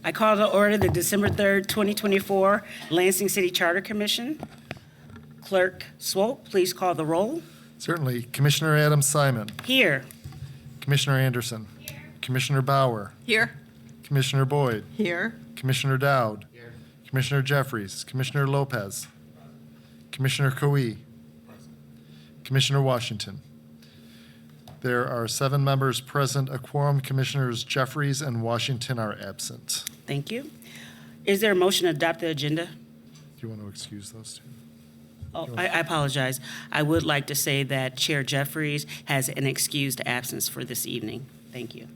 I call to order the December 3rd, 2024 Lansing City Charter Commission. Clerk Swope, please call the roll. Certainly. Commissioner Adams Simon. Here. Commissioner Anderson. Here. Commissioner Bauer. Here. Commissioner Boyd. Here. Commissioner Dowd. Here. Commissioner Jeffries. Commissioner Lopez. Commissioner Coe. Commissioner Washington. There are 7 members present. A quorum. Commissioners Jeffries and Washington are absent. Thank you. Is there a motion to adopt the agenda? Do you want to excuse those two? Oh, I apologize. I would like to say that Chair Jeffries has an excused absence for this evening. Thank you.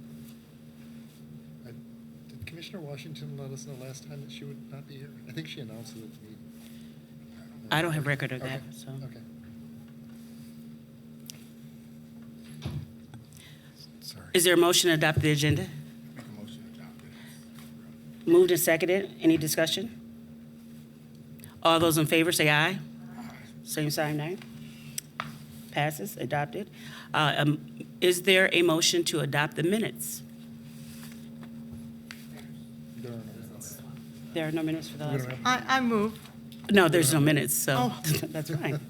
Did Commissioner Washington let us know last time that she would not be here? I think she announced it at the meeting. I don't have record of Okay. that, so. Okay. Sorry. Is there a motion to adopt the agenda? Make a motion to adopt it. Moved and seconded. Any discussion? All those in favor say aye. Same sign, aye. Passes, adopted. Is there a motion to adopt the minutes? There are no minutes. There are no minutes for the We last don't one? have- I move. No, there's no minutes, so Oh. that's fine.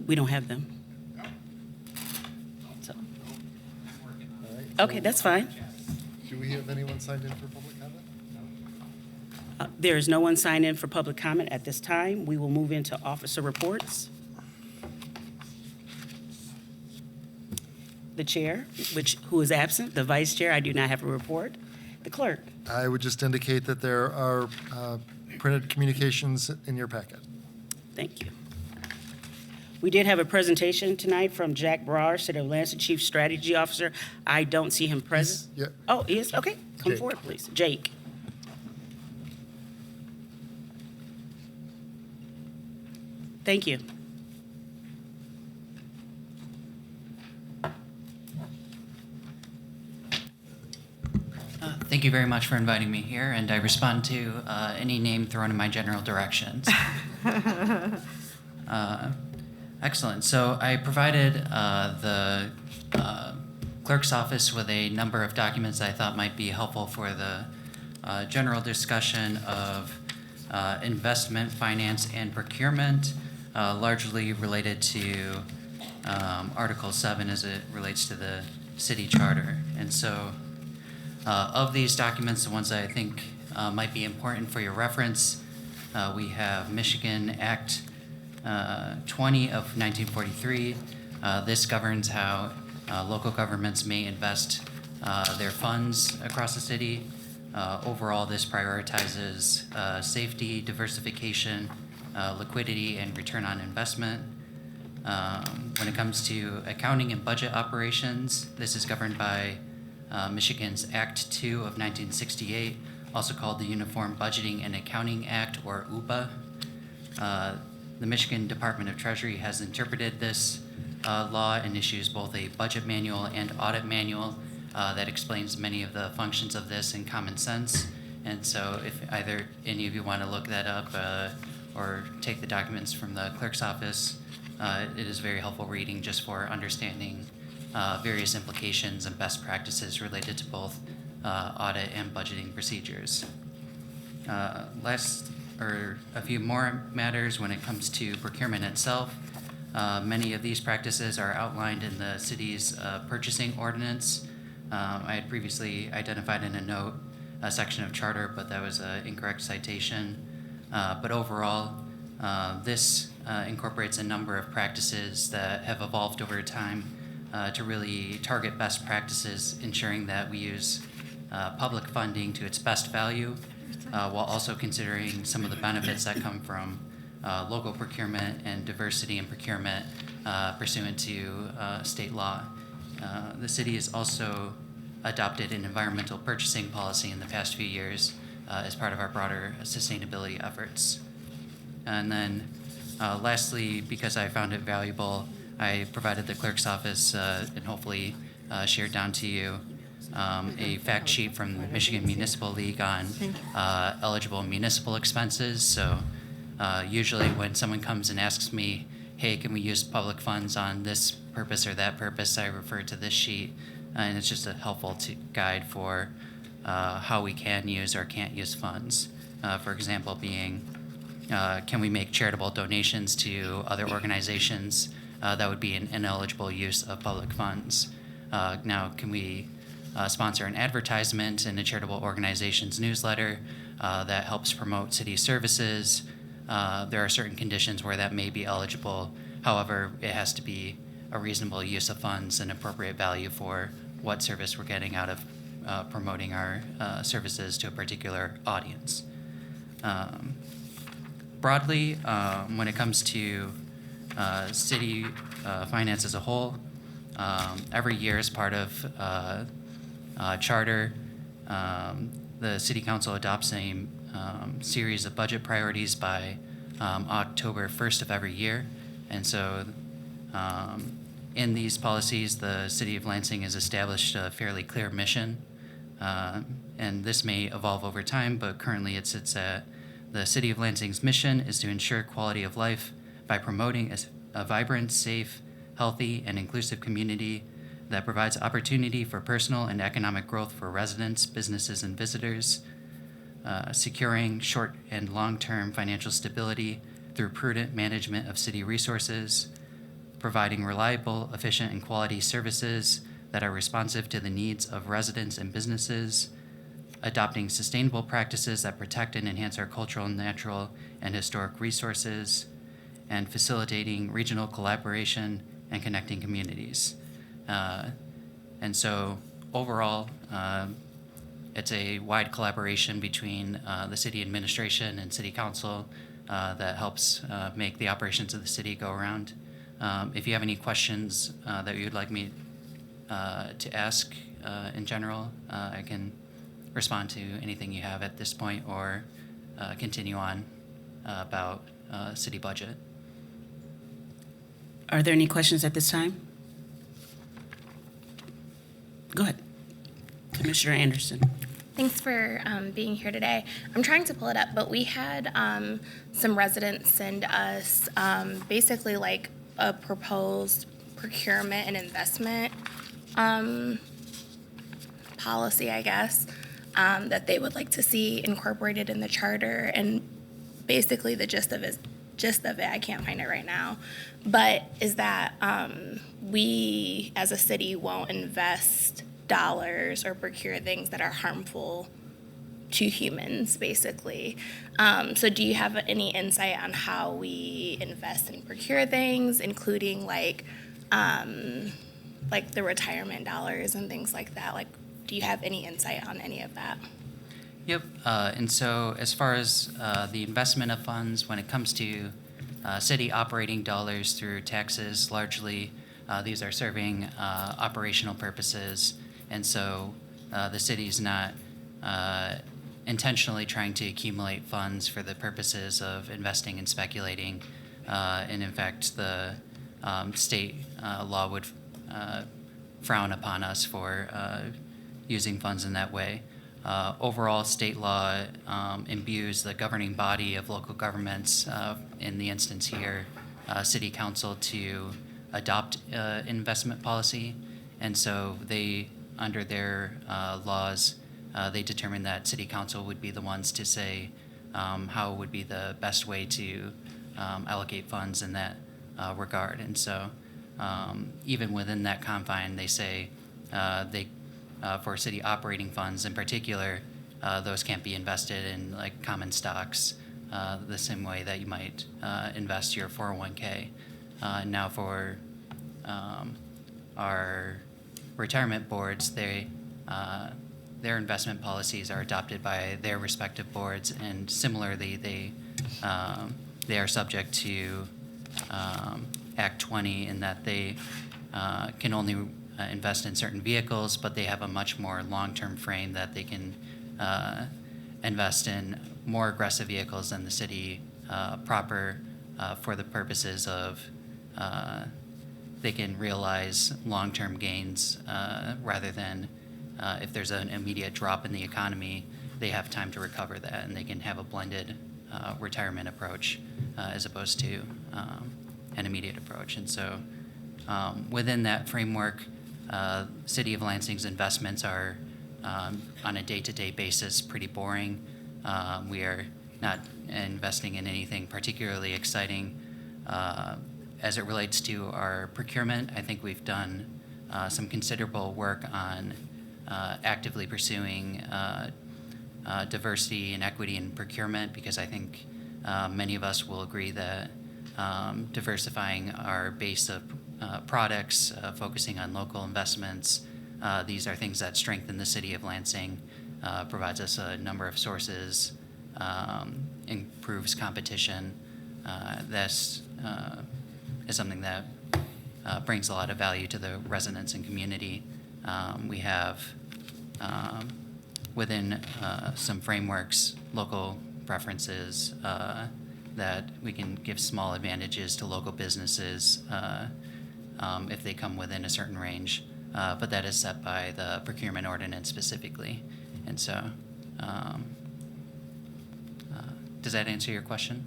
We don't have them. So, all right. okay, that's fine. Do we have anyone signed in for public comment? There is no one signed in for public comment at this time. We will move into officer reports. The chair, who is absent, the vice chair, I do not have a report. The clerk. I would just indicate that there are printed communications in your packet. Thank you. We did have a presentation tonight from Jack Brower, City of Lansing Chief Strategy Officer. I don't see him present. Yeah. Oh, he is? Okay, come Jake. forward, please. Jake. Thank you. Thank you very much for inviting me here, and I respond to any name thrown in my general directions. Excellent. So I provided the clerk's office with a number of documents I thought might be helpful for the general discussion of investment, finance, and procurement, largely related to Article 7 as it relates to the city charter. And so of these documents, the ones that I think might be important for your reference, we have Michigan Act 20 of 1943. This governs how local governments may invest their funds across the city. Overall, this prioritizes safety, diversification, liquidity, and return on investment. When it comes to accounting and budget operations, this is governed by Michigan's Act 2 of 1968, also called the Uniform Budgeting and Accounting Act, or UBA. The Michigan Department of Treasury has interpreted this law and issues both a budget manual and audit manual that explains many of the functions of this in common sense. And so if either any of you want to look that up or take the documents from the clerk's office, it is very helpful reading just for understanding various implications and best practices related to both audit and budgeting procedures. A few more matters when it comes to procurement itself. Many of these practices are outlined in the city's purchasing ordinance. I had previously identified in a note a section of charter, but that was an incorrect citation. But overall, this incorporates a number of practices that have evolved over time to really target best practices, ensuring that we use public funding to its best value, while also considering some of the benefits that come from local procurement and diversity in procurement pursuant to state law. The city has also adopted an environmental purchasing policy in the past few years as part of our broader sustainability efforts. And then lastly, because I found it valuable, I provided the clerk's office and hopefully shared down to you a fact sheet from the Michigan Municipal League on eligible municipal expenses. So usually when someone comes and asks me, hey, can we use public funds on this purpose or that purpose, I refer to this sheet and it's just a helpful guide for how we can use or can't use funds. For example, being can we make charitable donations to other organizations that would be an ineligible use of public funds? Now, can we sponsor an advertisement in a charitable organization's newsletter that helps promote city services? There are certain conditions where that may be eligible. However, it has to be a reasonable use of funds and appropriate value for what service we're getting out of promoting our services to a particular audience. Broadly, when it comes to city finance as a whole, every year as part of charter, the city council adopts a series of budget priorities by October 1st of every year. And so in these policies, the city of Lansing has established a fairly clear mission. And this may evolve over time, but currently it sits at the city of Lansing's mission is to ensure quality of life by promoting a vibrant, safe, healthy, and inclusive community that provides opportunity for personal and economic growth for residents, businesses, and visitors, securing short and long-term financial stability through prudent management of city resources, providing reliable, efficient, and quality services that are responsive to the needs of residents and businesses, adopting sustainable practices that protect and enhance our cultural, natural, and historic resources, and facilitating regional collaboration and connecting communities. And so overall, it's a wide collaboration between the city administration and city council that helps make the operations of the city go around. If you have any questions that you'd like me to ask in general, I can respond to anything you have at this point or continue on about city budget. Are there any questions at this time? Go ahead. Commissioner Anderson. Thanks for being here today. I'm trying to pull it up, but we had some residents send us basically like a proposed procurement and investment policy, I guess, that they would like to see incorporated in the charter. And basically the gist of it, I can't find it right now, but is that we as a city won't invest dollars or procure things that are harmful to humans, basically. So do you have any insight on how we invest and procure things, including like the retirement dollars and things like that? Like, do you have any insight on any of that? Yep, and so as far as the investment of funds, when it comes to city operating dollars through taxes, largely these are serving operational purposes, and so the city's not intentionally trying to accumulate funds for the purposes of investing and speculating, and in fact, the state law would frown upon us for using funds in that way. Overall, state law imbues the governing body of local governments, in the instance here, city council, to adopt investment policy. And so they, under their laws, they determine that city council would be the ones to say how would be the best way to allocate funds in that regard. And so even within that confine, they say for city operating funds in particular, those can't be invested in like common stocks the same way that you might invest your 401k. Now for our retirement boards, their investment policies are adopted by their respective boards, and similarly, they are subject to Act 20 in that they can only invest in certain vehicles, but they have a much more long-term frame that they can invest in more aggressive vehicles than the city proper for the purposes of they can realize long-term gains rather than if there's an immediate drop in the economy, they have time to recover that, and they can have a blended retirement approach as opposed to an immediate approach. And so within that framework, City of Lansing's investments are on a day-to-day basis pretty boring. We are not investing in anything particularly exciting. As it relates to our procurement, I think we've done some considerable work on actively pursuing diversity and equity in procurement, because I think many of us will agree that diversifying our base of products, focusing on local investments, these are things that strengthen the city of Lansing, provides us a number of sources, improves competition. This is something that brings a lot of value to the residents and community. We have within some frameworks, local preferences that we can give small advantages to local businesses if they come within a certain range, but that is set by the procurement ordinance specifically. And so, does that answer your question?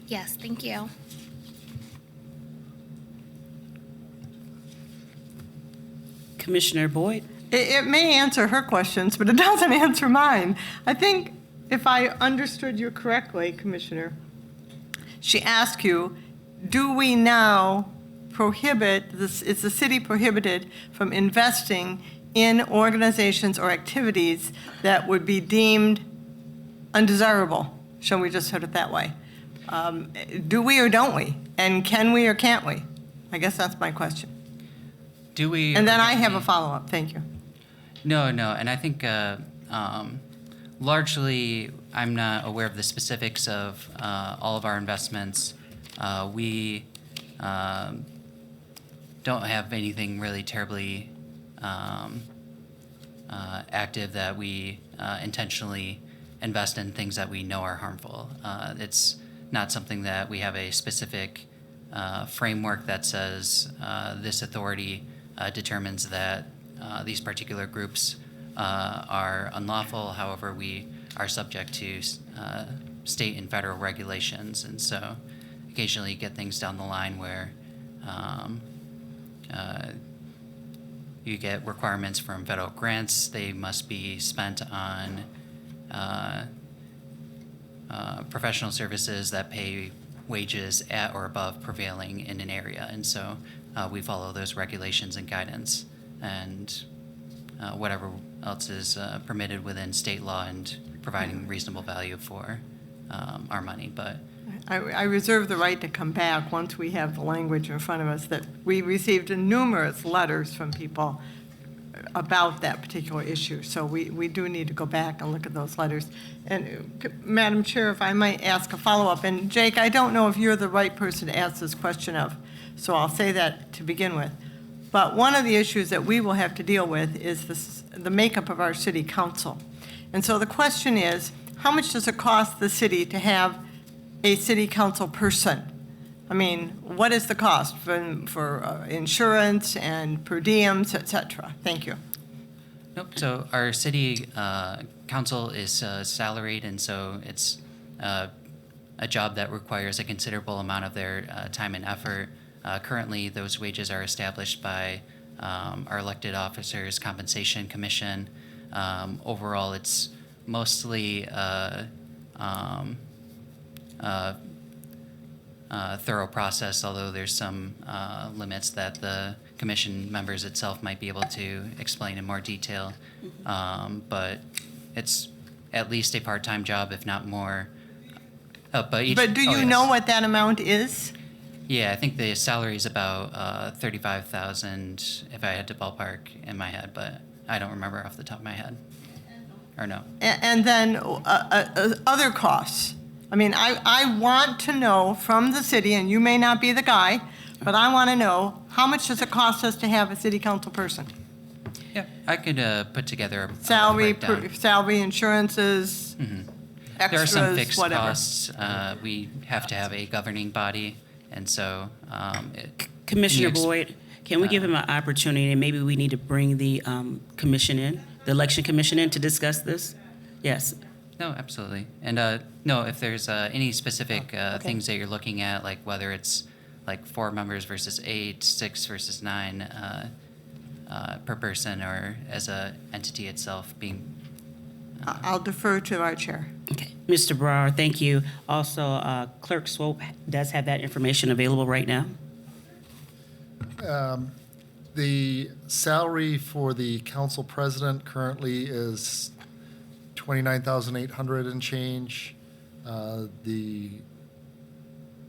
Yes, thank you. Commissioner Boyd? It may answer her questions, but it doesn't answer mine. I think if I understood you correctly, Commissioner, she asked you, do we now prohibit, is the city prohibited from investing in organizations or activities that would be deemed undesirable? Shall we just put it that way? Do we or don't we? And can we or can't we? I guess that's my question. Do we? And then I have a follow-up. Thank you. No, and I think largely I'm not aware of the specifics of all of our investments. We don't have anything really terribly active that we intentionally invest in things that we know are harmful. It's not something that we have a specific framework that says this authority determines that these particular groups are unlawful. However, we are subject to state and federal regulations, and so occasionally you get things down the line where you get requirements from federal grants. They must be spent on professional services that pay wages at or above prevailing in an area, and so we follow those regulations and guidance, and whatever else is permitted within state law and providing reasonable value for our money. But I reserve the right to come back once we have the language in front of us, that we received numerous letters from people about that particular issue. So we do need to go back and look at those letters. And Madam Chair, if I might ask a follow-up, and Jake, I don't know if you're the right person to ask this question of, so I'll say that to begin with. But one of the issues that we will have to deal with is the makeup of our city council. And so the question is, how much does it cost the city to have a city council person? I mean, what is the cost for insurance and per diems, et cetera? Thank you. nope. So our city council is salaried, and so it's a job that requires a considerable amount of their time and effort. Currently, those wages are established by our elected officers' compensation commission. Overall, it's mostly thorough process, although there's some limits that the commission members itself might be able to explain in more detail. But it's at least a part-time job, if not more. But do you yes. know what that amount is? Yeah, I think the salary is about $35,000 if I had to ballpark in my head, but I don't remember off the top of my head. Or no. And then other costs. I mean, I want to know from the city, and you may not be the guy, but I want to know, how much does it cost us to have a city council person? Yeah, I could put together a Salary, breakdown. salary, insurances, There are some extras, fixed whatever. costs. We have to have a governing body, and so Commissioner Can you Boyd, can we give him an opportunity, and maybe we need to bring the commission in, the election commission in to discuss this? Yes. No, absolutely. And no, if there's any specific things that you're looking at, like whether it's like 4 members versus 8, 6 versus 9, per person or as a entity itself being. I'll defer to our chair. Okay. Mr. Brower, thank you. Also, Clerk Swope does have that information available right now. The salary for the council president currently is 29,800 and change. The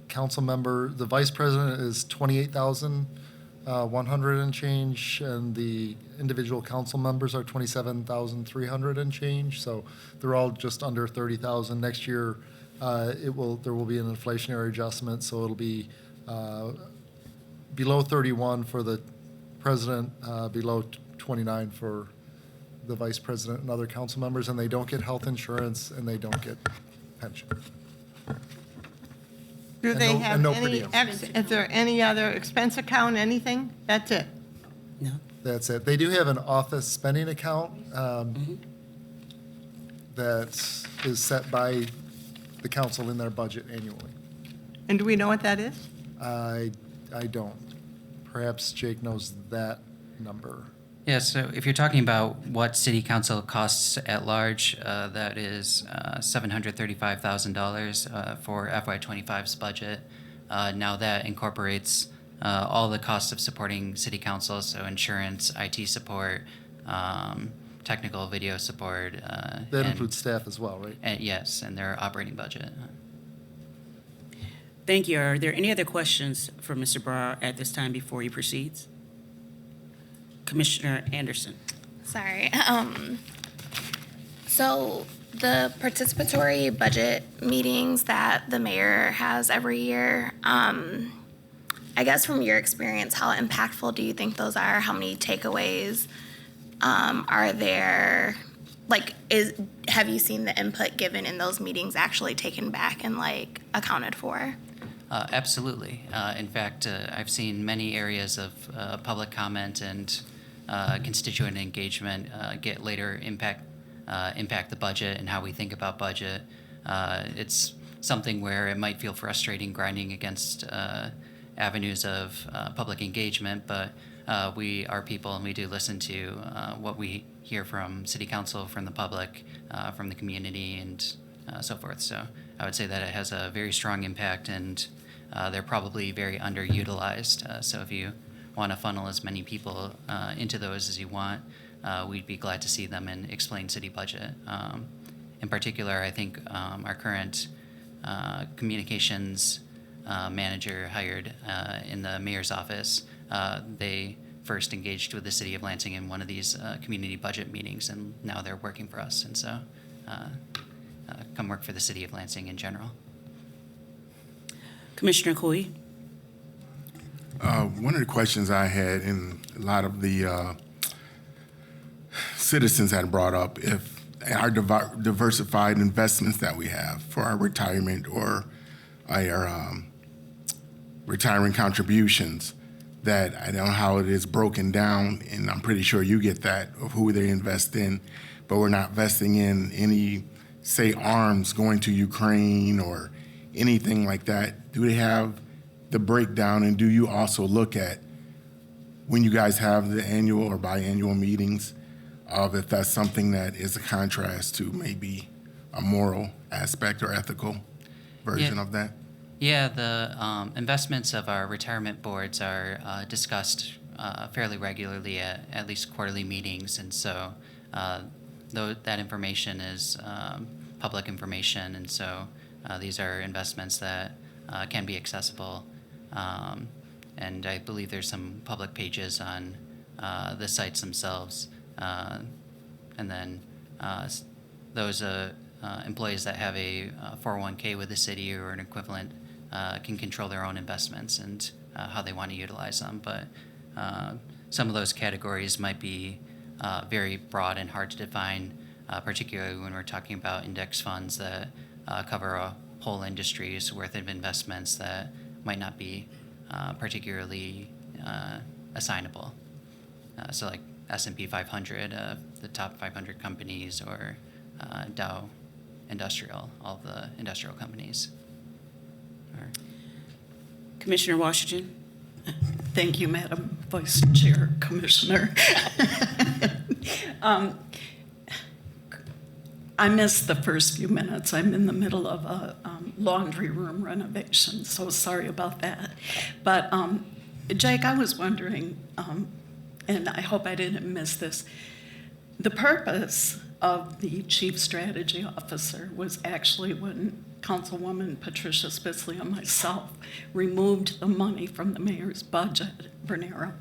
council member, the vice president is 28,100 and change, and the individual council members are 27,300 and change. So they're all just under 30,000. Next year, there will be an inflationary adjustment, so it'll be below 31 for the president, below 29 for the vice president and other council members, and they don't get health insurance and they don't get pension. Do And they no- have and no per any, diem. is there any other expense account, anything? That's it? No? That's it. They do have an office spending account that is set by the council in their budget annually. And do we know what that is? I don't. Perhaps Jake knows that number. Yeah, so if you're talking about what city council costs at large, that is $735,000 for FY25's budget. Now that incorporates all the costs of supporting city council, so insurance, IT support, technical video support. That includes staff as well, right? And yes, and their operating budget. Thank you. Are there any other questions for Mr. Brower at this time before he proceeds? Commissioner Anderson. Sorry. So the participatory budget meetings that the mayor has every year, I guess from your experience, how impactful do you think those are? How many takeaways are there? Like, have you seen the input given in those meetings actually taken back and like accounted for? Absolutely. In fact, I've seen many areas of public comment and constituent engagement get later impact the budget and how we think about budget. It's something where it might feel frustrating grinding against avenues of public engagement, but we are people and we do listen to what we hear from city council, from the public, from the community, and so forth. So I would say that it has a very strong impact, and they're probably very underutilized. So if you want to funnel as many people into those as you want, we'd be glad to see them and explain city budget. In particular, I think our current communications manager hired in the mayor's office, they first engaged with the city of Lansing in one of these community budget meetings, and now they're working for us. And so come work for the city of Lansing in general. Commissioner Coy. One of the questions I had, and a lot of the citizens had brought up, if our diversified investments that we have for our retirement or our retirement contributions, that I don't know how it is broken down, and I'm pretty sure you get that, of who they invest in, but we're not investing in any, say, arms going to Ukraine or anything like that. Do they have the breakdown, and do you also look at, when you guys have the annual or biannual meetings, of if that's something that is a contrast to maybe a moral aspect or ethical version of that? Yeah, the investments of our retirement boards are discussed fairly regularly at least quarterly meetings, and so that information is public information, and so these are investments that can be accessible, and I believe there's some public pages on the sites themselves, and then those employees that have a 401k with the city or an equivalent can control their own investments and how they want to utilize them. But some of those categories might be very broad and hard to define, particularly when we're talking about index funds that cover a whole industry's worth of investments that might not be particularly assignable. So like S&P 500, the top 500 companies, or Dow Industrial, all the industrial companies. Commissioner Washington. Thank you, Madam Vice Chair, Commissioner. I missed the first few minutes. I'm in the middle of a laundry room renovation, so sorry about that. But Jake, I was wondering, and I hope I didn't miss this, the purpose of the Chief Strategy Officer was actually when Councilwoman Patricia Spitzley and myself removed the money from the mayor's budget, Bernero,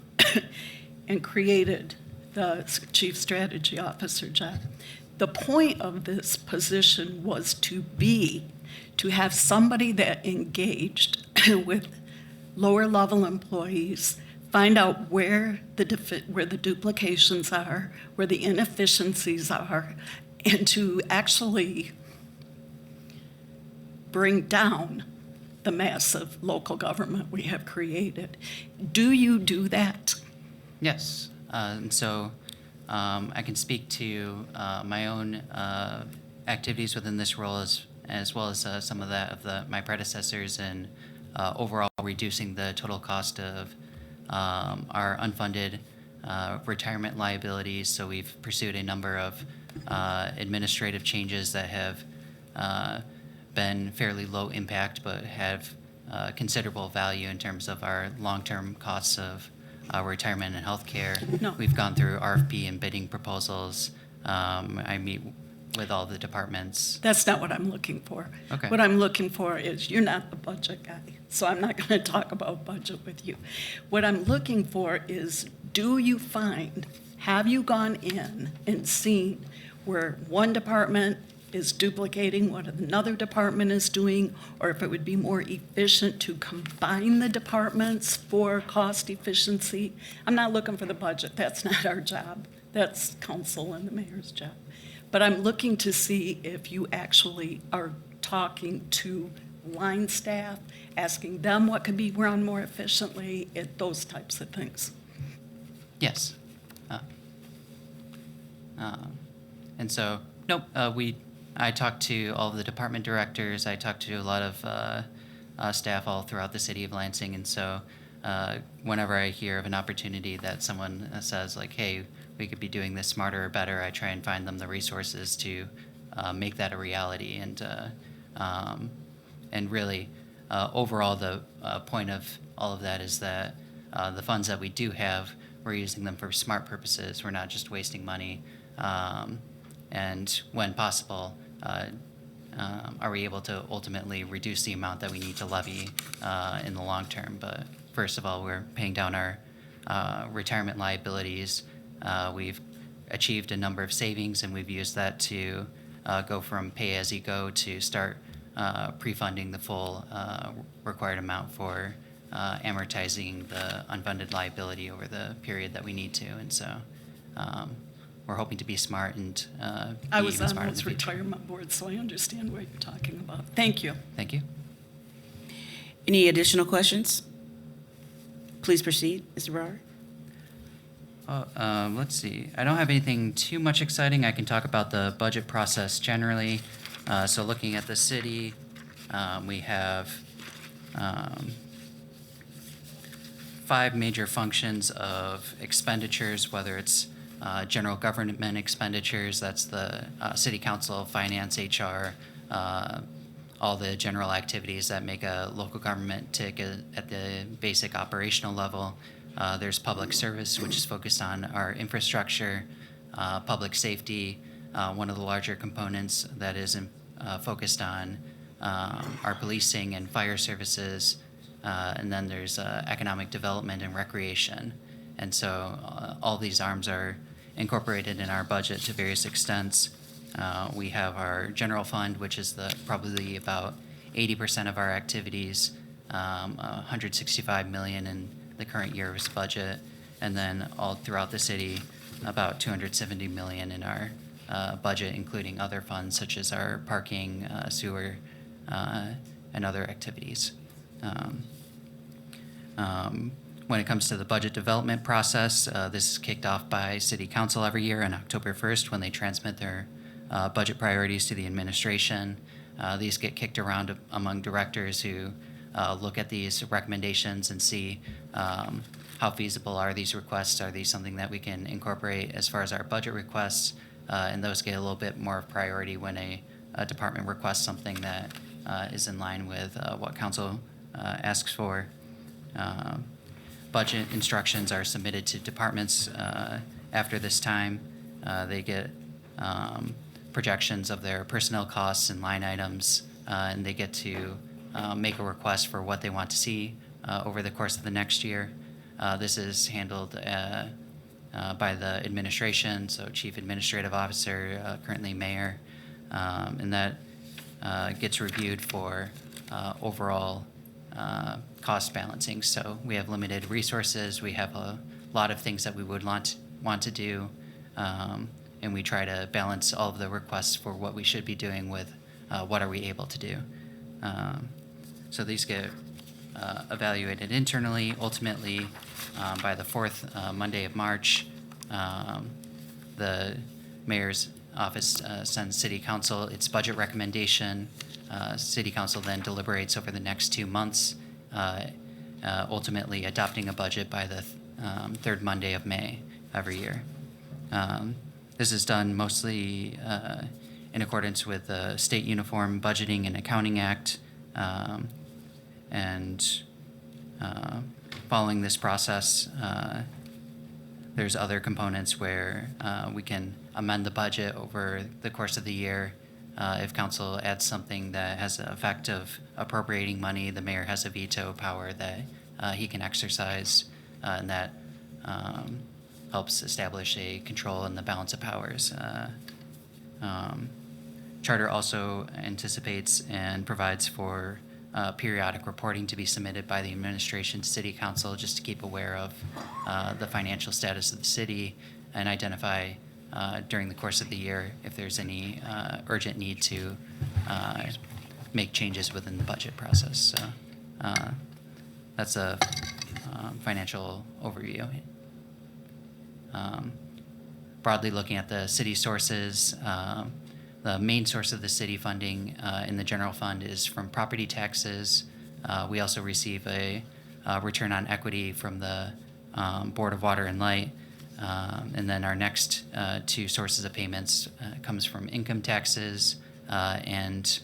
and created the Chief Strategy Officer job. The point of this position was to have somebody that engaged with lower level employees, find out where the duplications are, where the inefficiencies are, and to actually bring down the massive local government we have created. Do you do that? Yes. And so I can speak to my own activities within this role as well as some of that of my predecessors in overall reducing the total cost of our unfunded retirement liabilities. So we've pursued a number of administrative changes that have been fairly low impact but have considerable value in terms of our long-term costs of retirement and healthcare. No. We've gone through RFP and bidding proposals. I meet with all the departments. That's not what I'm looking for. Okay. What I'm looking for is, you're not the budget guy, so I'm not going to talk about budget with you. What I'm looking for is, have you gone in and seen where one department is duplicating what another department is doing, or if it would be more efficient to combine the departments for cost efficiency? I'm not looking for the budget. That's not our job. That's council and the mayor's job. But I'm looking to see if you actually are talking to line staff, asking them what could be run more efficiently, those types of things. Yes. And so, nope, I talked to all of the department directors. I talked to a lot of staff all throughout the city of Lansing. And so whenever I hear of an opportunity that someone says like, hey, we could be doing this smarter or better, I try and find them the resources to make that a reality. And really, overall, the point of all of that is that the funds that we do have, we're using them for smart purposes. We're not just wasting money. And when possible, are we able to ultimately reduce the amount that we need to levy in the long term? But first of all, we're paying down our retirement liabilities. We've achieved a number of savings, and we've used that to go from pay-as-you-go to start pre-funding the full required amount for amortizing the unfunded liability over the period that we need to. And so we're hoping to be smart and I be was even on smarter in those the future. retirement boards, so I understand what you're talking about. Thank you. Thank you. Any additional questions? Please proceed, Mr. Brewer. Let's see. I don't have anything too much exciting. I can talk about the budget process generally. So looking at the city, we have 5 major functions of expenditures, whether it's general government expenditures, that's the city council, finance, HR, all the general activities that make a local government tick at the basic operational level. There's public service, which is focused on our infrastructure, public safety, one of the larger components that is focused on our policing and fire services, and then there's economic development and recreation. And so all these arms are incorporated in our budget to various extents. We have our general fund, which is probably about 80% of our activities, $165 million in the current year's budget, and then all throughout the city, about $270 million in our budget, including other funds such as our parking, sewer, and other activities. When it comes to the budget development process, this is kicked off by City Council every year on October 1st when they transmit their budget priorities to the administration. These get kicked around among directors who look at these recommendations and see how feasible are these requests? Are these something that we can incorporate as far as our budget requests? And those get a little bit more of priority when a department requests something that is in line with what council asks for. Budget instructions are submitted to departments after this time. They get projections of their personnel costs and line items, and they get to make a request for what they want to see over the course of the next year. This is handled by the administration, so Chief Administrative Officer, currently Mayor, and that gets reviewed for overall cost balancing. So we have limited resources. We have a lot of things that we would want to do, and we try to balance all of the requests for what we should be doing with what are we able to do. So these get evaluated internally. Ultimately, by the fourth Monday of March, the mayor's office sends City Council its budget recommendation. City Council then deliberates over the next 2 months, ultimately adopting a budget by the third Monday of May every year. This is done mostly in accordance with the State Uniform Budgeting and Accounting Act, and following this process, there's other components where we can amend the budget over the course of the year. If council adds something that has the effect of appropriating money, the mayor has a veto power that he can exercise, and that helps establish a control in the balance of powers. Charter also anticipates and provides for periodic reporting to be submitted by the administration to City Council, just to keep aware of the financial status of the city and identify during the course of the year if there's any urgent need to make changes within the budget process. So that's a financial overview. Broadly looking at the city sources, the main source of the city funding in the general fund is from property taxes. We also receive a return on equity from the Board of Water and Light. And then our next two sources of payments comes from income taxes and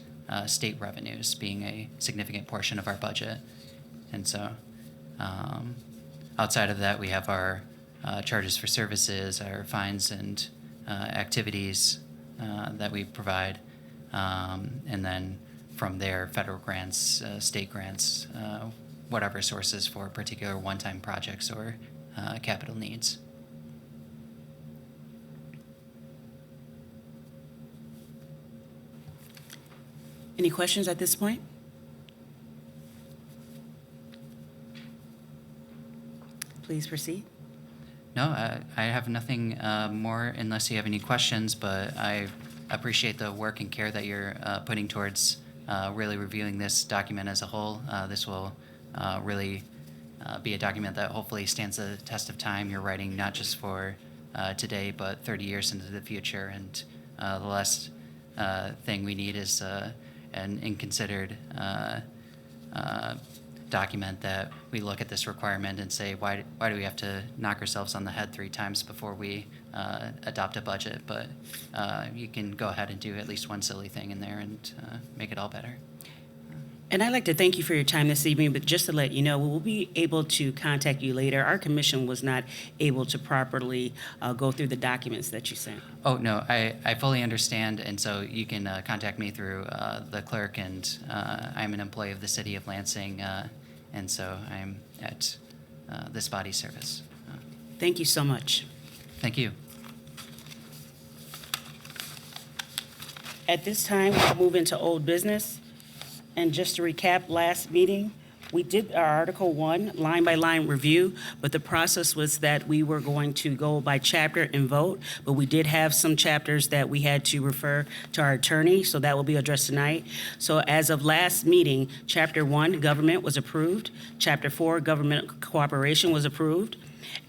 state revenues, being a significant portion of our budget. And so outside of that, we have our charges for services, our fines and activities that we provide, and then from there, federal grants, state grants, whatever sources for particular one-time projects or capital needs. Any questions at this point? Please proceed. No, I have nothing more unless you have any questions, but I appreciate the work and care that you're putting towards really reviewing this document as a whole. This will really be a document that hopefully stands the test of time. You're writing not just for today, but 30 years into the future. And the last thing we need is an inconsidered document that we look at this requirement and say, why do we have to knock ourselves on the head 3 times before we adopt a budget? But you can go ahead and do at least one silly thing in there and make it all better. And I'd like to thank you for your time this evening, but just to let you know, we'll be able to contact you later. Our commission was not able to properly go through the documents that you sent. Oh, no, I fully understand, and so you can contact me through the clerk, and I'm an employee of the city of Lansing, and so I'm at this body's service. Thank you so much. Thank you. At this time, we'll move into old business. And just to recap, last meeting, we did our Article 1 line-by-line review, but the process was that we were going to go by chapter and vote, but we did have some chapters that we had to refer to our attorney, so that will be addressed tonight. So as of last meeting, Chapter 1, Government, was approved. Chapter 4, Government Cooperation, was approved.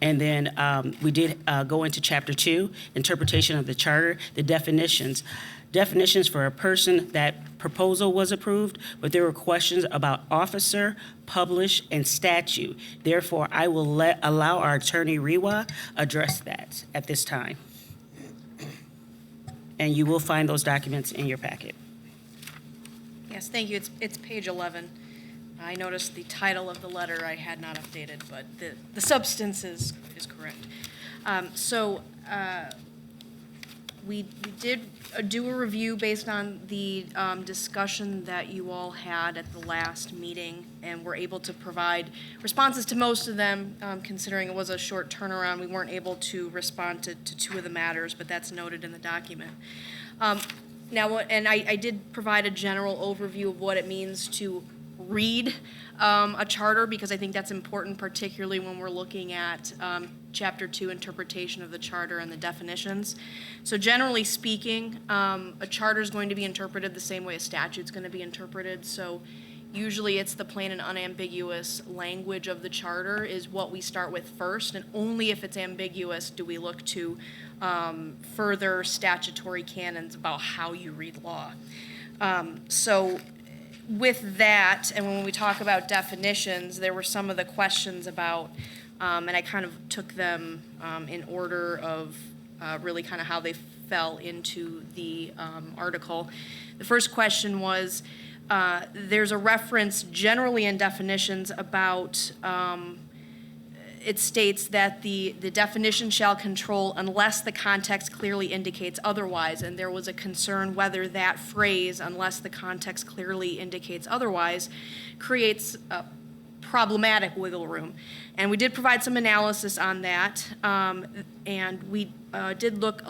And then we did go into Chapter 2, Interpretation of the Charter, the definitions. definitions for a person. That proposal was approved, but there were questions about officer, publish, and statute. Therefore, I will allow our attorney Rewa address that at this time. And you will find those documents in your packet. Yes, thank you. It's page 11. I noticed the title of the letter I had not updated, but the substance is correct. We did do a review based on the discussion that you all had at the last meeting, and were able to provide responses to most of them. Considering it was a short turnaround, we weren't able to respond to two of the matters, but that's noted in the document. Now, and I did provide a general overview of what it means to read a charter, because I think that's important, particularly when we're looking at Chapter 2 interpretation of the charter and the definitions. So generally speaking, a charter is going to be interpreted the same way a statute's going to be interpreted. So usually it's the plain and unambiguous language of the charter is what we start with first, and only if it's ambiguous do we look to further statutory canons about how you read law. So with that, and when we talk about definitions, there were some of the questions about, and I kind of took them in order of really kind of how they fell into the article. The first question was, there's a reference generally in definitions about, it states that the definition shall control unless the context clearly indicates otherwise, and there was a concern whether that phrase, unless the context clearly indicates otherwise, creates a problematic wiggle room. And we did provide some analysis on that, and we did look,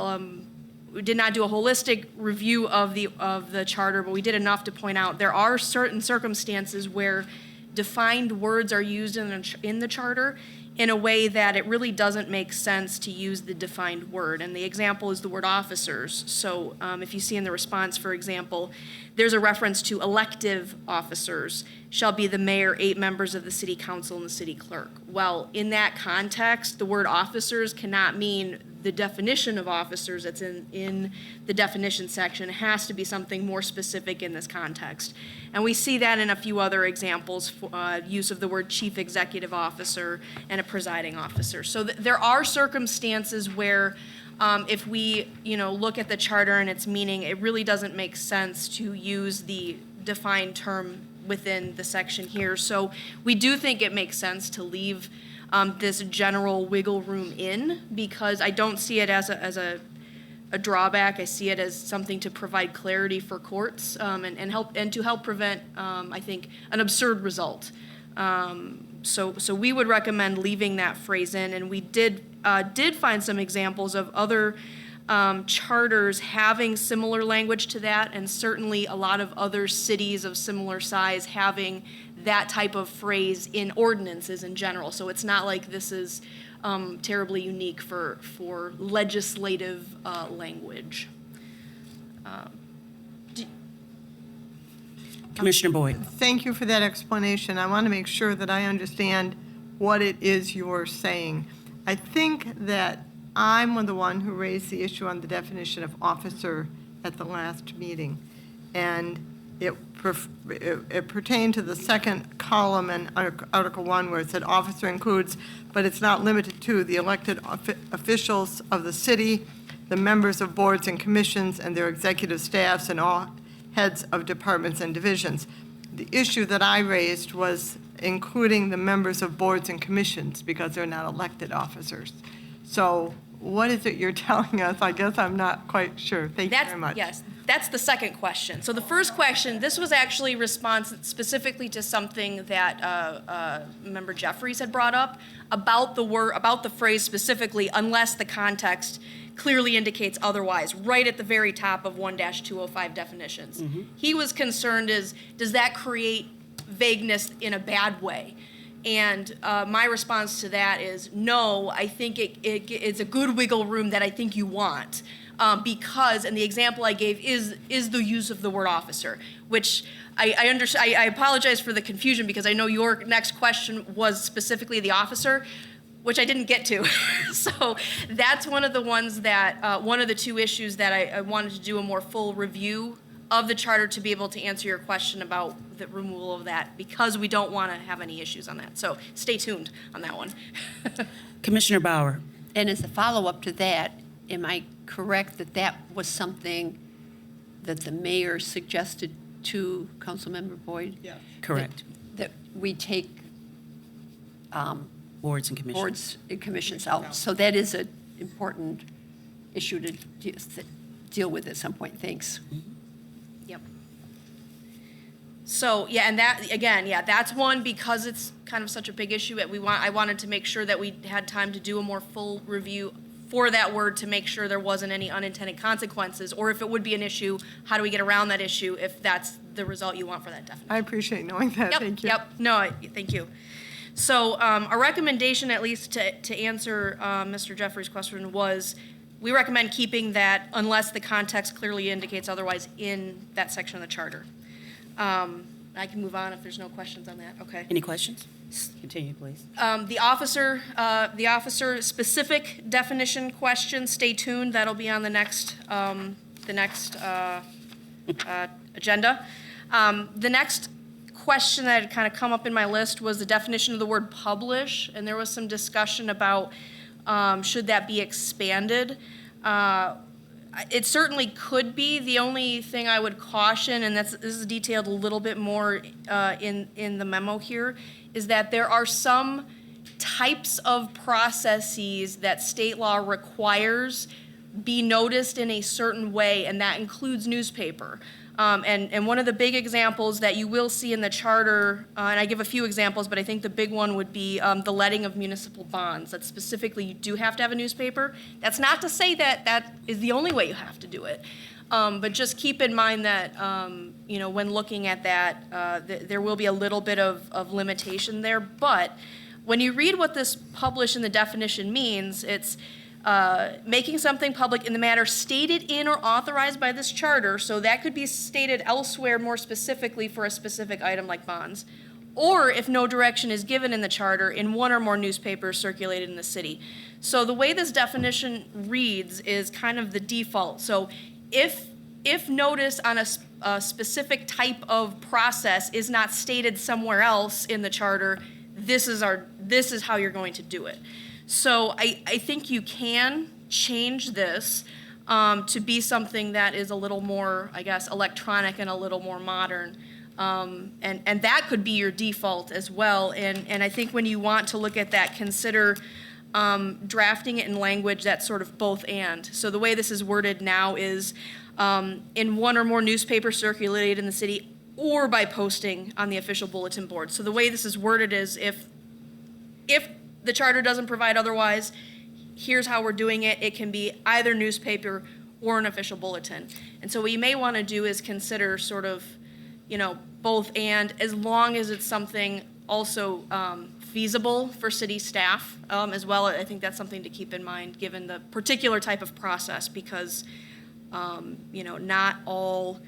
we did not do a holistic review of the charter, but we did enough to point out there are certain circumstances where defined words are used in the charter in a way that it really doesn't make sense to use the defined word. And the example is the word officers. So if you see in the response, for example, there's a reference to elective officers shall be the mayor, 8 members of the city council, and the city clerk. Well, in that context, the word officers cannot mean the definition of officers that's in the definition section. It has to be something more specific in this context. And we see that in a few other examples, use of the word chief executive officer and a presiding officer. So there are circumstances where if we look at the charter and its meaning, it really doesn't make sense to use the defined term within the section here. So we do think it makes sense to leave this general wiggle room in, because I don't see it as a drawback. I see it as something to provide clarity for courts and to help prevent, I think, an absurd result. So we would recommend leaving that phrase in, and we did find some examples of other charters having similar language to that, and certainly a lot of other cities of similar size having that type of phrase in ordinances in general. So it's not like this is terribly unique for legislative language. Commissioner Boyd. Thank you for that explanation. I want to make sure that I understand what it is you're saying. I think that I'm the one who raised the issue on the definition of officer at the last meeting, and it pertained to the second column in Article 1 where it said officer includes, but it's not limited to, the elected officials of the city, the members of boards and commissions and their executive staffs, and all heads of departments and divisions. The issue that I raised was including the members of boards and commissions because they're not elected officers. So what is it you're telling us? I guess I'm not quite sure. Thank you very much. Yes, that's the second question. So the first question, this was actually response specifically to something that Member Jeffries had brought up about the phrase specifically, unless the context clearly indicates otherwise, right at the very top of 1-205 definitions. Mm-hmm. He was concerned does that create vagueness in a bad way? And my response to that is no, I think it's a good wiggle room that I think you want. Because, and the example I gave is the use of the word officer, which I understand. I apologize for the confusion because I know your next question was specifically the officer. which I didn't get to. So that's one of the ones that, one of the two issues that I wanted to do a more full review of the charter to be able to answer your question about the removal of that, because we don't want to have any issues on that. So stay tuned on that one. Commissioner Bauer. And as a follow-up to that, am I correct that that was something that the mayor suggested to Councilmember Boyd? Yeah. Correct. That we take Boards and commissions. boards and commissions out. So that is an important issue to deal with at some point. Thanks. Yep. So, yeah, and that, again, yeah, that's one, because it's kind of such a big issue, I wanted to make sure that we had time to do a more full review for that word to make sure there wasn't any unintended consequences, or if it would be an issue, how do we get around that issue if that's the result you want for that definition? I appreciate knowing that. Yep, Thank you. Yep, no, thank you. So our recommendation, at least to answer Mr. Jeffrey's question, was we recommend keeping that unless the context clearly indicates otherwise in that section of the charter. I can move on if there's no questions on that. Okay. Any questions? Continue, please. The officer specific definition question, stay tuned. That'll be on the next agenda. The next question that had kind of come up in my list was the definition of the word publish, and there was some discussion about should that be expanded. It certainly could be. The only thing I would caution, and this is detailed a little bit more in the memo here, is that there are some types of processes that state law requires be noticed in a certain way, and that includes newspaper. And one of the big examples that you will see in the charter, and I give a few examples, but I think the big one would be the letting of municipal bonds. That specifically, you do have to have a newspaper. That's not to say that that is the only way you have to do it. But just keep in mind that, when looking at that, there will be a little bit of limitation there. But when you read what this publish in the definition means, it's making something public in the manner stated in or authorized by this charter, so that could be stated elsewhere more specifically for a specific item like bonds, or if no direction is given in the charter, in one or more newspapers circulated in the city. So the way this definition reads is kind of the default. So if notice on a specific type of process is not stated somewhere else in the charter, this is how you're going to do it. So I think you can change this to be something that is a little more, I guess, electronic and a little more modern. And that could be your default as well. And I think when you want to look at that, consider drafting it in language that's sort of both and. So the way this is worded now is in one or more newspapers circulated in the city or by posting on the official bulletin board. So the way this is worded is if the charter doesn't provide otherwise, here's how we're doing it. It can be either newspaper or an official bulletin. And so what you may want to do is consider sort of, both and, as long as it's something also feasible for city staff as well. I think that's something to keep in mind given the particular type of process, because, not all,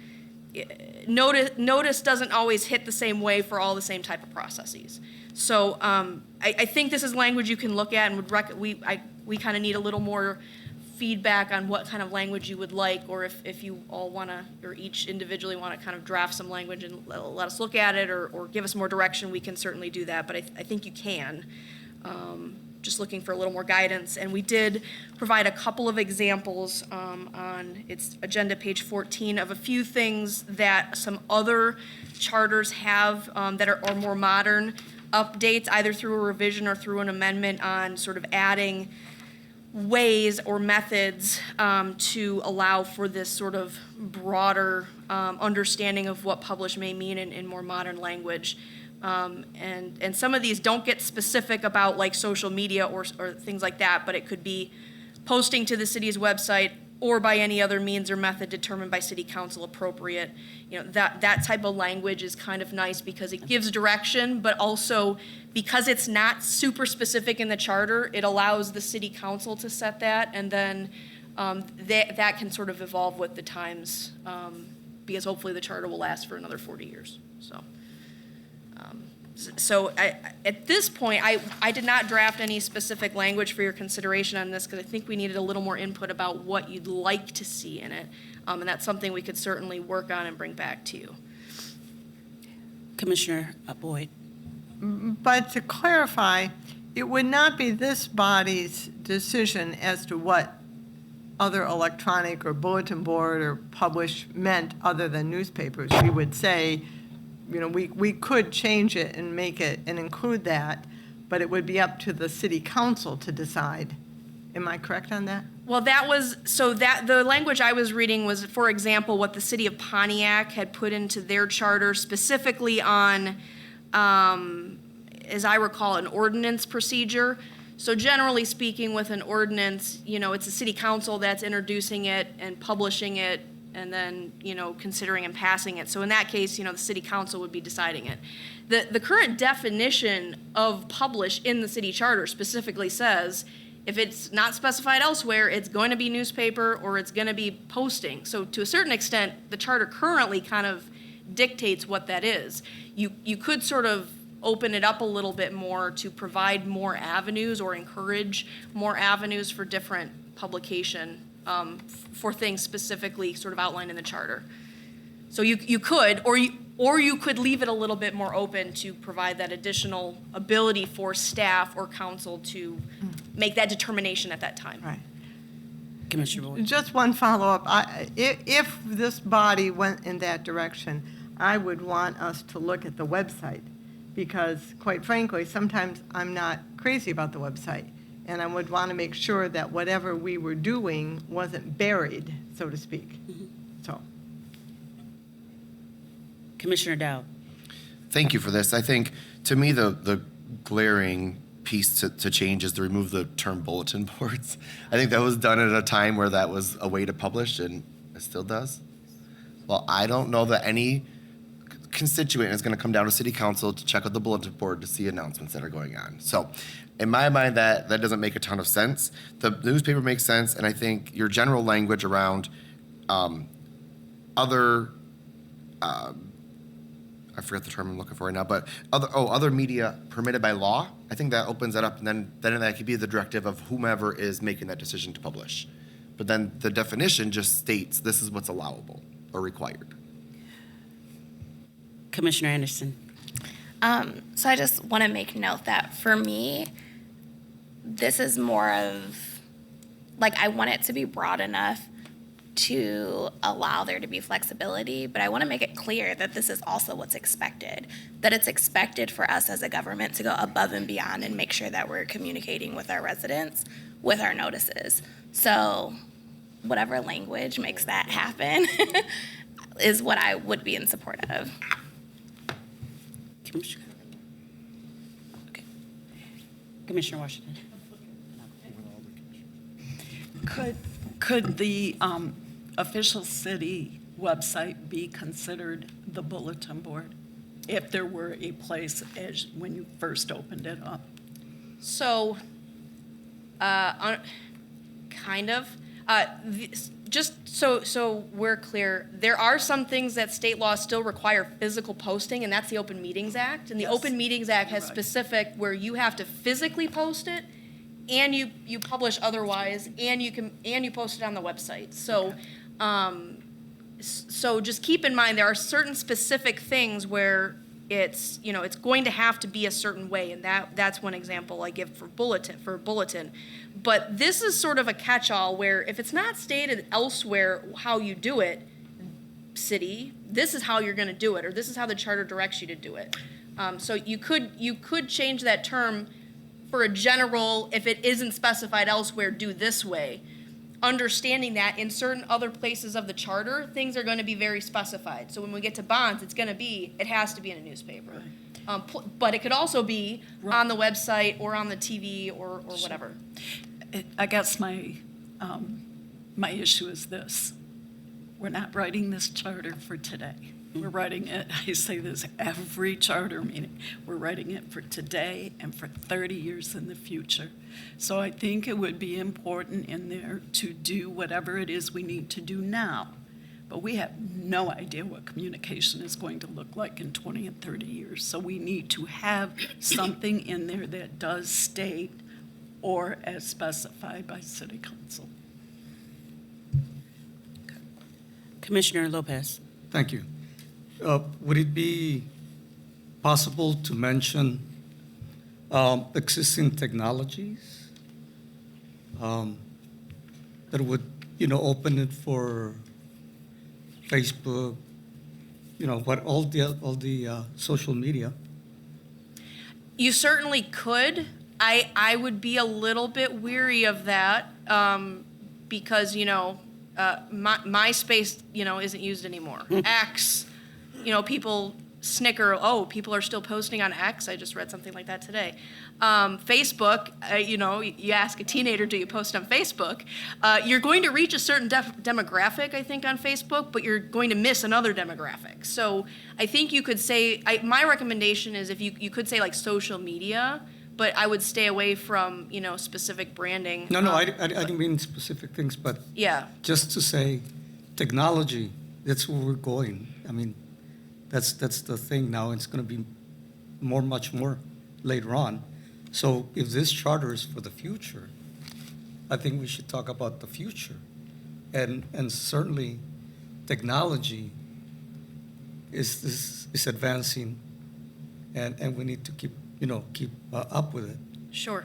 notice doesn't always hit the same way for all the same type of processes. So I think this is language you can look at, and we kind of need a little more feedback on what kind of language you would like, or if you all want to, or each individually want to kind of draft some language and let us look at it, or give us more direction, we can certainly do that. But I think you can. Just looking for a little more guidance. And we did provide a couple of examples on its agenda, page 14, of a few things that some other charters have that are more modern updates, either through a revision or through an amendment, on sort of adding ways or methods to allow for this sort of broader understanding of what publish may mean in more modern language. And some of these don't get specific about like social media or things like that, but it could be posting to the city's website or by any other means or method determined by city council appropriate. That type of language is kind of nice because it gives direction, but also because it's not super specific in the charter, it allows the city council to set that, and then that can sort of evolve with the times, because hopefully the charter will last for another 40 years. So So at this point, I did not draft any specific language for your consideration on this, because I think we needed a little more input about what you'd like to see in it. And that's something we could certainly work on and bring back to you. Commissioner Boyd. But to clarify, it would not be this body's decision as to what other electronic or bulletin board or publish meant other than newspapers. We would say, you know, we could change it and make it and include that, but it would be up to the city council to decide. Am I correct on that? Well, the language I was reading was, for example, what the city of Pontiac had put into their charter specifically on, as I recall, an ordinance procedure. So generally speaking, with an ordinance, you know, it's the city council that's introducing it and publishing it and then, you know, considering and passing it. So in that case, you know, the city council would be deciding it. The current definition of publish in the city charter specifically says, if it's not specified elsewhere, it's going to be newspaper or it's going to be posting. So to a certain extent, the charter currently kind of dictates what that is. You could sort of open it up a little bit more to provide more avenues or encourage more avenues for different publication for things specifically sort of outlined in the charter. So you could, or you could leave it a little bit more open to provide that additional ability for staff or council to make that determination at that time. Right. Commissioner Boyd. Just one follow-up. If this body went in that direction, I would want us to look at the website, because quite frankly, sometimes I'm not crazy about the website, and I would want to make sure that whatever we were doing wasn't buried, so to speak. So. Commissioner Dowd. Thank you for this. I think, to me, the glaring piece to change is to remove the term bulletin boards. I think that was done at a time where that was a way to publish, and it still does. Well, I don't know that any constituent is going to come down to city council to check out the bulletin board to see announcements that are going on. So in my mind, that doesn't make a ton of sense. The newspaper makes sense, and I think your general language around other I forget the term I'm looking for right now, but other media permitted by law, I think that opens that up, and then that could be the directive of whomever is making that decision to publish. But then the definition just states this is what's allowable or required. Commissioner Anderson. So I just want to make note that for me, this is more of, like, I want it to be broad enough to allow there to be flexibility, but I want to make it clear that this is also what's expected, that it's expected for us as a government to go above and beyond and make sure that we're communicating with our residents with our notices. So whatever language makes that happen is what I would be in support of. Commissioner. Okay. Commissioner Washington. Could the official city website be considered the bulletin board if there were a place as when you first opened it up? So, kind of. Just so we're clear, there are some things that state laws still require physical posting, and that's the Open Meetings Act. And the Open Meetings Act has specific where you have to physically post it, and you publish otherwise, and you post it on the website. So, so just keep in mind there are certain specific things where it's going to have to be a certain way, and that's one example I give for bulletin. But this is sort of a catch-all where if it's not stated elsewhere how you do it, city, this is how you're going to do it, or this is how the charter directs you to do it. So you could change that term for a general, if it isn't specified elsewhere, do this way. Understanding that in certain other places of the charter, things are going to be very specified. So when we get to bonds, it has to be in a newspaper. But it could also be on the website or on the TV or whatever. I guess my issue is this. We're not writing this charter for today. We're writing it, I say this every charter meeting, we're writing it for today and for 30 years in the future. So I think it would be important in there to do whatever it is we need to do now. but we have no idea what communication is going to look like in 20 and 30 years. So we need to have something in there that does state or as specified by city council. Commissioner Lopez. Thank you. Would it be possible to mention existing technologies that would, open it for Facebook, all the social media? You certainly could. I would be a little bit weary of that because, MySpace, isn't used anymore. X, people snicker, oh, people are still posting on X. I just read something like that today. Facebook, you ask a teenager, do you post on Facebook? You're going to reach a certain demographic, I think, on Facebook, but you're going to miss another demographic. So I think you could say, my recommendation is if you could say like social media, but I would stay away from, specific branding. No, I didn't mean specific things, but Yeah. just to say technology, that's where we're going. I mean, that's the thing now. It's going to be much more later on. So if this charter is for the future, I think we should talk about the future. And certainly technology is advancing, and we need to keep up with it. Sure.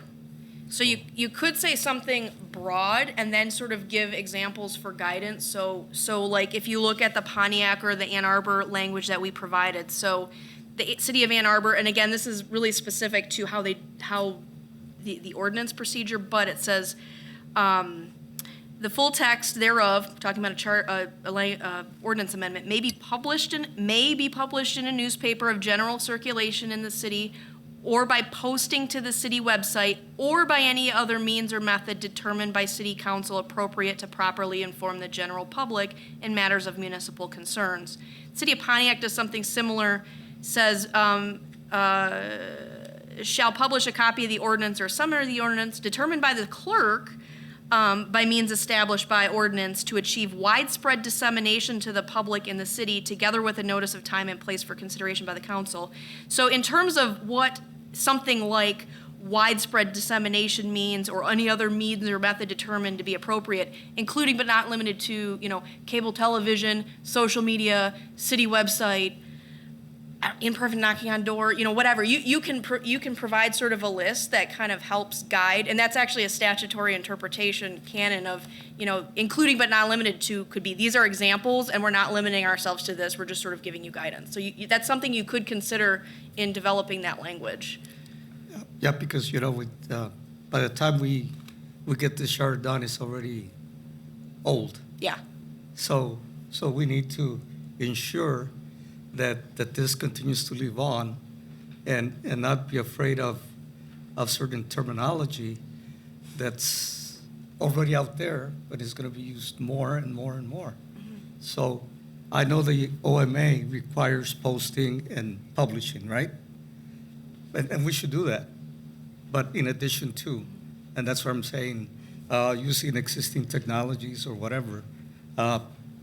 So you could say something broad and then sort of give examples for guidance. So like if you look at the Pontiac or the Ann Arbor language that we provided, so the city of Ann Arbor, and again, this is really specific to how the ordinance procedure, but it says the full text thereof, talking about a ordinance amendment, may be published in a newspaper of general circulation in the city, or by posting to the city website, or by any other means or method determined by city council appropriate to properly inform the general public in matters of municipal concerns. City of Pontiac does something similar, says, shall publish a copy of the ordinance or summary of the ordinance determined by the clerk by means established by ordinance to achieve widespread dissemination to the public in the city, together with a notice of time and place for consideration by the council. So in terms of what something like widespread dissemination means, or any other means or method determined to be appropriate, including but not limited to, cable television, social media, city website, in-person knocking on door, whatever. You can provide sort of a list that kind of helps guide, and that's actually a statutory interpretation canon of, including but not limited to could be, these are examples, and we're not limiting ourselves to this, we're just sort of giving you guidance. So that's something you could consider in developing that language. Yeah, because, by the time we get this charter done, it's already old. Yeah. So we need to ensure that this continues to live on and not be afraid of certain terminology that's already out there, but is going to be used more and more and more. Mm-hmm. So I know the OMA requires posting and publishing, right? And we should do that. But in addition to, and that's what I'm saying, using existing technologies or whatever,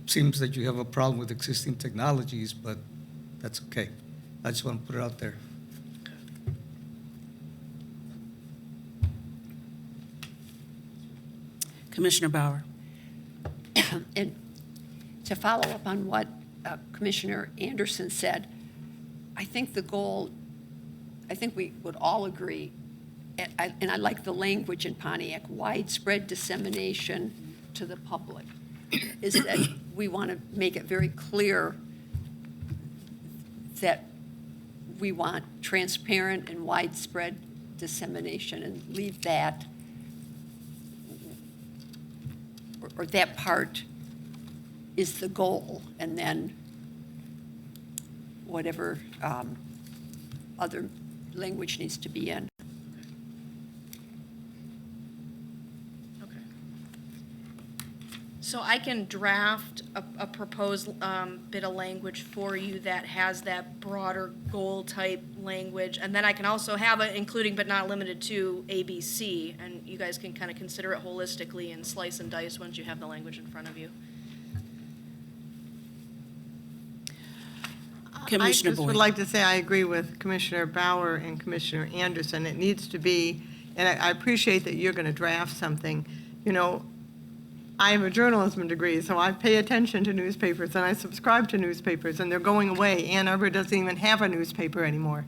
seems that you have a problem with existing technologies, but that's okay. I just want to put it out there. Commissioner Bauer. And to follow up on what Commissioner Anderson said, I think we would all agree, and I like the language in Pontiac, widespread dissemination to the public, is that we want to make it very clear that we want transparent and widespread dissemination, and leave that, or that part is the goal, and then whatever other language needs to be in. Okay. So I can draft a proposed bit of language for you that has that broader goal type language, and then I can also have it including but not limited to ABC, and you guys can kind of consider it holistically and slice and dice once you have the language in front of you. Commissioner I just would Boyd. like to say I agree with Commissioner Bauer and Commissioner Anderson. It needs to be, and I appreciate that you're going to draft something. You know, I have a journalism degree, so I pay attention to newspapers, and I subscribe to newspapers, and they're going away. Ann Arbor doesn't even have a newspaper anymore.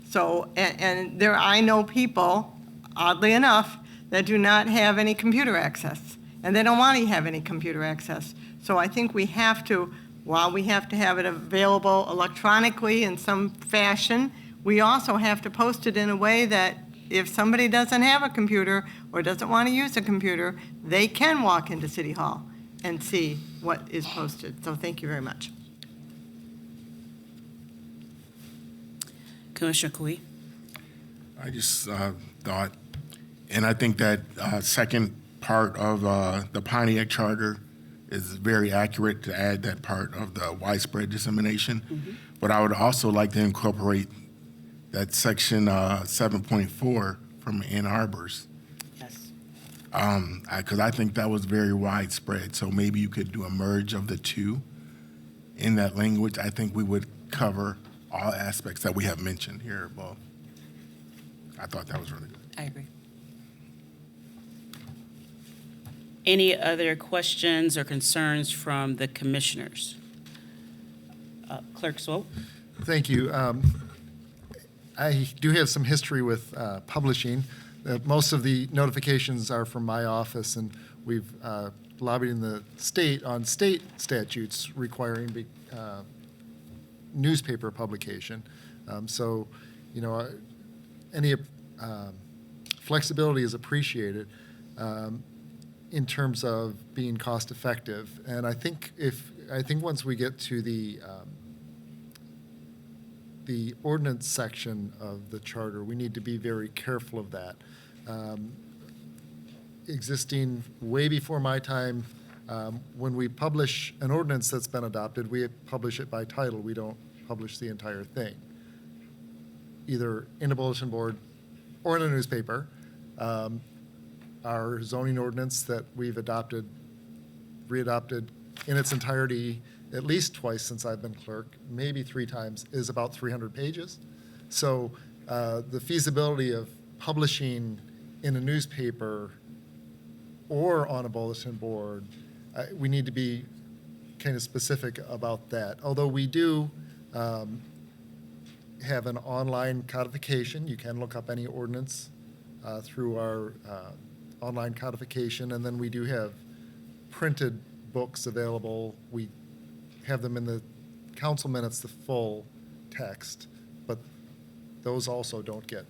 So, and there, I know people, oddly enough, that do not have any computer access, and they don't want to have any computer access. So I think we have to, while we have to have it available electronically in some fashion, we also have to post it in a way that if somebody doesn't have a computer or doesn't want to use a computer, they can walk into City Hall and see what is posted. So thank you very much. Commissioner Kui. I just thought, and I think that second part of the Pontiac Charter is very accurate to add that part of the widespread dissemination. But I would also like to incorporate that section 7.4 from Ann Arbor's, Yes. because I think that was very widespread. So maybe you could do a merge of the two in that language. I think we would cover all aspects that we have mentioned here above. I thought that was really good. I agree. Any other questions or concerns from the commissioners? Clerk Swope? Thank you. I do have some history with publishing. Most of the notifications are from my office, and we've lobbied in the state on state statutes requiring newspaper publication. So, you know, any flexibility is appreciated in terms of being cost effective. And I think once we get to the ordinance section of the charter, we need to be very careful of that. Existing way before my time, when we publish an ordinance that's been adopted, we publish it by title. We don't publish the entire thing, either in a bulletin board or in a newspaper. Our zoning ordinance that we've readopted in its entirety at least twice since I've been clerk, maybe 3 times, is about 300 pages. So the feasibility of publishing in a newspaper or on a bulletin board, we need to be kind of specific about that. Although we do have an online codification. You can look up any ordinance through our online codification, and then we do have printed books available. We have them in the council minutes, the full text, but those also don't get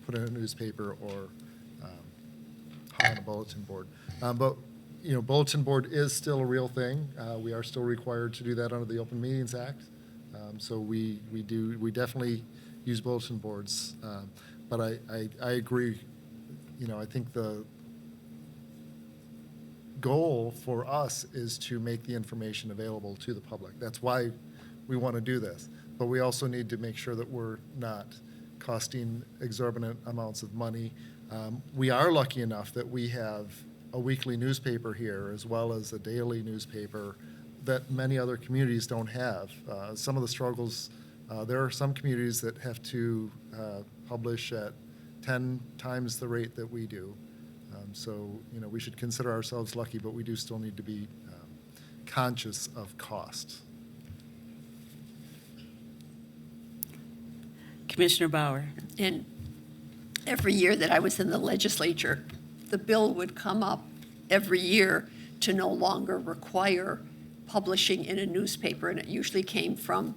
put in a newspaper or hung on a bulletin board. But, you know, bulletin board is still a real thing. We are still required to do that under the Open Meetings Act. So we definitely use bulletin boards. But I agree, you know, I think the goal for us is to make the information available to the public. That's why we want to do this. But we also need to make sure that we're not costing exorbitant amounts of money. We are lucky enough that we have a weekly newspaper here as well as a daily newspaper that many other communities don't have. Some of the struggles, there are some communities that have to publish at 10 times the rate that we do. So, you know, we should consider ourselves lucky, but we do still need to be conscious of cost. Commissioner Bauer? And every year that I was in the legislature, the bill would come up every year to no longer require publishing in a newspaper, and it usually came from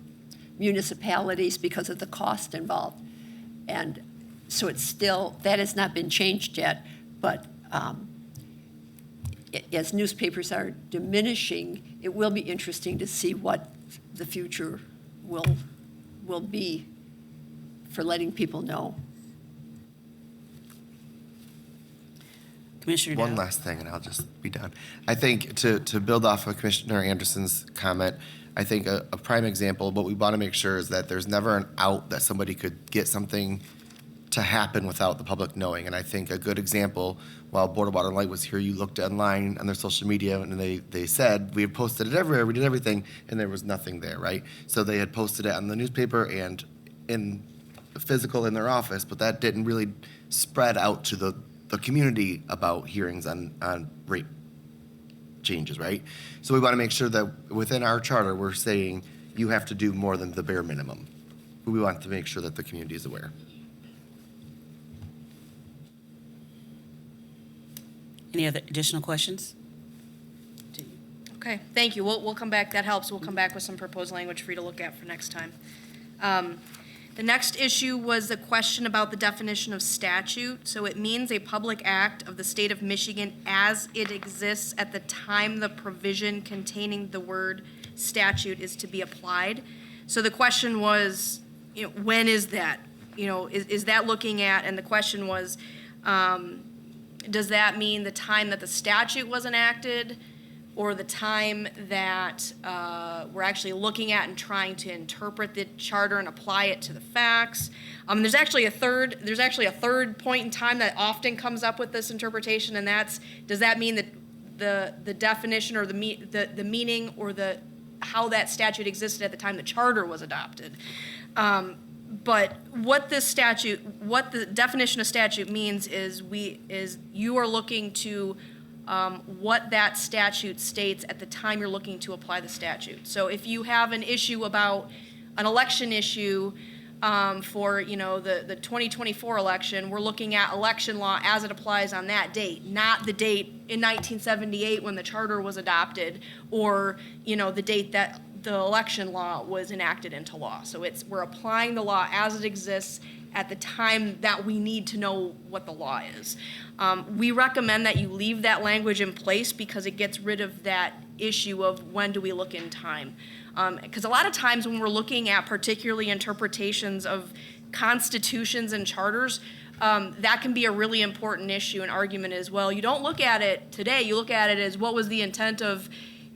municipalities because of the cost involved. And so it's still, that has not been changed yet, but as newspapers are diminishing, it will be interesting to see what the future will be for letting people know. Commissioner One Dow? last thing, and I'll just be done. I think to build off of Commissioner Anderson's comment, I think a prime example of what we want to make sure is that there's never an out that somebody could get something to happen without the public knowing. And I think a good example, while Board of Water and Light was here, you looked online on their social media and they said, we have posted it everywhere, we did everything, and there was nothing there, right? So they had posted it on the newspaper and in physical in their office, but that didn't really spread out to the community about hearings on rate changes, right? So we want to make sure that within our charter, we're saying you have to do more than the bare minimum. We want to make sure that the community is aware. Any other additional questions? Okay, thank you. We'll come back, that helps. We'll come back with some proposed language for you to look at for next time. The next issue was the question about the definition of statute. So it means a public act of the state of Michigan as it exists at the time the provision containing the word statute is to be applied. So the question was, when is that? Is that looking at, and the question was, does that mean the time that the statute was enacted, or the time that we're actually looking at and trying to interpret the charter and apply it to the facts? There's actually a third point in time that often comes up with this interpretation, and that's, does that mean that the definition or the meaning or how that statute existed at the time the charter was adopted? But what the definition of statute means is you are looking to what that statute states at the time you're looking to apply the statute. So if you have an issue about an election issue for the 2024 election, we're looking at election law as it applies on that date, not the date in 1978 when the charter was adopted, or the date that the election law was enacted into law. So we're applying the law as it exists at the time that we need to know what the law is. We recommend that you leave that language in place because it gets rid of that issue of when do we look in time. Because a lot of times when we're looking at particularly interpretations of constitutions and charters, that can be a really important issue and argument as well. You don't look at it today, you look at it as what was the intent of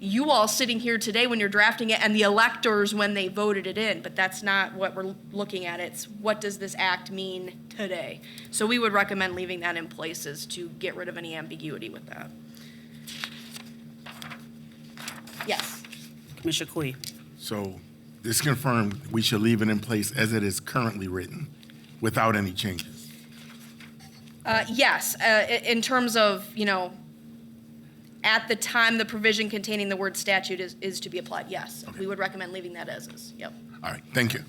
you all sitting here today when you're drafting it and the electors when they voted it in, but that's not what we're looking at. It's what does this act mean today? So we would recommend leaving that in place as to get rid of any ambiguity with that. Yes. Commissioner Kui. So this confirmed we should leave it in place as it is currently written without any changes. Yes, in terms of, at the time the provision containing the word statute is to be applied, yes. Okay. We would recommend leaving that as is, yep. All right, thank you.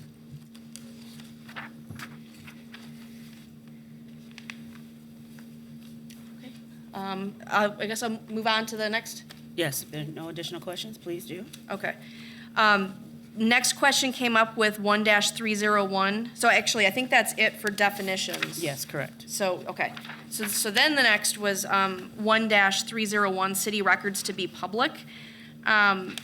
I guess I'll move on to the next. Yes, if there are no additional questions, please do. Okay. Next question came up with 1-301. So actually, I think that's it for definitions. Yes, correct. So, okay. So then the next was 1-301, city records to be public. And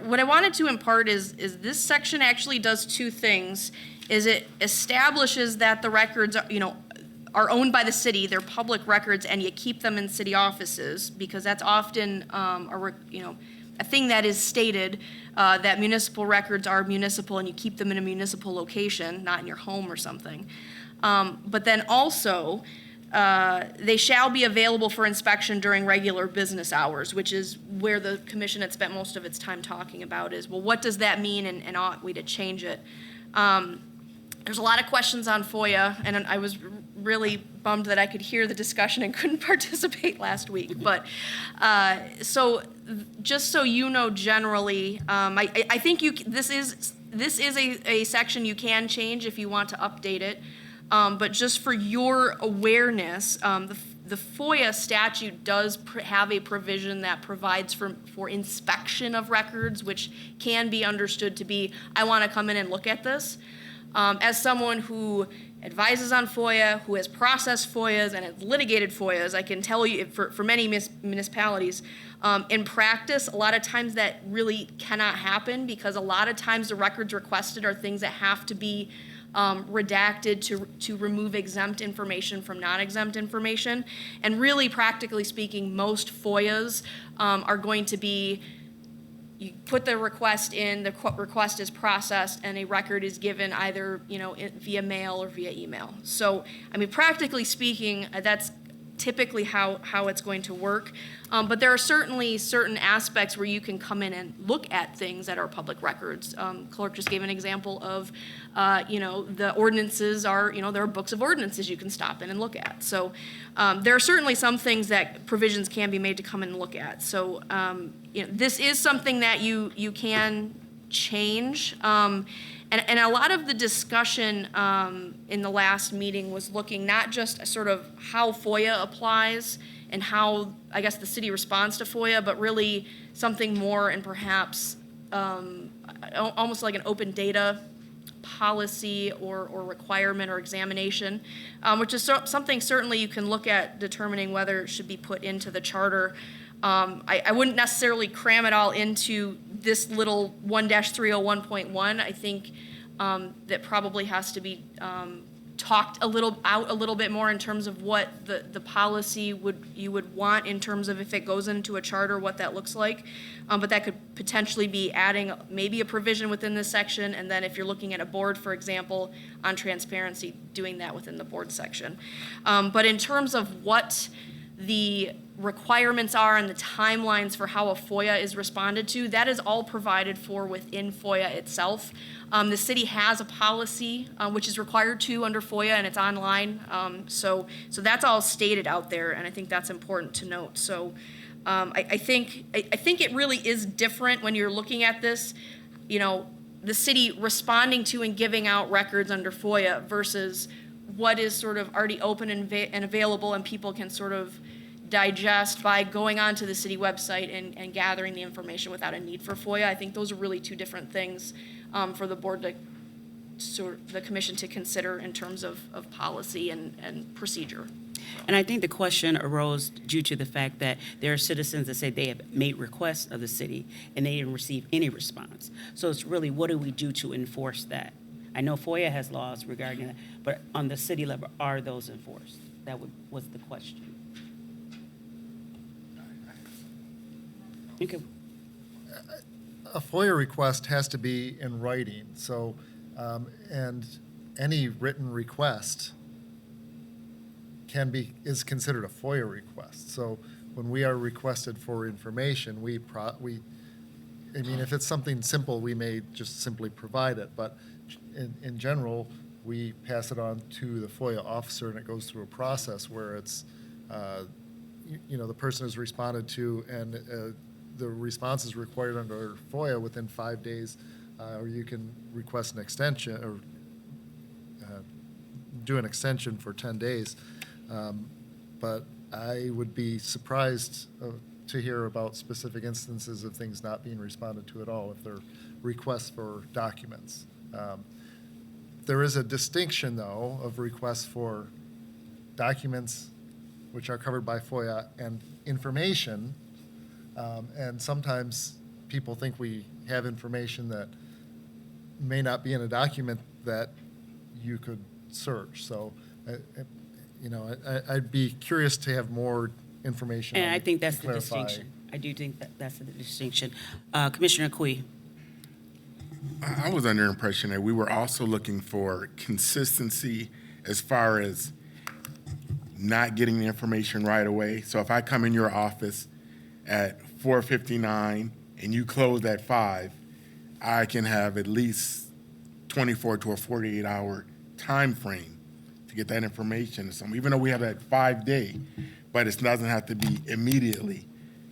what I wanted to impart is this section actually does two things. Is it establishes that the records are owned by the city, they're public records, and you keep them in city offices, because that's often a thing that is stated, that municipal records are municipal and you keep them in a municipal location, not in your home or something. But then also, they shall be available for inspection during regular business hours, which is where the commission had spent most of its time talking about is, well, what does that mean, and ought we to change it? There's a lot of questions on FOIA, and I was really bummed that I could hear the discussion and couldn't participate last week. But so just so you know generally, I think this is a section you can change if you want to update it. But just for your awareness, the FOIA statute does have a provision that provides for inspection of records, which can be understood to be, I want to come in and look at this. As someone who advises on FOIA, who has processed FOIAs and has litigated FOIAs, I can tell you for many municipalities, in practice, a lot of times that really cannot happen, because a lot of times the records requested are things that have to be redacted to remove exempt information from non-exempt information. And really, practically speaking, most FOIAs are going to be you put the request in, the request is processed, and a record is given either, via mail or via email. So, I mean, practically speaking, that's typically how it's going to work. But there are certainly certain aspects where you can come in and look at things that are public records. Clerk just gave an example of, the ordinances are, there are books of ordinances you can stop in and look at. So there are certainly some things that provisions can be made to come in and look at. So, this is something that you can change. And a lot of the discussion in the last meeting was looking not just sort of how FOIA applies and how, I guess, the city responds to FOIA, but really something more and perhaps almost like an open data policy or requirement or examination, which is something certainly you can look at determining whether it should be put into the charter. I wouldn't necessarily cram it all into this little 1-301.1. I think that probably has to be talked a little bit more in terms of what the policy you would want in terms of if it goes into a charter, what that looks like. But that could potentially be adding maybe a provision within this section, and then if you're looking at a board, for example, on transparency, doing that within the board section. But in terms of what the requirements are and the timelines for how a FOIA is responded to, that is all provided for within FOIA itself. The city has a policy which is required to under FOIA, and it's online. So that's all stated out there, and I think that's important to note. So I think it really is different when you're looking at this, the city responding to and giving out records under FOIA versus what is sort of already open and available and people can sort of digest by going onto the city website and gathering the information without a need for FOIA. I think those are really two different things for the board the commission to consider in terms of policy and procedure. And I think the question arose due to the fact that there are citizens that say they have made requests of the city and they didn't receive any response. So it's really, what do we do to enforce that? I know FOIA has laws regarding that, but on the city level, are those enforced? That was the question. Okay. A FOIA request has to be in writing, so, and any written request is considered a FOIA request. So when we are requested for information, if it's something simple, we may just simply provide it, but in general, we pass it on to the FOIA officer, and it goes through a process where it's, the person is responded to, and the response is required under FOIA within 5 days, or you can request an extension or do an extension for 10 days. But I would be surprised to hear about specific instances of things not being responded to at all if they're requests for documents. There is a distinction, though, of requests for documents which are covered by FOIA and information. And sometimes people think we have information that may not be in a document that you could search. So, I'd be curious to have more information. And I think that's to the clarify. distinction. I do think that's the distinction. Commissioner Kui. I was under the impression that we were also looking for consistency as far as not getting the information right away. So if I come in your office at 4:59 and you close at 5, I can have at least 24 to a 48-hour time frame to get that information. So even though we have that 5-day, but it doesn't have to be immediately.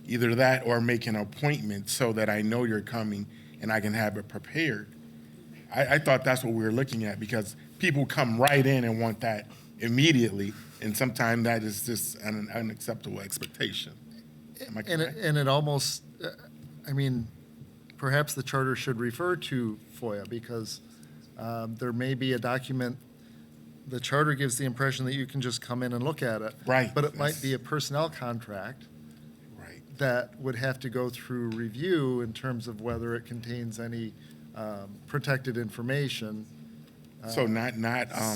Either that or make an appointment so that I know you're coming and I can have it prepared. I thought that's what we were looking at, because people come right in and want that immediately, and sometimes that is just an unacceptable expectation. Am I correct? And it almost, perhaps the charter should refer to FOIA, because there may be a document, the charter gives the impression that you can just come in and look at it. Right. But it might be a personnel contract Right. that would have to go through review in terms of whether it contains any protected information. So not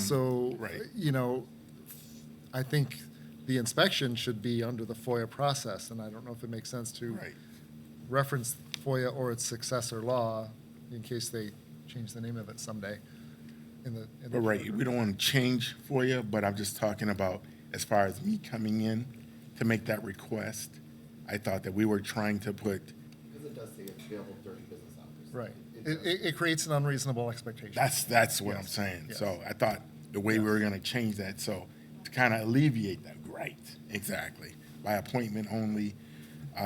So, right. I think the inspection should be under the FOIA process, and I don't know if it makes sense to Right. reference FOIA or its successor law, in case they change the name of it someday. But right, we don't want to change FOIA, but I'm just talking about as far as me coming in to make that request. I thought that we were trying to put, Because it does say available during business hours. Right. It creates an unreasonable expectation. that's what I'm Yes, saying. yes. So I thought the way we were going to change that, so to kind of alleviate that, right, exactly, by appointment only,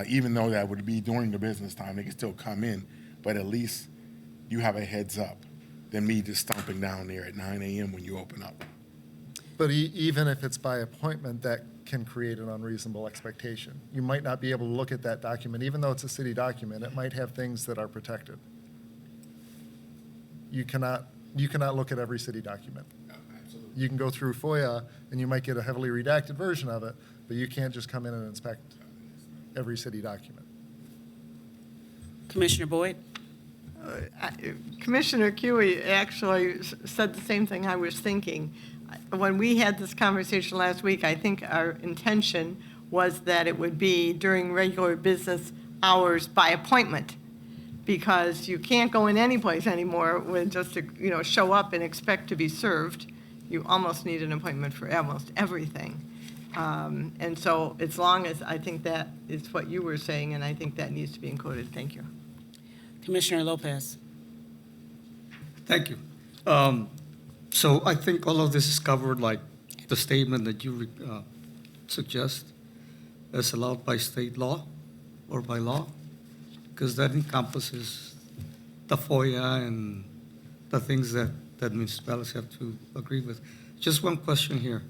even though that would be during the business time, they can still come in, but at least you have a heads up than me just stomping down there at 9 a.m. when you open up. But even if it's by appointment, that can create an unreasonable expectation. You might not be able to look at that document, even though it's a city document, it might have things that are protected. You cannot look at every city document. You can go through FOIA, and you might get a heavily redacted version of it, but you can't just come in and inspect every city document. Commissioner Boyd? Commissioner Cui actually said the same thing I was thinking. When we had this conversation last week, I think our intention was that it would be during regular business hours by appointment, because you can't go in any place anymore with just to, show up and expect to be served. You almost need an appointment for almost everything. And so as long as, I think that is what you were saying, and I think that needs to be included. Thank you. Commissioner Lopez? Thank you. So I think all of this is covered, like the statement that you suggest, as allowed by state law or by law, because that encompasses the FOIA and the things that municipalities have to agree with. Just one question here.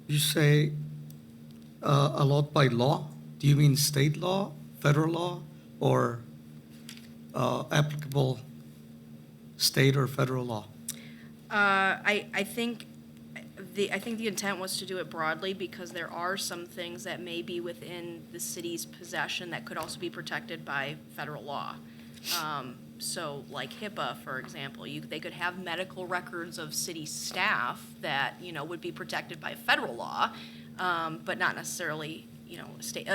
You say allowed by law? Do you mean state law, federal law, or applicable state or federal law? I think the intent was to do it broadly, because there are some things that may be within the city's possession that could also be protected by federal law. So like HIPAA, for example, they could have medical records of city staff that, would be protected by federal law, but not necessarily, state.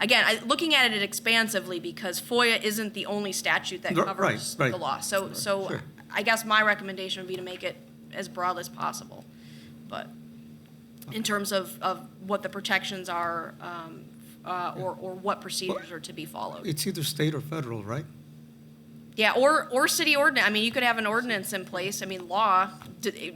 Again, looking at it expansively, because FOIA isn't the only statute that No, covers right. the law. So Sure. I guess my recommendation would be to make it as broad as possible. But in terms of what the protections are, or what procedures are to be followed. It's either state or federal, right? Yeah, or city ordinance. I mean, you could have an ordinance in place. I mean, law,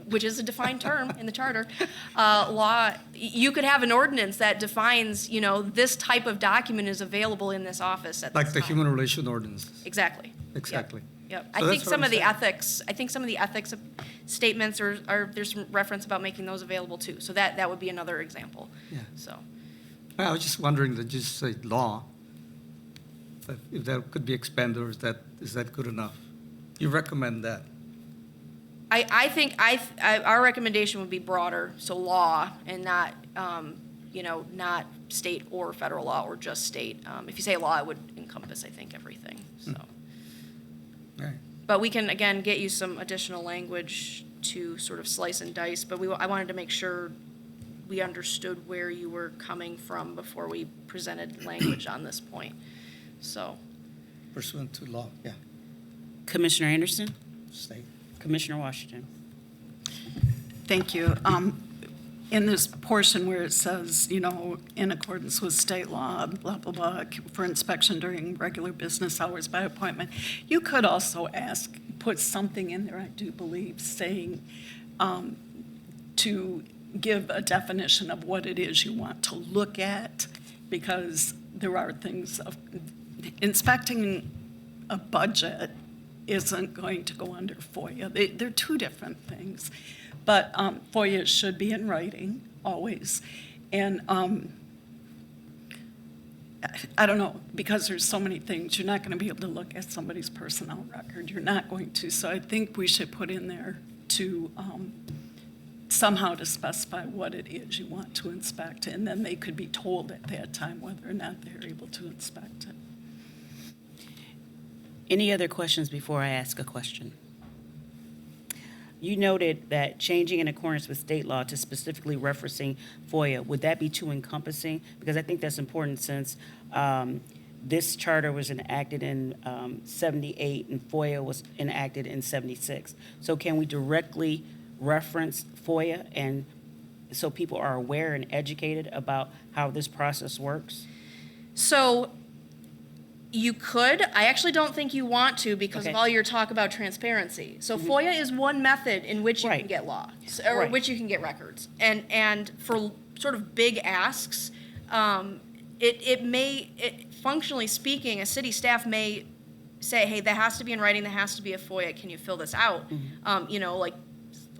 which is a defined term in the charter, law, you could have an ordinance that defines, this type of document is available in this office at this Like the time. human relation ordinance. Exactly. Exactly. Yep. So I that's think what some I'm of the saying. ethics, statements are, there's some reference about making those available too. So that would be another example. Yeah. So. I was just wondering that you say law, if that could be expanded, or is that good enough? You recommend that? I think our recommendation would be broader, so law, and not, not state or federal law, or just state. If you say law, it would encompass, I think, everything, so. All right. But we can, again, get you some additional language to sort of slice and dice, but I wanted to make sure we understood where you were coming from before we presented language on this point, so. Pursuant to law, yeah, Commissioner Anderson? state. Commissioner Washington? Thank you. In this portion where it says, in accordance with state law, blah, blah, blah, for inspection during regular business hours by appointment, you could also put something in there, I do believe, saying to give a definition of what it is you want to look at, because there are things of inspecting a budget isn't going to go under FOIA. They're two different things. But FOIA should be in writing, always. And I don't know, because there's so many things, you're not going to be able to look at somebody's personnel record. You're not going to. So I think we should put in there to somehow to specify what it is you want to inspect. And then they could be told at that time whether or not they're able to inspect it. Any other questions before I ask a question? you noted that changing in accordance with state law to specifically referencing FOIA, would that be too encompassing? Because I think that's important since this charter was enacted in 78 and FOIA was enacted in 76. So can we directly reference FOIA and so people are aware and educated about how this process works? So you could. I actually don't think you want to because of Okay. all your talk about transparency. So FOIA is one method in which you can Right. get law, or Right. which you can get records. And for sort of big asks, functionally speaking, a city staff may say, hey, that has to be in writing, that has to be a FOIA, can you fill this out? Like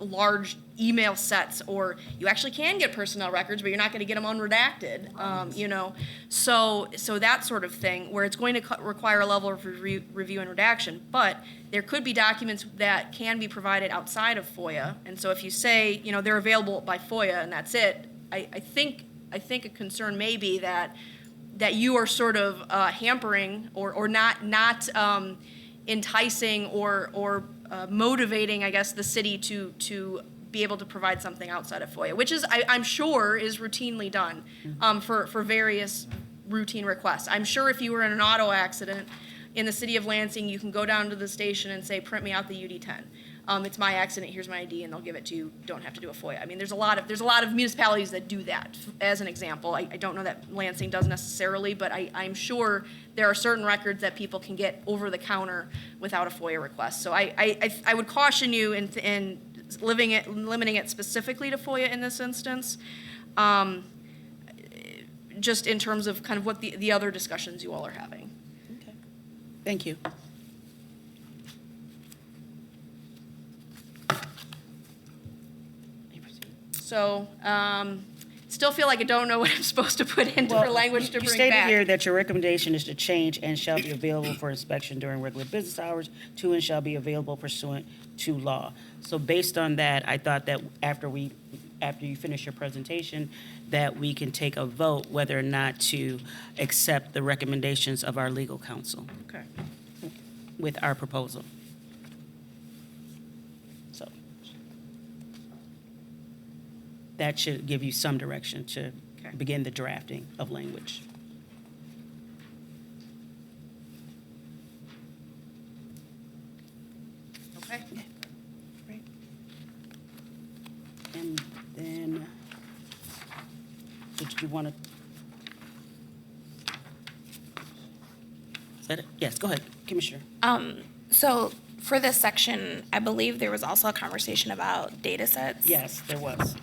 large email sets, or you actually can get personnel records, but you're not going to get them unredacted, So that sort of thing, where it's going to require a level of review and redaction. But there could be documents that can be provided outside of FOIA. And so if you say, they're available by FOIA and that's it, I think a concern may be that you are sort of hampering or not enticing or motivating, I guess, the city to be able to provide something outside of FOIA, which is, I'm sure, is routinely done for various routine requests. I'm sure if you were in an auto accident in the city of Lansing, you can go down to the station and say, print me out the UD-10. It's my accident, here's my ID, and they'll give it to you. Don't have to do a FOIA. I mean, there's a lot of municipalities that do that, as an example. I don't know that Lansing does necessarily, but I'm sure there are certain records that people can get over the counter without a FOIA request. So I would caution you in limiting it specifically to FOIA in this instance, just in terms of kind of what the other discussions you all are having. Okay. Thank you. So, still feel like I don't know what I'm supposed to put into for language to You bring stated back. here that your recommendation is to change and shall be available for inspection during regular business hours to and shall be available pursuant to law. So based on that, I thought that after you finish your presentation, that we can take a vote whether or not to accept the recommendations of our legal counsel Okay. with our proposal. So that should give you some direction to Okay. begin the drafting of language. Okay. Right. And then, did you want to? Is that it? Yes, go ahead, Commissioner. So for this section, I believe there was also a conversation about data sets. Yes, there was.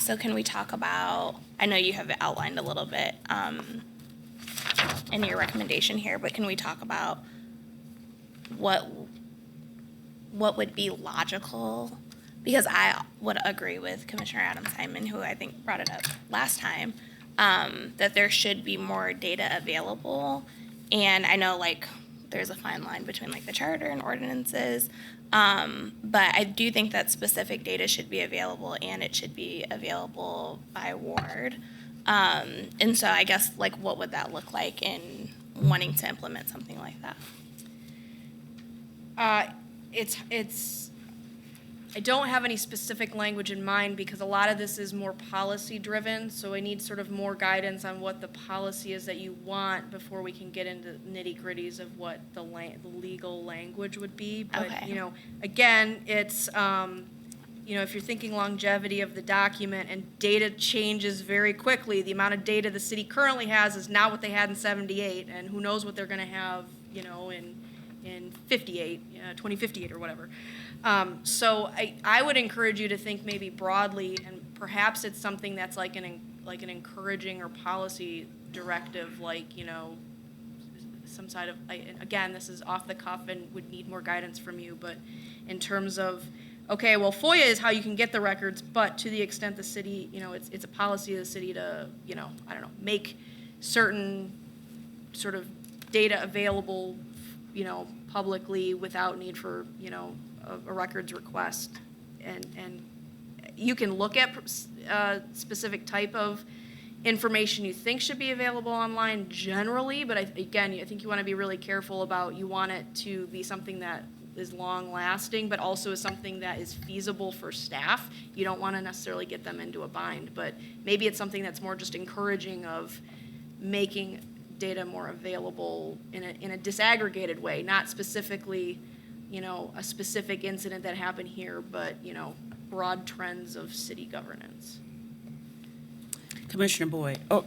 So can we talk about, I know you have it outlined a little bit in your recommendation here, but can we talk about what would be logical? Because I would agree with Commissioner Adams-Hyman, who I think brought it up last time, that there should be more data available. And I know there's a fine line between the charter and ordinances, but I do think that specific data should be available, and it should be available by ward. And so I guess what would that look like in wanting to implement something like that? I don't have any specific language in mind because a lot of this is more policy driven, so I need sort of more guidance on what the policy is that you want before we can get into nitty gritties of what the legal language would be. But, Okay. Again, it's, if you're thinking longevity of the document and data changes very quickly, the amount of data the city currently has is not what they had in 78, and who knows what they're gonna have, in 58, 2058 or whatever. So I would encourage you to think maybe broadly, and perhaps it's something that's like an encouraging or policy directive, some side of, again, this is off the cuff and would need more guidance from you, but in terms of, okay, well, FOIA is how you can get the records, but to the extent the city, it's a policy of the city to, make certain sort of data available, publicly without need for, a records request. And you can look at a specific type of information you think should be available online generally, but again, I think you want to be really careful about, you want it to be something that is long-lasting, but also is something that is feasible for staff. You don't want to necessarily get them into a bind, but maybe it's something that's more just encouraging of making data more available in a disaggregated way, not specifically, a specific incident that happened here, but, broad trends of city governance. Commissioner Boyd, go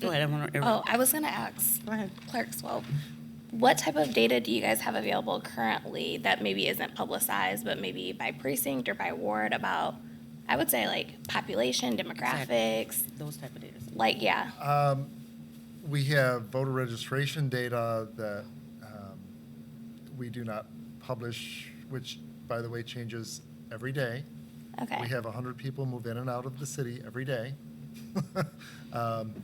ahead. I was going to ask Go ahead. Clerk Swope, what type of data do you guys have available currently that maybe isn't publicized, but maybe by precinct or by ward about, I would say, like population, demographics, Those type of data. like, yeah. We have voter registration data that we do not publish, which, by the way, changes every day. Okay. We have 100 people move in and out of the city every day. And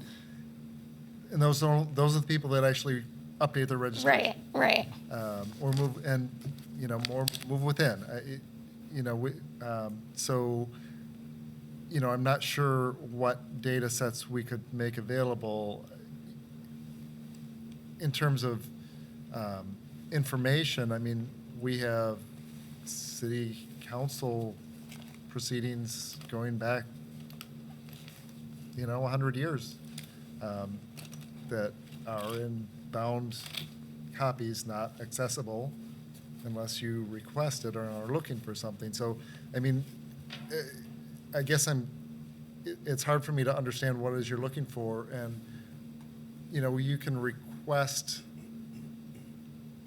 those are the people that actually update their registration. Right. Or move, and, move within. So, I'm not sure what data sets we could make available in terms of information. I mean, we have city council proceedings going back, 100 years that are in bound copies, not accessible unless you request it or are looking for something. So, I mean, I guess it's hard for me to understand what it is you're looking for. And, you can request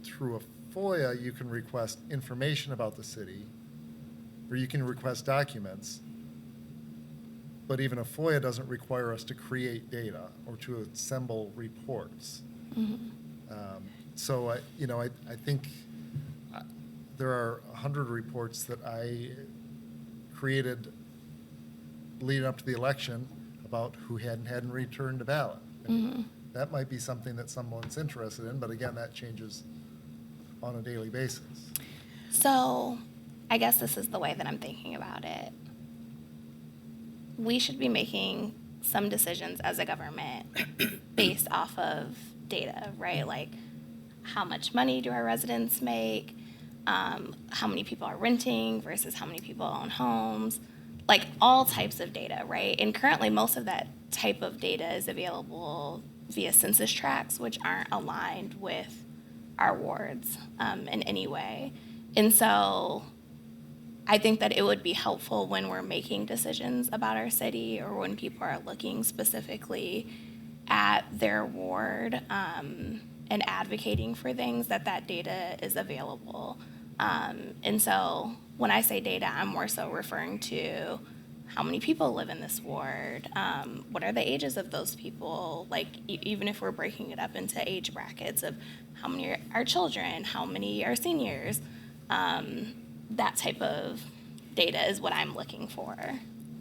through a FOIA, you can request information about the city, or you can request documents. But even a FOIA doesn't require us to create data or to assemble reports. So I think there are 100 reports that I created leading up to the election about who hadn't returned a ballot. That might be something that someone's interested in, but again, that changes on a daily basis. So I guess this is the way that I'm thinking about it. We should be making some decisions as a government based off of data, right? Like, how much money do our residents make? How many people are renting versus how many people own homes? Like, all types of data, right? And currently, most of that type of data is available via census tracts, which aren't aligned with our wards in any way. And so I think that it would be helpful when we're making decisions about our city or when people are looking specifically at their ward and advocating for things, that data is available. And so when I say data, I'm more so referring to how many people live in this ward, what are the ages of those people, like even if we're breaking it up into age brackets of how many are children, how many are seniors, that type of data is what I'm looking for.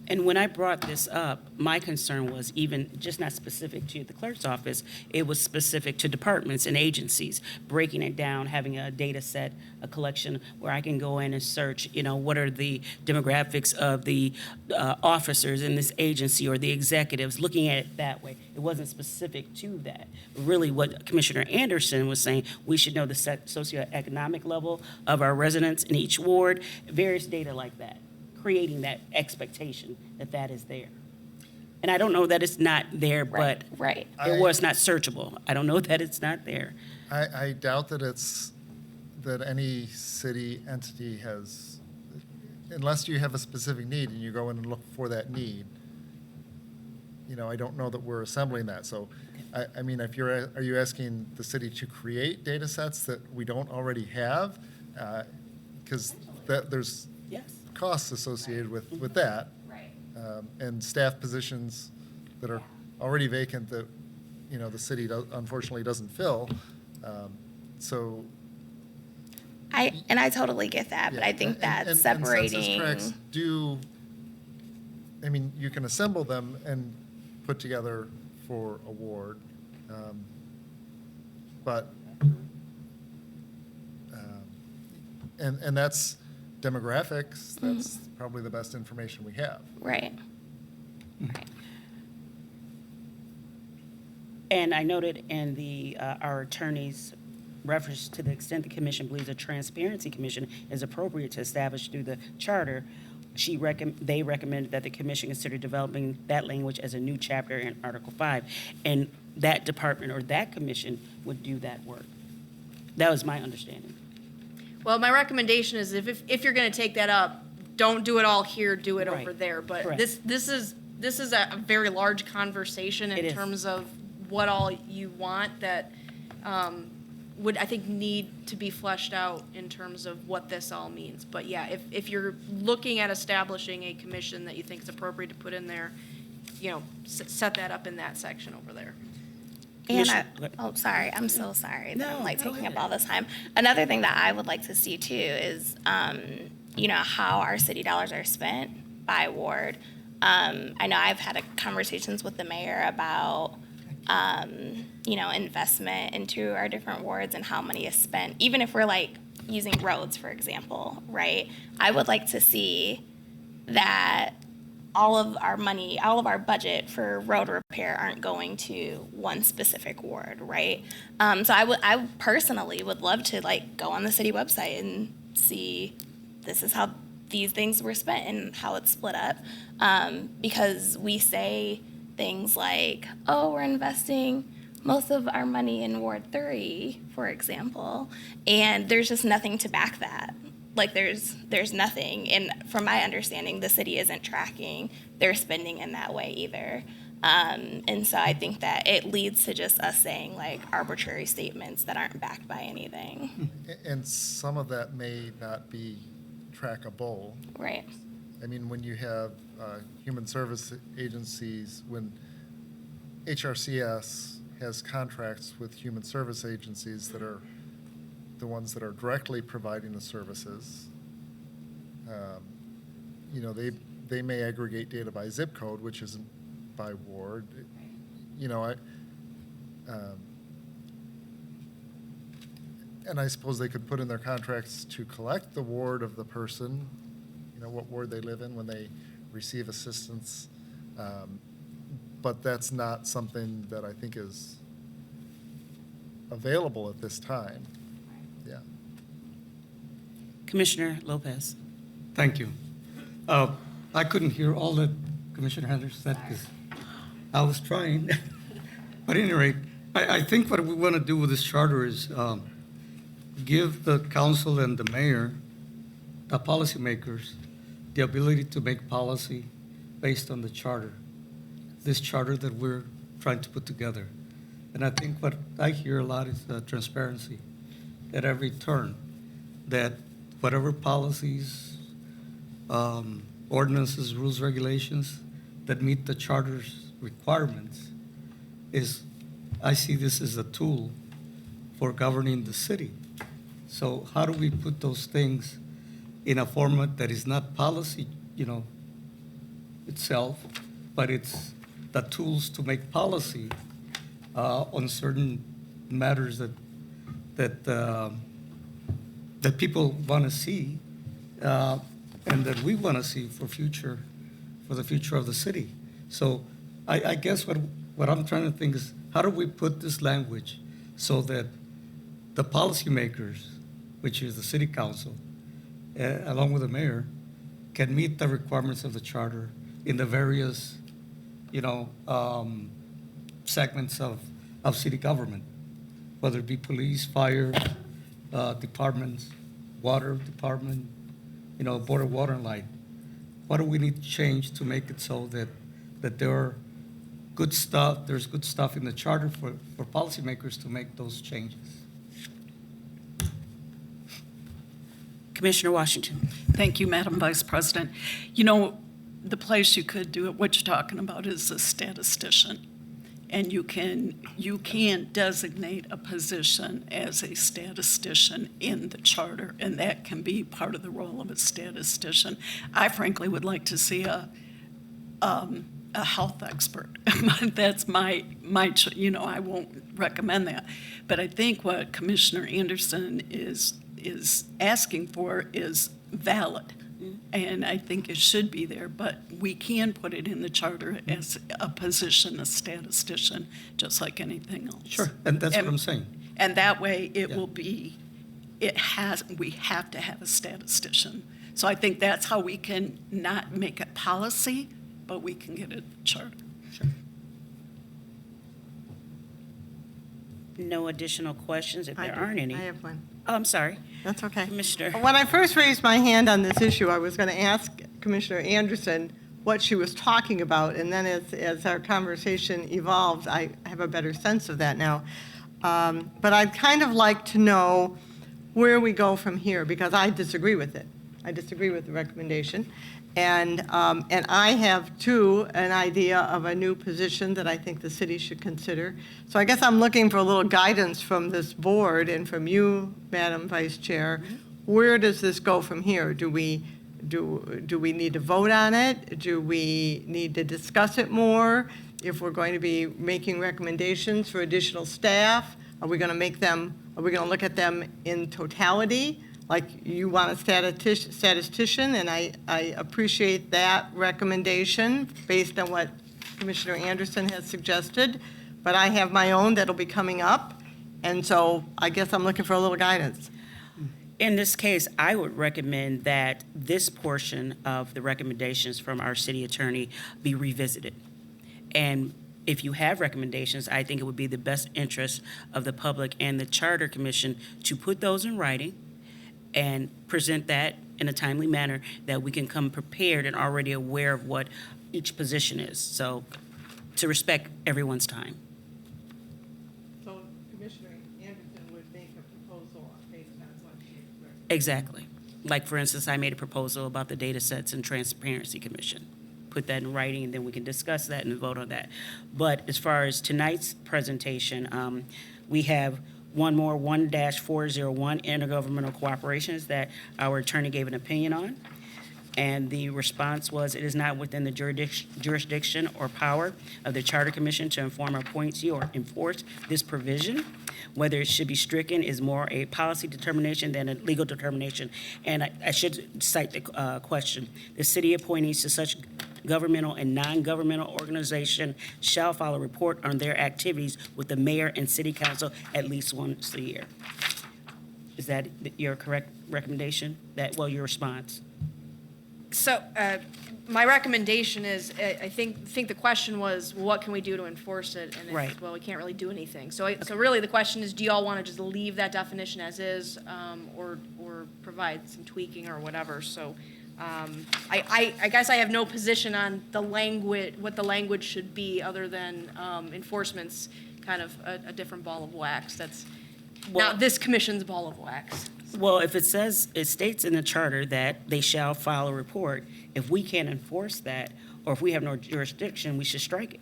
And when I brought this up, my concern was even just not specific to the clerk's office, it was specific to departments and agencies, breaking it down, having a data set, a collection where I can go in and search, what are the demographics of the officers in this agency or the executives, looking at it that way. It wasn't specific to that. Really what Commissioner Anderson was saying, we should know the socioeconomic level of our residents in each ward, various data like that, creating that expectation that is there. And I don't know that it's not there, but Right. it was not searchable. I don't know that it's not there. I doubt that any city entity has, unless you have a specific need and you go in and look for that need, I don't know that we're assembling that. So, I mean, are you asking the city to create data sets that we don't already have? Because there's Yes. costs associated with that. Right. And staff positions that are already vacant that, the city unfortunately doesn't fill. So. I totally get that, but I think that and separating. census tracts you can assemble them and put together for a ward. And that's demographics, that's probably the best information we have. Right. And I noted in our attorney's reference to the extent the commission believes a transparency commission is appropriate to establish through the charter, they recommended that the commission consider developing that language as a new chapter in Article 5. And that department or that commission would do that work. That was my understanding. Well, my recommendation is if you're going to take that up, don't do it all here, do it Right. over there. But Correct. this is a very large conversation It in is. terms of what all you want that would, I think, need to be fleshed out in terms of what this all means. But yeah, if you're looking at establishing a commission that you think is appropriate to put in there, set that up in that section over there. And sorry, I'm so sorry that I'm go taking ahead. up all this time. Another thing that I would like to see too is, how our city dollars are spent by ward. I know I've had conversations with the mayor about, investment into our different wards and how money is spent, even if we're like using roads, for example, right? I would like to see that all of our money, all of our budget for road repair aren't going to one specific ward, right? So I personally would love to go on the city website and see this is how these things were spent and how it's split up. Because we say things like, oh, we're investing most of our money in Ward 3, for example, and there's just nothing to back that. There's nothing, and from my understanding, the city isn't tracking their spending in that way either. And so I think that it leads to just us saying arbitrary statements that aren't backed by anything. And some of that may not be trackable. Right. I mean, when you have human service agencies, when HRCS has contracts with human service agencies that are the ones that are directly providing the services, they may aggregate data by zip code, which isn't by ward. And I suppose they could put in their contracts to collect the ward of the person, what ward they live in when they receive assistance. But that's not something that I think is available at this time. Yeah. Commissioner Lopez. Thank you. I couldn't hear all that Commissioner Henderson said because I was trying. But at any rate, I think what we want to do with this charter is give the council and the mayor, the policymakers, the ability to make policy based on the charter, this charter that we're trying to put together. And I think what I hear a lot is transparency at every turn, that whatever policies, ordinances, rules, regulations that meet the charter's requirements I see this as a tool for governing the city. So how do we put those things in a format that is not policy, itself, but it's the tools to make policy on certain matters that people want to see and that we want to see for the future of the city. So I guess what I'm trying to think is how do we put this language so that the policymakers, which is the city council, along with the mayor, can meet the requirements of the charter in the various, segments of city government, whether it be police, fire departments, water department, board of water and light. What do we need to change to make it so that there's good stuff in the charter for policymakers to make those changes? Commissioner Washington. Thank you, Madam Vice President. The place you could do it, what you're talking about is a statistician. And you can designate a position as a statistician in the charter, and that can be part of the role of a statistician. I frankly would like to see a health expert. That's my I won't recommend that. But I think what Commissioner Anderson is asking for is valid. And I think it should be there, but we can put it in the charter as a position, a statistician, just like anything else. Sure, and that's what I'm saying. And that way, it will be, we have to have a statistician. So I think that's how we can not make it policy, but we can get it charter. No additional questions, if I there do. aren't any. I have one. Oh, I'm sorry. That's okay. Commissioner. When I first raised my hand on this issue, I was going to ask Commissioner Anderson what she was talking about, and then as our conversation evolved, I have a better sense of that now. But I'd kind of like to know where we go from here, because I disagree with it. I disagree with the recommendation. And I have, too, an idea of a new position that I think the city should consider. So I guess I'm looking for a little guidance from this board and from you, Madam Vice Chair. Where does this go from here? Do we need to vote on it? Do we need to discuss it more? If we're going to be making recommendations for additional staff, are we going to look at them in totality? Like you want a statistician, and I appreciate that recommendation based on what Commissioner Anderson has suggested, but I have my own that'll be coming up, and so I guess I'm looking for a little guidance. In this case, I would recommend that this portion of the recommendations from our city attorney be revisited. And if you have recommendations, I think it would be the best interest of the public and the Charter Commission to put those in writing and present that in a timely manner that we can come prepared and already aware of what each position is. So to respect everyone's time. So Commissioner Anderson would make a proposal based on what she recommended. Exactly. Like, for instance, I made a proposal about the data sets and Transparency Commission. Put that in writing, and then we can discuss that and vote on that. But as far as tonight's presentation, we have one more, 1-401, intergovernmental cooperations that our attorney gave an opinion on. And the response was, it is not within the jurisdiction or power of the Charter Commission to inform, appointee, or enforce this provision. Whether it should be stricken is more a policy determination than a legal determination. And I should cite the question. The city appointees to such governmental and non-governmental organization shall file a report on their activities with the mayor and city council at least once a year. Is that your correct recommendation? Your response? So my recommendation is, I think the question was, well, what can we do to enforce it? And Right. well, we can't really do anything. So really the question is, do you all want to just leave that definition as is, or provide some tweaking or whatever? So I guess I have no position on the language, what the language should be, other than enforcement's kind of a different ball of wax. That's not this commission's ball of wax. Well, if it states in the charter that they shall file a report, if we can't enforce that, or if we have no jurisdiction, we should strike it.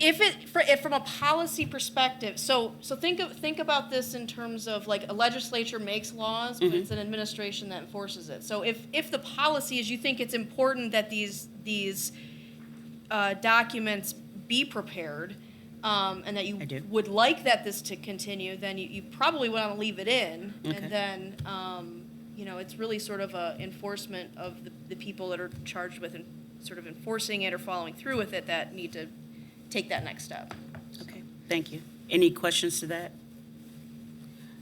If from a policy perspective, so think about this in terms of, like, a legislature makes laws, but it's an administration that enforces it. So if the policy is, you think it's important that these documents be prepared, and that you would like this to continue, then you probably want to leave it in. Okay. And then, it's really sort of a enforcement of the people that are charged with sort of enforcing it or following through with it that need to take that next step. Okay, thank you. Any questions to that?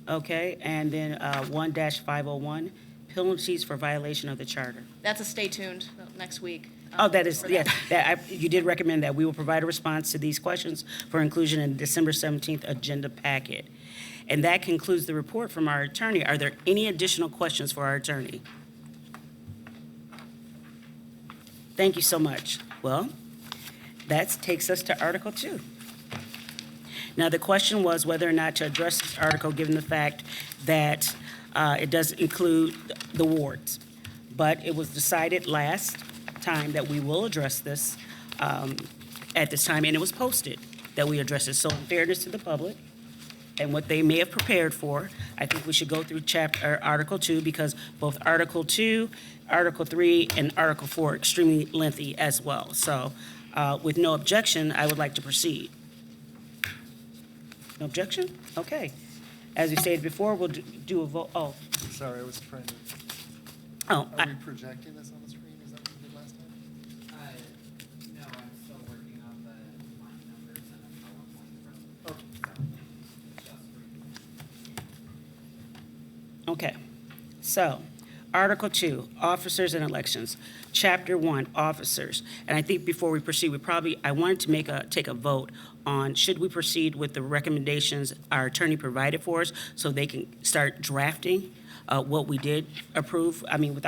Okay, and then 1-501, penalties for violation of the charter. That's a stay tuned next week. Oh, that is, for yeah, you did recommend that. We will provide a response to these questions for inclusion in the December 17th agenda packet. And that concludes the report from our attorney. Are there any additional questions for our attorney? Thank you so much. Well, that takes us to Article 2. Now, the question was whether or not to address this article, given the fact that it does include the wards. But it was decided last time that we will address this at this time, and it was posted that we address it. So in fairness to the public and what they may have prepared for, I think we should go through Article 2, because both Article 2, Article 3, and Article 4 are extremely lengthy as well. So with no objection, I would like to proceed. No objection? Okay. As we stated before, we'll do a vote. Oh, Sorry, I was trying to, oh, are we projecting this on the screen? Is that what we did last time? No, I'm still working on the line numbers and a PowerPoint from. Okay. Okay, so, Article 2, Officers and Elections. Chapter 1, Officers. And I think before we proceed, I wanted to take a vote on, should we proceed with the recommendations our attorney provided for us so they can start drafting what we did approve? I mean,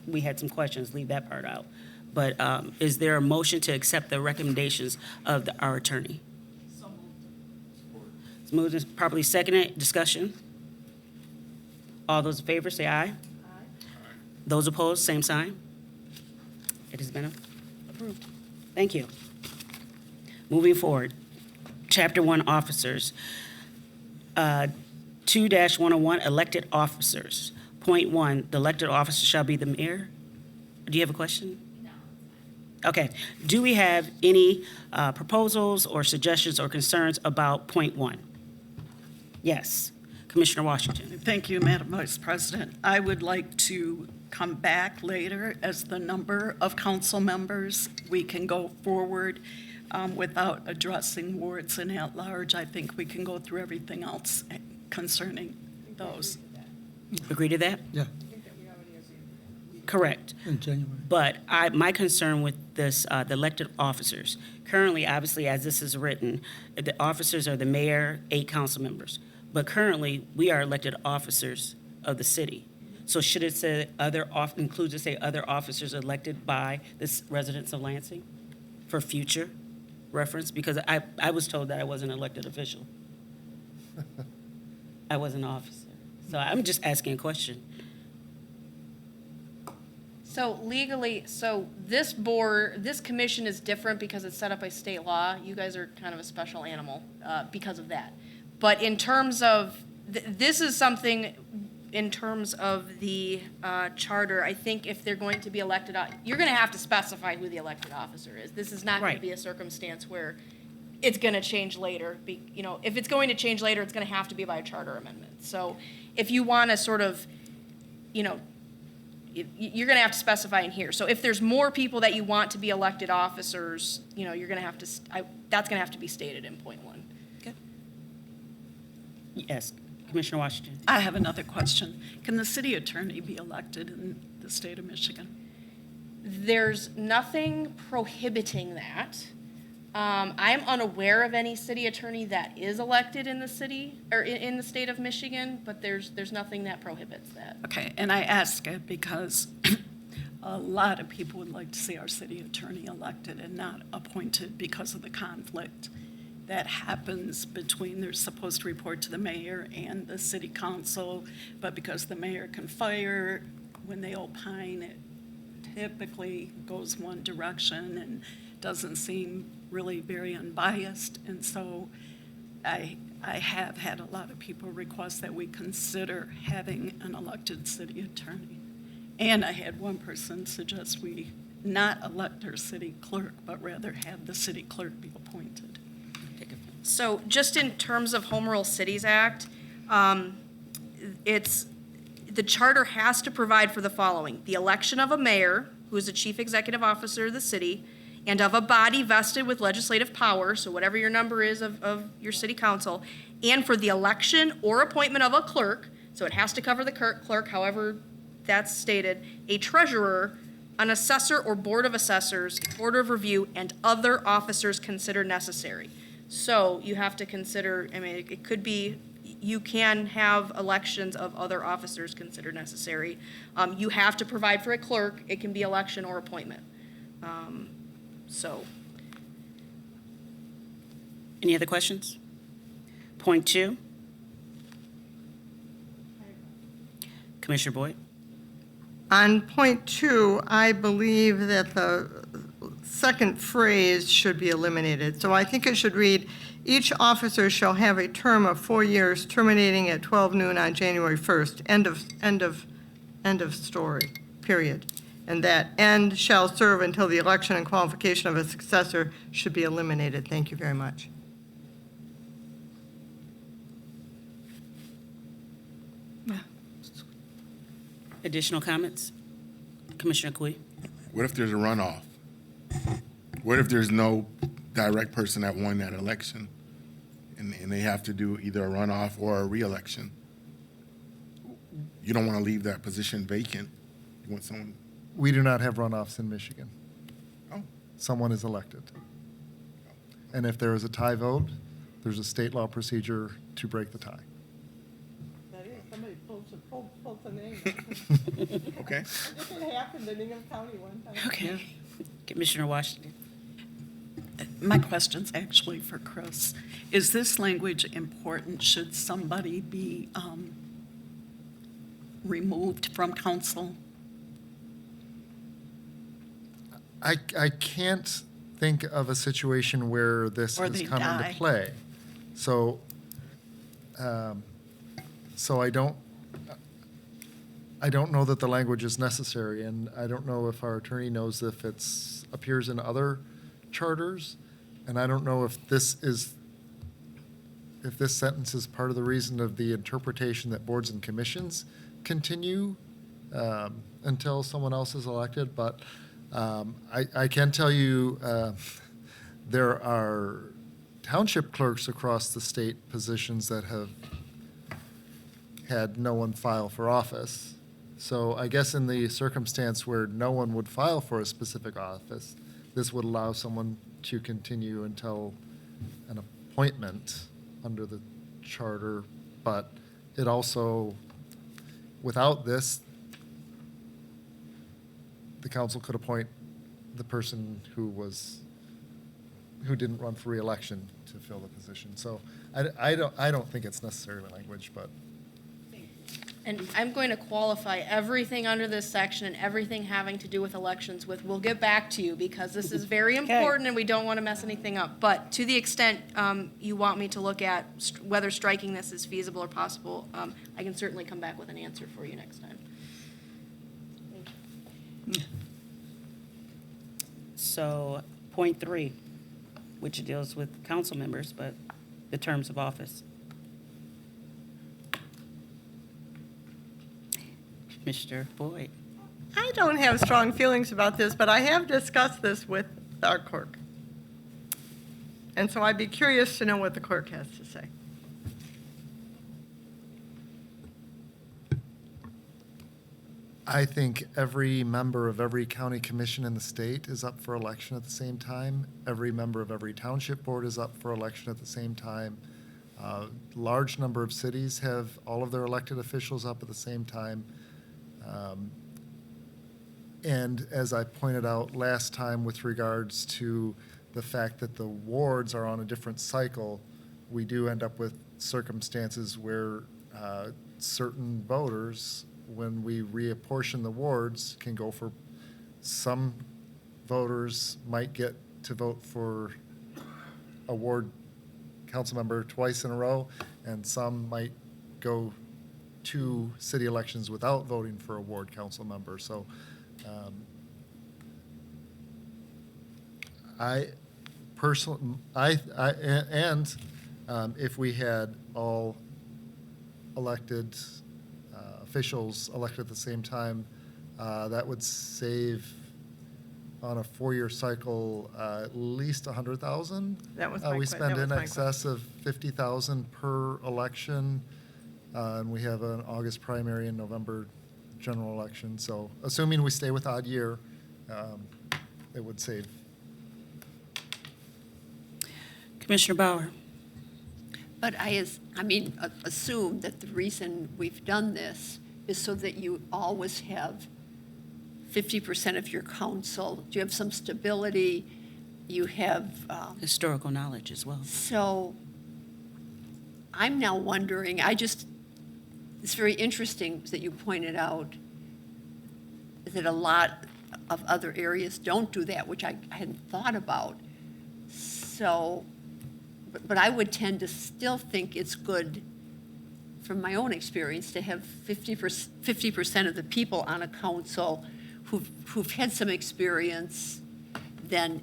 we had some questions, leave that part out. But is there a motion to accept the recommendations of our attorney? It's moved and properly seconded. Discussion? All those in favor, say aye. Aye. Those opposed, same sign. It has been approved. Thank you. Moving forward, Chapter 1, Officers. 2-101, Elected Officers. Point 1, the elected officer shall be the mayor. Do you have a question? No. Okay. Do we have any proposals or suggestions or concerns about point 1? Yes. Commissioner Washington. Thank you, Madam Vice President. I would like to come back later as the number of council members. We can go forward without addressing wards and at-large. I think we can go through everything else concerning those. Agree to that? Yeah, Correct. in January. But my concern with this, the elected officers, currently, obviously, as this is written, the officers are the mayor, 8 council members. But currently, we are elected officers of the city. So should it say include to say other officers elected by the residents of Lansing for future reference? Because I was told that I wasn't an elected official. I was an officer. So I'm just asking a question. So legally, this commission is different because it's set up by state law. You guys are kind of a special animal because of that. But in terms of, this is something, in terms of the charter, I think if they're going to be elected, you're going to have to specify who the elected officer is. This is not going to Right. be a circumstance where it's going to change later. If it's going to change later, it's going to have to be by a charter amendment. So if you want to sort of, you're going to have to specify in here. So if there's more people that you want to be elected officers, you're going to have to, that's going to have to be stated in point 1. Yes, Commissioner Washington. I have another question. Can the city attorney be elected in the state of Michigan? There's nothing prohibiting that. I'm unaware of any city attorney that is elected in the city, or in the state of Michigan, but there's nothing that prohibits that. Okay, and I ask it because a lot of people would like to see our city attorney elected and not appointed because of the conflict that happens between, they're supposed to report to the mayor and the city council, but because the mayor can fire, when they opine, it typically goes one direction and doesn't seem really very unbiased. And so I have had a lot of people request that we consider having an elected city attorney. And I had one person suggest we not elect our city clerk, but rather have the city clerk be appointed. So just in terms of Home Rule Cities Act, the charter has to provide for the following: the election of a mayor, who is the chief executive officer of the city, and of a body vested with legislative power, so whatever your number is of your city council, and for the election or appointment of a clerk, so it has to cover the clerk, however that's stated, a treasurer, an assessor or board of assessors, board of review, and other officers considered necessary. So you have to consider, it could be, you can have elections of other officers considered necessary. You have to provide for a clerk. It can be election or appointment. Any other questions? Point 2. Commissioner Boyd. On point 2, I believe that the second phrase should be eliminated. So I think it should read, each officer shall have a term of 4 years terminating at 12 noon on January 1st. End of story, period. And that "and shall serve until the election and qualification of a successor" should be eliminated. Thank you very much. Additional comments? Commissioner Kui. What if there's a runoff? What if there's no direct person that won that election and they have to do either a runoff or a reelection? you don't want to leave that position vacant. You want someone, We do not have runoffs in Michigan. oh, Someone is elected. And if there is a tie vote, there's a state law procedure to break the tie. That is, somebody pulled the name. okay. I think it happened in Ingham County one time. Okay. Commissioner Washington. My question's actually for Chris. Is this language important? Should somebody be removed from council? I can't think of a situation where this Or has they come die. into play. So, so I don't know that the language is necessary, and I don't know if our attorney knows if it's appears in other charters, and I don't know if this sentence is part of the reason of the interpretation that boards and commissions continue until someone else is elected, but I can tell you there are township clerks across the state positions that have had no one file for office. So I guess in the circumstance where no one would file for a specific office, this would allow someone to continue until an appointment under the charter, but it also, without this, the council could appoint the person who didn't run for reelection to fill the position. So I don't think it's necessary language, but And I'm going to qualify everything under this section and everything having to do with elections with, we'll get back to you because this is very important and we don't want to mess anything up. But to the extent you want me to look at whether striking this is feasible or possible, I can certainly come back with an answer for you next time. So, point 3, which deals with council members, but the terms of office. Commissioner Boyd. I don't have strong feelings about this, but I have discussed this with our clerk. And so I'd be curious to know what the clerk has to say. I think every member of every county commission in the state is up for election at the same time. Every member of every township board is up for election at the same time. Large number of cities have all of their elected officials up at the same time. And as I pointed out last time with regards to the fact that the wards are on a different cycle, we do end up with circumstances where certain voters, when we reapportion the wards, can go for, some voters might get to vote for a ward council member twice in a row, and some might go 2 city elections without voting for a ward council member. So I personally, if we had all elected officials elected at the same time, that would save on a 4-year cycle at least $100,000. That was my We que- spend that was in my excess of $50,000 per election, and we have an August primary and November general election. So assuming we stay with odd year, it would save. Commissioner Bauer. But assume that the reason we've done this is so that you always have 50% of your council. You have some stability, you have. Historical knowledge as well. So I'm now wondering, it's very interesting that you pointed out that a lot of other areas don't do that, which I hadn't thought about. So, but I would tend to still think it's good, from my own experience, to have 50% of the people on a council who've had some experience, then,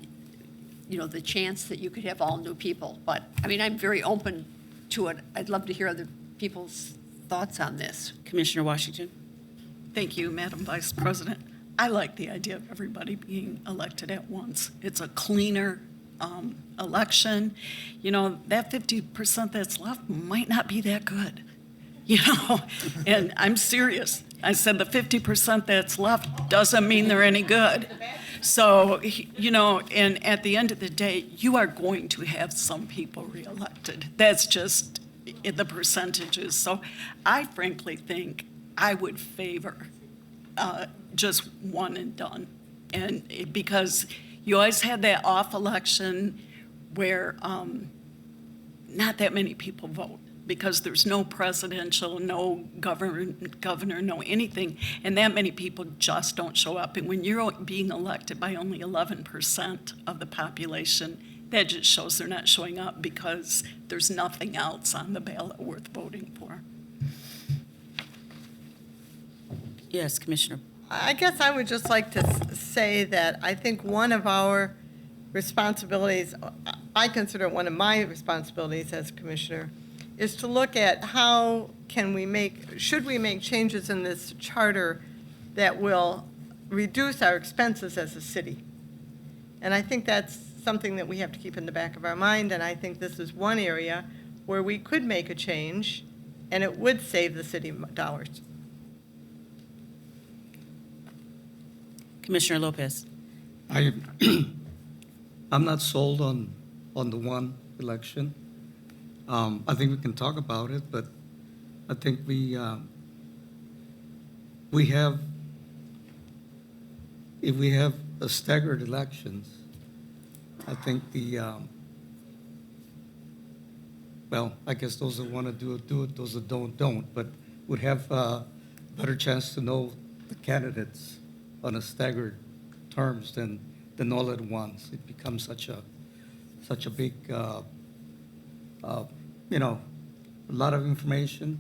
the chance that you could have all new people. But, I'm very open to it. I'd love to hear other people's thoughts on this. Commissioner Washington. Thank you, Madam Vice President. I like the idea of everybody being elected at once. It's a cleaner election. That 50% that's left might not be that good. you know, and I'm serious. I said the 50% that's left doesn't mean they're any good. So, you know, and at the end of the day, you are going to have some people reelected. That's just the percentages. So I frankly think I would favor just one and done. And because you always had that off election where not that many people vote because there's no presidential, no governor, no anything, and that many people just don't show up. And when you're being elected by only 11% of the population, that just shows they're not showing up because there's nothing else on the ballot worth voting for. Yes, Commissioner. I guess I would just like to say that I think one of our responsibilities, I consider one of my responsibilities as commissioner, is to look at how should we make changes in this charter that will reduce our expenses as a city. And I think that's something that we have to keep in the back of our mind, and I think this is one area where we could make a change, and it would save the city dollars. Commissioner Lopez. I'm not sold on the one election. I think we can talk about it, but I think we have, if we have a staggered elections, I think well, I guess those that want to do it, those that don't, but would have a better chance to know the candidates on a staggered terms than all at once. It becomes such a big, you know, a lot of information,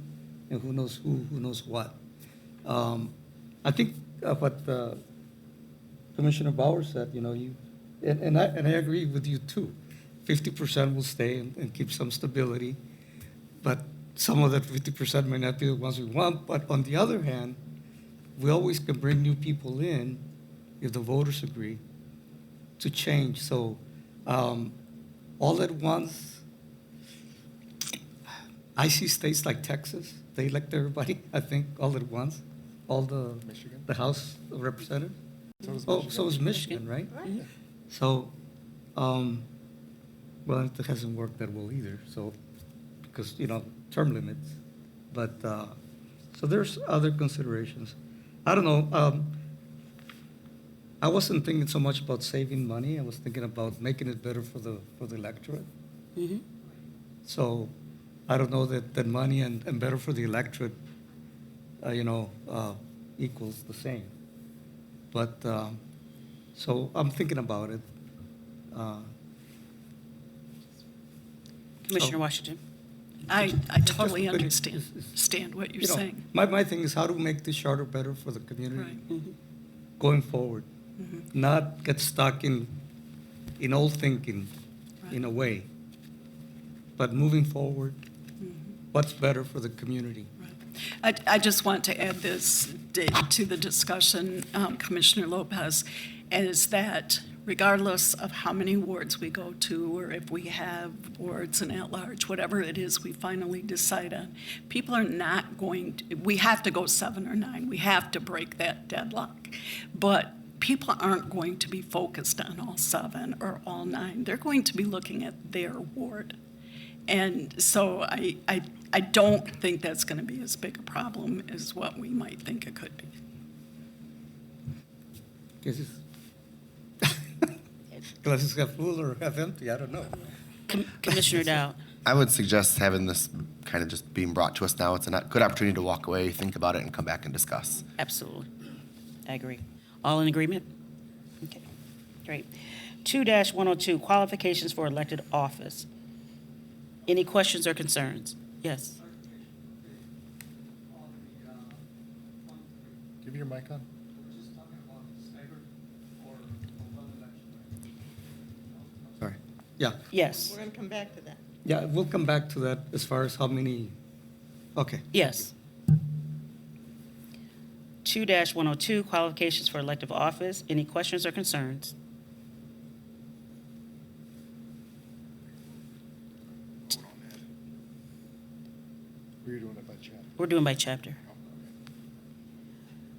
and who knows who knows what. I think what Commissioner Bauer said, you know, and I agree with you too. 50% will stay and keep some stability, but some of that 50% may not be the ones we want. But on the other hand, we always can bring new people in if the voters agree to change. So all at once, I see states like Texas, they elect everybody, I think, all at once, all the House of Representatives. So is Michigan, right? Mhm. So, well, it hasn't worked that well either, so, because, you know, term limits. But, so there's other considerations. I don't know, I wasn't thinking so much about saving money. I was thinking about making it better for the electorate. Mhm. So I don't know that money and better for the electorate, you know, equals the same. But, so I'm thinking about it. Commissioner Washington. I totally Just- understand what you're You know, saying. my thing is how to make this charter better for the community Right. Mhm. going forward. Mm-hmm. Not get stuck in old thinking in a way. But moving forward, what's better for the community? I just want to add this to the discussion, Commissioner Lopez, is that regardless of how many wards we go to, or if we have wards and at-large, whatever it is we finally decide on, people are not going to, we have to go 7 or 9. We have to break that deadlock. But people aren't going to be focused on all 7 or all 9. They're going to be looking at their ward. And so I don't think that's going to be as big a problem as what we might think it could be. Guess it's glasses half full or half empty, I don't know. Commissioner Dow. I would suggest having this kind of just being brought to us now. It's a good opportunity to walk away, think about it, and come back and discuss. Absolutely. I agree. All in agreement? Okay, great. 2-102, qualifications for elected office. Any questions or concerns? Yes. Give your mic on. Sorry. Yeah, Yes. We're going to come back to that. yeah, we'll come back to that as far as how many, okay. Yes. 2-102, qualifications for elective office. Any questions or concerns? We're doing it by chat. We're doing by chapter.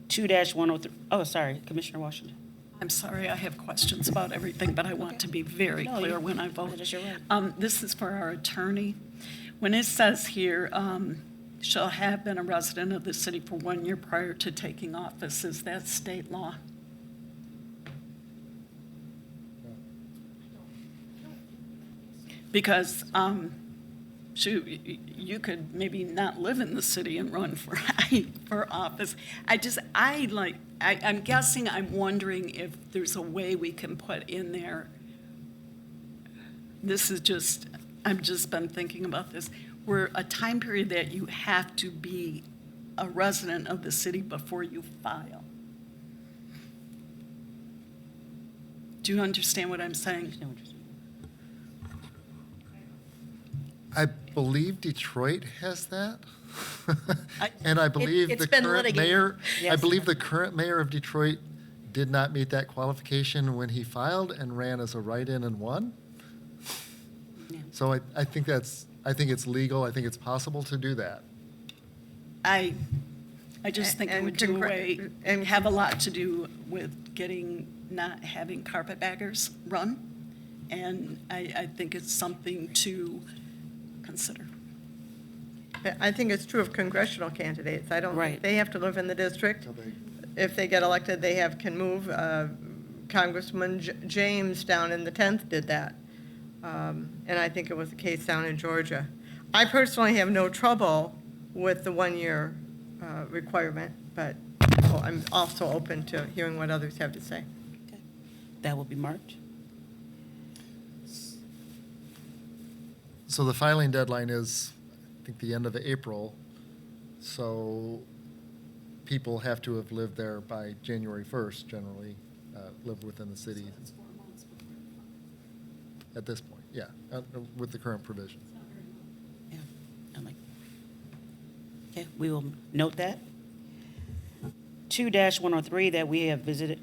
2-103, oh, sorry, Commissioner Washington. I'm sorry, I have questions about everything, but I want to be very No, clear you- when I vote. that is your right. This is for our attorney. When it says here, shall have been a resident of the city for 1 year prior to taking office, is that state law? Because, shoot, you could maybe not live in the city and run for, for office. I'm guessing, I'm wondering if there's a way we can put in there, this is just, I've just been thinking about this, where a time period that you have to be a resident of the city before you file. Do you understand what I'm saying? I believe Detroit has that. I- And I believe it's the been current litigated. mayor, I Yes. believe the current mayor of Detroit did not meet that qualification when he filed and ran as a write-in and won. Yeah. So I think it's legal. I think it's possible to do that. I just think it And would do congr- away, and- and have a lot to do with not having carpetbaggers run. And I think it's something to consider. I think it's true of congressional candidates. I don't Right. think they have to live in the district. If they get elected, they can move. Congressman James down in the 10th did that. And I think it was the case down in Georgia. I personally have no trouble with the 1 year requirement, but I'm also open to hearing what others have to say. That will be marked. So the filing deadline is, I think, the end of April. So people have to have lived there by January 1st, generally, live within the city. At this point, yeah, with the current provision. Yeah, I'm like, okay, we will note that. 2-103, that we have visited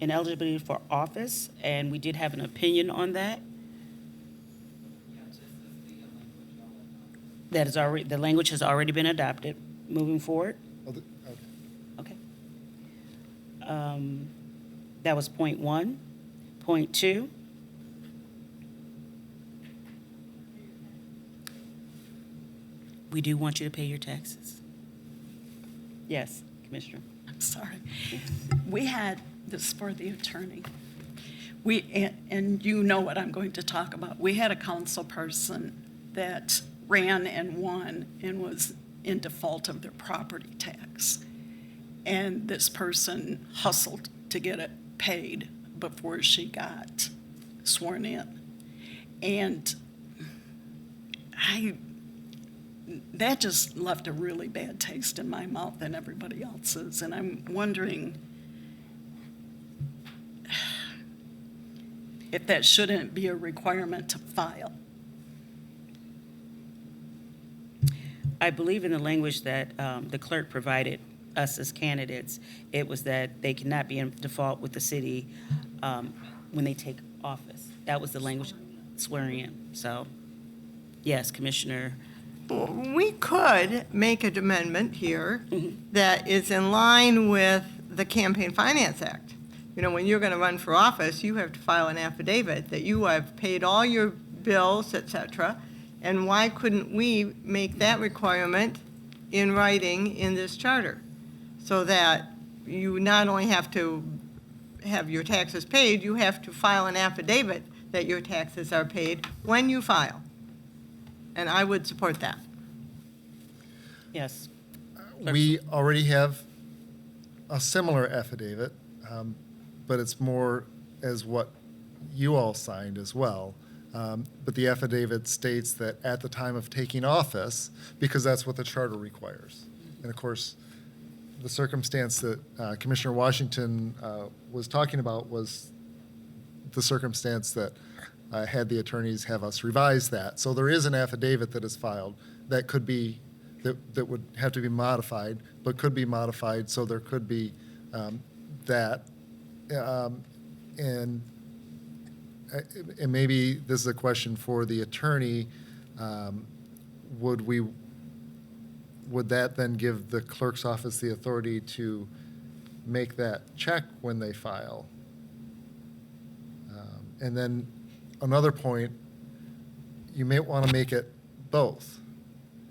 ineligibility for office, and we did have an opinion on that. That is already, the language has already been adopted. Moving forward, Okay. okay. That was point 1. Point 2. We do want you to pay your taxes. Yes, Commissioner. I'm sorry. We had, this for the attorney. And you know what I'm going to talk about. We had a council person that ran and won and was in default of their property tax. And this person hustled to get it paid before she got sworn in. And that just left a really bad taste in my mouth and everybody else's. And I'm wondering if that shouldn't be a requirement to file. I believe in the language that the clerk provided us as candidates, it was that they cannot be in default with the city when they take office. That was the language swearing in. So, yes, Commissioner. We could make an amendment here that is in line with the Campaign Finance Act. You know, when you're going to run for office, you have to file an affidavit that you have paid all your bills, et cetera. And why couldn't we make that requirement in writing in this charter? So that you not only have to have your taxes paid, you have to file an affidavit that your taxes are paid when you file. And I would support that. Yes. We already have a similar affidavit, but it's more as what you all signed as well. But the affidavit states that at the time of taking office, because that's what the charter requires. And of course, the circumstance that Commissioner Washington was talking about was the circumstance that had the attorneys have us revise that. So there is an affidavit that is filed that could be, that would have to be modified, but could be modified, so there could be that. And maybe this is a question for the attorney, would we would that then give the clerk's office the authority to make that check when they file? And then another point, you may want to make it both.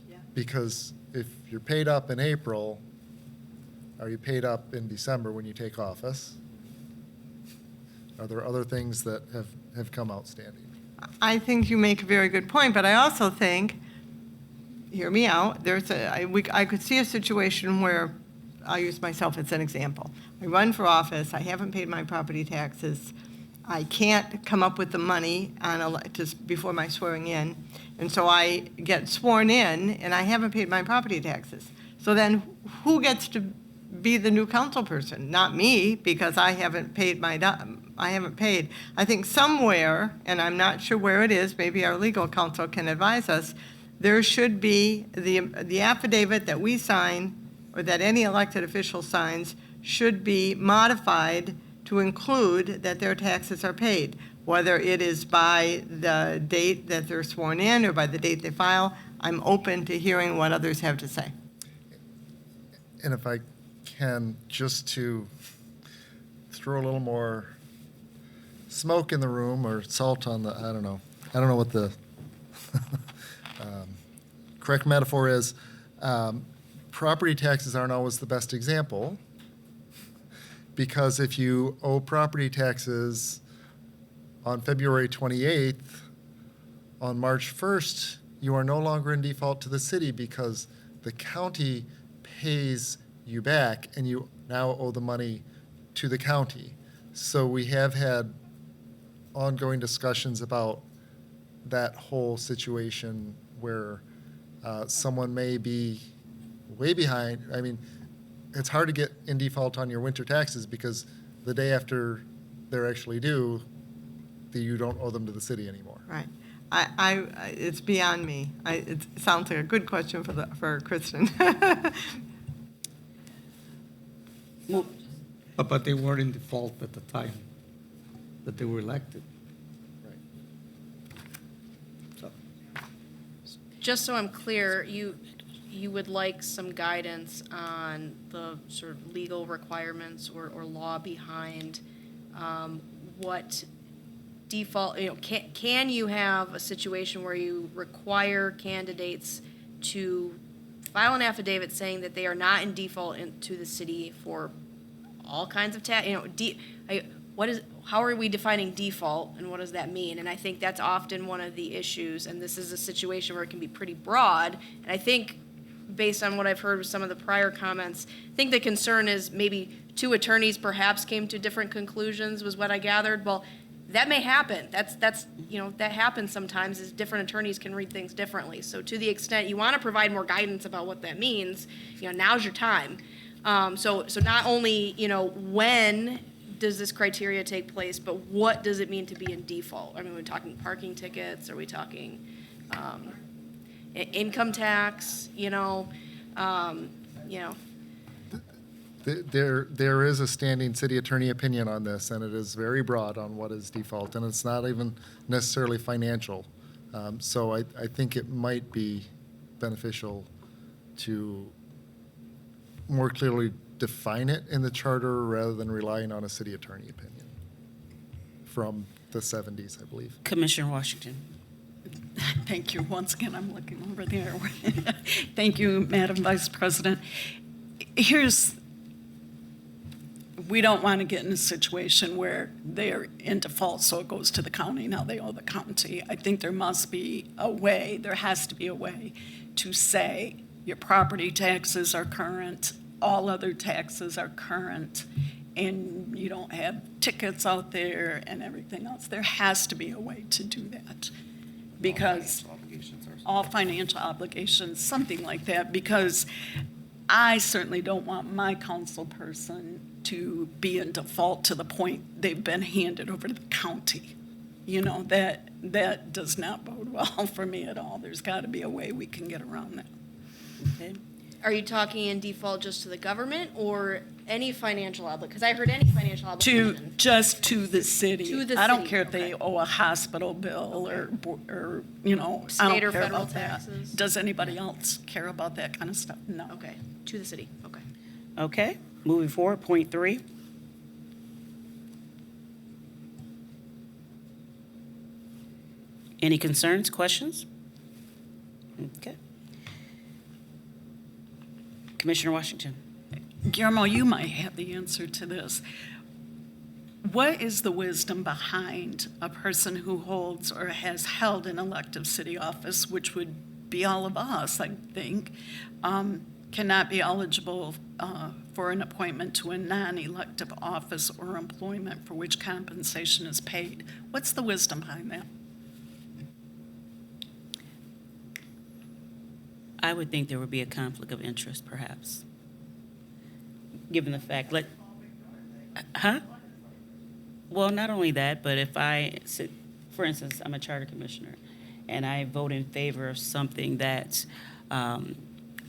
Yeah. Because if you're paid up in April, are you paid up in December when you take office? Are there other things that have come outstanding? I think you make a very good point, but I also think, hear me out, I could see a situation where, I'll use myself as an example. I run for office, I haven't paid my property taxes, I can't come up with the money just before my swearing in, and so I get sworn in, and I haven't paid my property taxes. So then, who gets to be the new council person? Not me, because I haven't paid I haven't paid. I think somewhere, and I'm not sure where it is, maybe our legal counsel can advise us, there should be the affidavit that we sign, or that any elected official signs, should be modified to include that their taxes are paid, whether it is by the date that they're sworn in or by the date they file. I'm open to hearing what others have to say. And if I can, just to throw a little more smoke in the room or salt on the, I don't know what the correct metaphor is. Property taxes aren't always the best example, because if you owe property taxes on February 28th, on March 1st, you are no longer in default to the city because the county pays you back and you now owe the money to the county. So we have had ongoing discussions about that whole situation where someone may be way behind. I mean, it's hard to get in default on your winter taxes because the day after they're actually due, you don't owe them to the city anymore. Right. It's beyond me. It sounds like a good question for Kristen. But they weren't in default at the time that they were elected. So, Just so I'm clear, you would like some guidance on the sort of legal requirements or law behind what default, can you have a situation where you require candidates to file an affidavit saying that they are not in default to the city for all kinds of how are we defining default and what does that mean? And I think that's often one of the issues, and this is a situation where it can be pretty broad. And I think, based on what I've heard with some of the prior comments, I think the concern is maybe two attorneys perhaps came to different conclusions, was what I gathered. Well, that may happen. That's that happens sometimes, is different attorneys can read things differently. So to the extent you want to provide more guidance about what that means, now's your time. So not only, when does this criteria take place, but what does it mean to be in default? I mean, we're talking parking tickets, are we talking income tax, There is a standing city attorney opinion on this, and it is very broad on what is default, and it's not even necessarily financial. So I think it might be beneficial to more clearly define it in the charter rather than relying on a city attorney opinion from the 70s, I believe. Commissioner Washington. Thank you. Once again, I'm looking over there. Thank you, Madam Vice President. We don't want to get in a situation where they're in default, so it goes to the county. Now they owe the county. I think there has to be a way to say your property taxes are current, all other taxes are current, and you don't have tickets out there and everything else. There has to be a way to do that. Because all financial obligations, something like that, because I certainly don't want my council person to be in default to the point they've been handed over to the county. That does not bode well for me at all. There's got to be a way we can get around that. Okay. Are you talking in default just to the government or any financial obligation? Because I heard any financial obligation. Just to the city. To the I don't city, care if they okay. owe a hospital bill or, you know, I State don't or care federal about that. taxes? Does anybody else care about that kind of stuff? No. Okay, to the city, okay. Okay, moving forward, point 3. Any concerns, questions? Okay. Commissioner Washington. Guillermo, you might have the answer to this. What is the wisdom behind a person who holds or has held an elective city office, which would be all of us, I think, cannot be eligible for an appointment to a non-elective office or employment for which compensation is paid? What's the wisdom behind that? I would think there would be a conflict of interest, perhaps, given the fact, huh? Well, not only that, but if I, for instance, I'm a charter commissioner, and I vote in favor of something that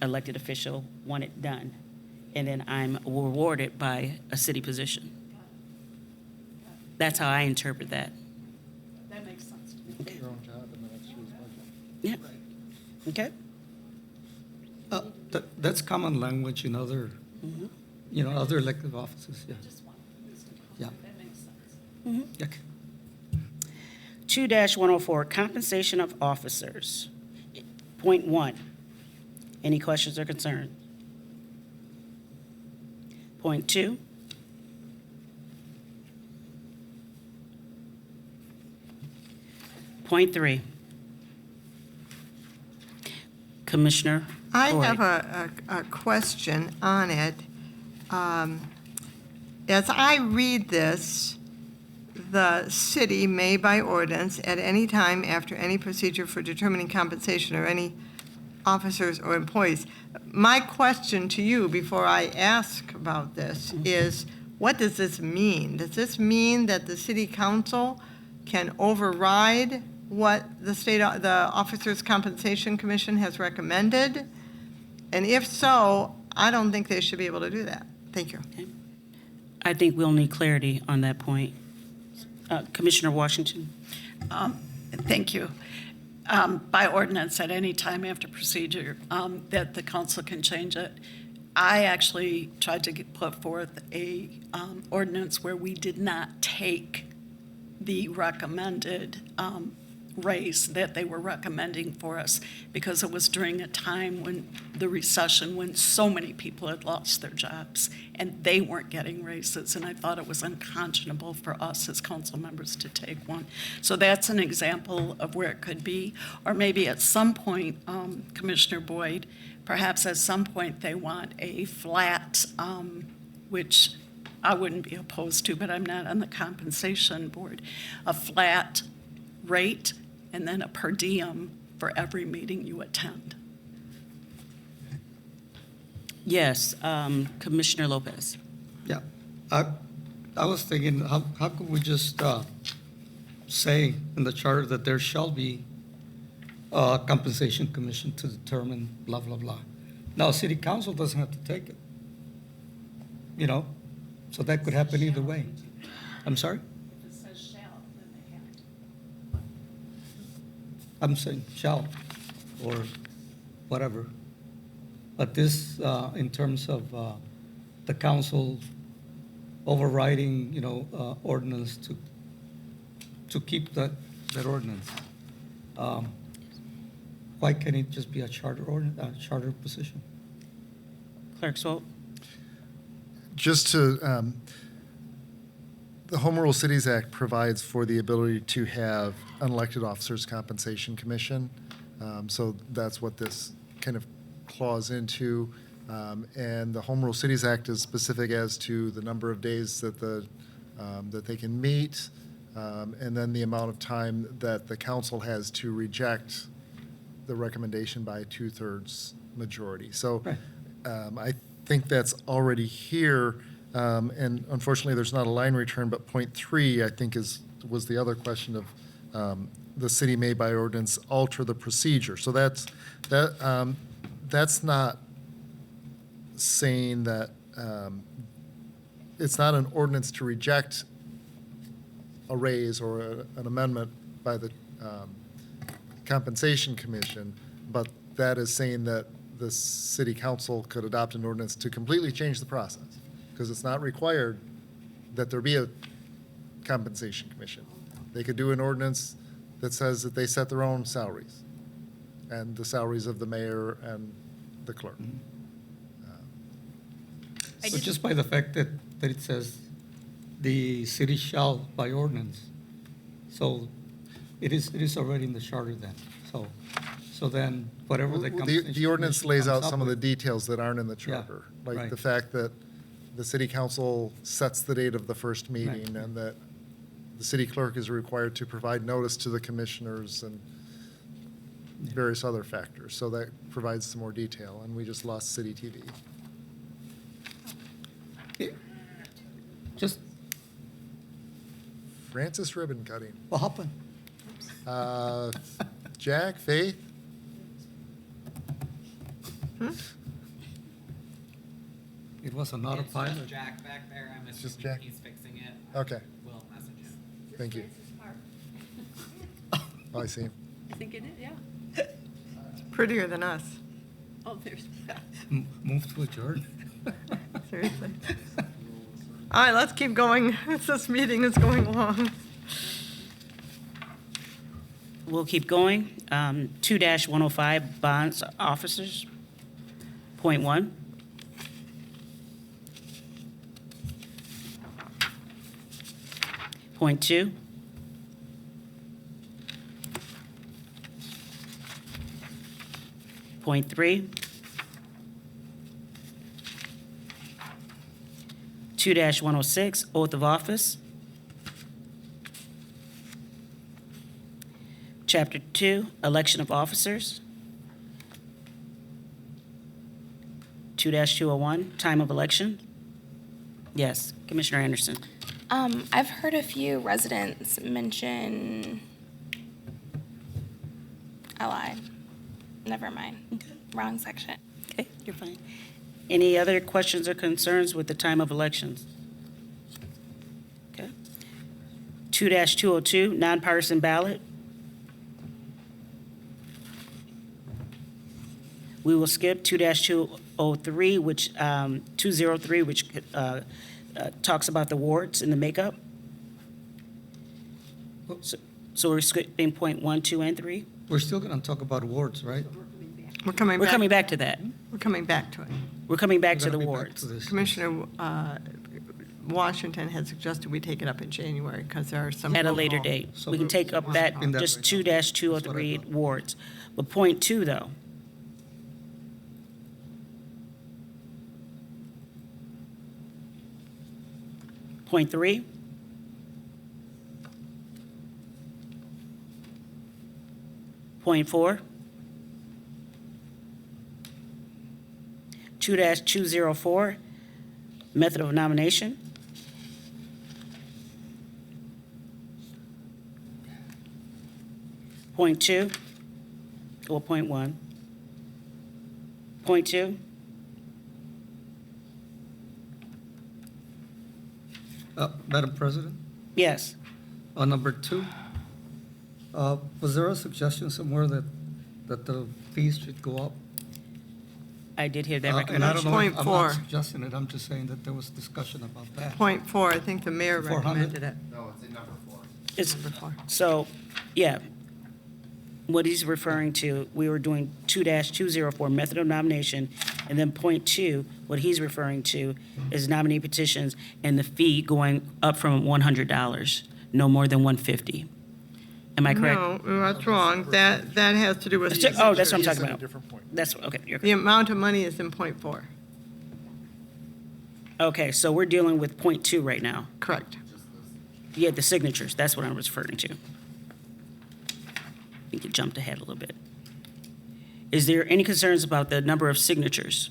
elected official wanted done, and then I'm rewarded by a city position. That's how I interpret that. That makes sense to me. Your own job in the next year's budget. Yeah. Okay. That's common language in other, you know, other elected offices, yeah. Yeah. That makes sense. Okay. 2-104, compensation of officers. Point 1, any questions or concerns? Point 2. Point 3. Commissioner I Boyd. have a question on it. As I read this, the city may by ordinance at any time after any procedure for determining compensation or any officers or employees. My question to you before I ask about this is, what does this mean? Does this mean that the city council can override what the Officers Compensation Commission has recommended? And if so, I don't think they should be able to do that. Thank you. I think we'll need clarity on that point. Commissioner Washington. Thank you. By ordinance, at any time after procedure, that the council can change it. I actually tried to put forth a ordinance where we did not take the recommended raise that they were recommending for us, because it was during a time when the recession, when so many people had lost their jobs and they weren't getting raises, and I thought it was unconscionable for us as council members to take one. So that's an example of where it could be. Or maybe at some point, Commissioner Boyd, perhaps at some point they want a flat, which I wouldn't be opposed to, but I'm not on the compensation board, a flat rate and then a per diem for every meeting you attend. Yes, Commissioner Lopez. Yeah, I was thinking, how could we just say in the charter that there shall be a compensation commission to determine blah, blah, blah. Now, city council doesn't have to take it, you know, so that could happen either way. I'm sorry? If it says shall, then they have to. I'm saying shall, or whatever. But this, in terms of the council overriding, you know, ordinance to keep that ordinance, why can't it just be a charter charter position? Clerk Swope. Just to, the Home Rule Cities Act provides for the ability to have unelected officers compensation commission. So that's what this kind of clause into. And the Home Rule Cities Act is specific as to the number of days that that they can meet, and then the amount of time that the council has to reject the recommendation by a 2/3 majority. So Right. I think that's already here, and unfortunately, there's not a line return, but point 3, I think, was the other question of the city may by ordinance alter the procedure. So that's not saying that it's not an ordinance to reject a raise or an amendment by the Compensation Commission, but that is saying that the city council could adopt an ordinance to completely change the process, because it's not required that there be a Compensation Commission. They could do an ordinance that says that they set their own salaries and the salaries of the mayor and the clerk. So just by the fact that it says the city shall by ordinance, so it is already in the charter then. So then whatever the compensation. The ordinance commission lays comes out up some of the with- details that aren't in the charter. Like right. the fact that the city council sets the date of the first meeting Right. and that the city clerk is required to provide notice to the commissioners and various other factors. So that provides some more detail, and we just lost city TV. Just, Francis ribbon cutting. what happened? Jack, Faith? It was an autopilot. Jack back there. I'm just assuming Jack? he's fixing it. Okay, We'll message him. thank you. Oh, I see. I think it is, yeah. Prettier than us, Oh, there's, Move to adjourn. seriously. All right, let's keep going. This meeting is going long. We'll keep going. 2-105, bonds officers. Point 1. Point 2. Point 3. 2-106, oath of office. Chapter 2, election of officers. 2-201, time of election. Yes, Commissioner Anderson. I've heard a few residents mention, I lied. Never mind. Wrong section. Okay, you're fine. Any other questions or concerns with the time of elections? Okay. 2-202, nonpartisan ballot. We will skip 2-203, which, 203, which talks about the wards and the makeup. So we're skipping point 1, 2, and 3? We're still going to talk about wards, right? We're coming We're back. coming back to that. We're coming back to it. We're coming back We're to the gonna be back wards. to this. Commissioner Washington had suggested we take it up in January because there are some. At a later local- date. So We can we're- take up that, In that just right now. That's what I 2-203 thought. wards. But point 2, though. Point 3. Point 4. 2-204, method of nomination. Point 2, or point 1. Point 2, Madam President, yes. on number 2, was there a suggestion somewhere that the fees should go up? I did hear that And I don't recommendation. know, Point I'm 4. not suggesting it, I'm just saying that there was discussion about that. Point 4, I think the mayor 400? recommended it. No, it's in number 4. It's, Number 4. so, yeah. What he's referring to, we were doing 2-204, method of nomination, and then point 2, what he's referring to is nominee petitions and the fee going up from $100, no more than $150. Am I correct? No, that's wrong. That has to do with. Oh, that's what I'm He's talking at a about. different point. That's, okay, you're The correct. amount of money is in point 4. Okay, so we're dealing with point 2 right now. Correct. Yeah, the signatures, that's what I was referring to. I think you jumped ahead a little bit. Is there any concerns about the number of signatures,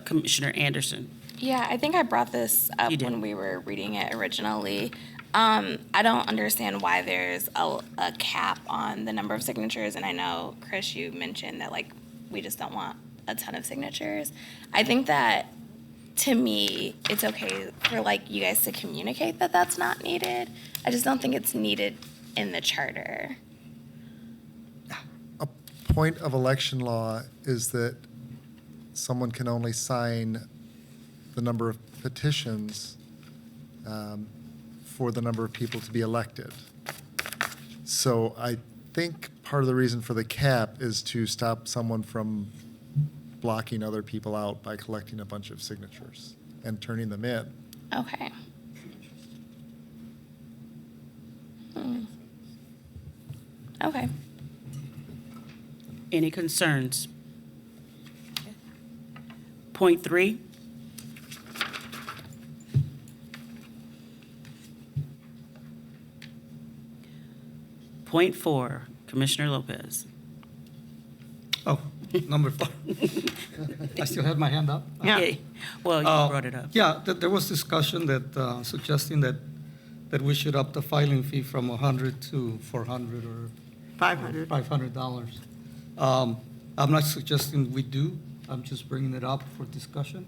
Commissioner Anderson? Yeah, I think I brought this up You did. when we were reading it originally. I don't understand why there's a cap on the number of signatures, and I know, Chris, you mentioned that, like, we just don't want a ton of signatures. I think that, to me, it's okay for like you guys to communicate that that's not needed. I just don't think it's needed in the charter. A point of election law is that someone can only sign the number of petitions for the number of people to be elected. So I think part of the reason for the cap is to stop someone from blocking other people out by collecting a bunch of signatures and turning them in. Okay. Okay. Any concerns? Point 3. Point 4, Commissioner Lopez. Oh, number 4. I still have my hand up. Yeah. Yay. Well, you brought it up. Yeah, there was discussion that suggesting that we should up the filing fee from $100 to $400 or 500. $500. I'm not suggesting we do. I'm just bringing it up for discussion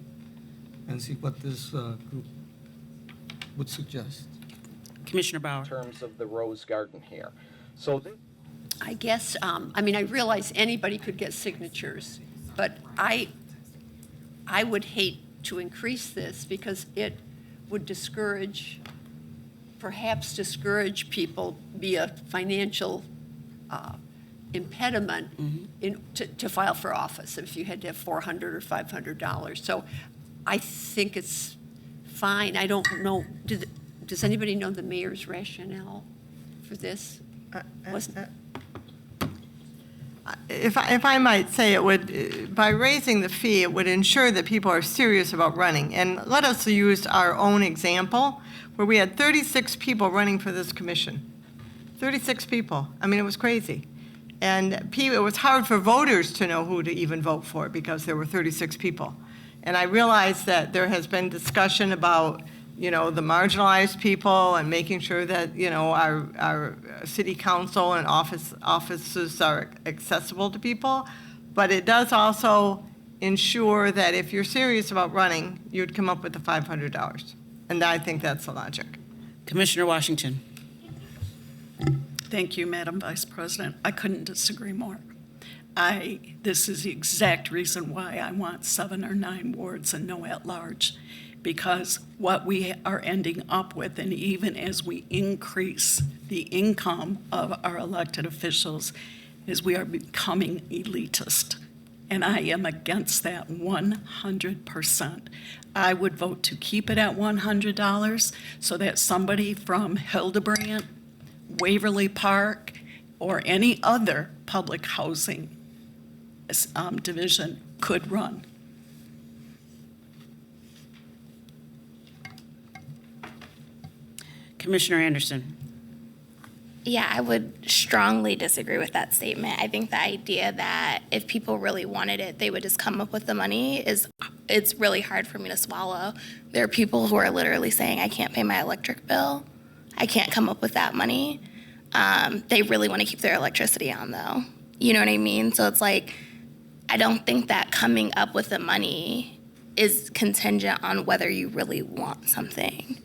and see what this group would suggest. Commissioner Bauer. terms of the Rose Garden here. So I guess, I mean, I realize anybody could get signatures, but I would hate to increase this because it would perhaps discourage people via financial impediment to file for office if you had to have $400 or $500. So I think it's fine. I don't know, does anybody know the mayor's rationale for this? If I might say, it would, by raising the fee, it would ensure that people are serious about running. And let us use our own example, where we had 36 people running for this commission. 36 people. I mean, it was crazy. And it was hard for voters to know who to even vote for because there were 36 people. And I realize that there has been discussion about, the marginalized people and making sure that, our city council and offices are accessible to people. But it does also ensure that if you're serious about running, you'd come up with the $500. And I think that's the logic. Commissioner Washington. Thank you, Madam Vice President. I couldn't disagree more. This is the exact reason why I want 7 or 9 wards and no at-large, because what we are ending up with, and even as we increase the income of our elected officials, is we are becoming elitist. And I am against that 100%. I would vote to keep it at $100 so that somebody from Hildebrandt, Waverly Park, or any other public housing division could run. Commissioner Anderson. Yeah, I would strongly disagree with that statement. I think the idea that if people really wanted it, they would just come up with the money it's really hard for me to swallow. There are people who are literally saying, I can't pay my electric bill. I can't come up with that money. They really want to keep their electricity on, though. You know what I mean? So it's like, I don't think that coming up with the money is contingent on whether you really want something.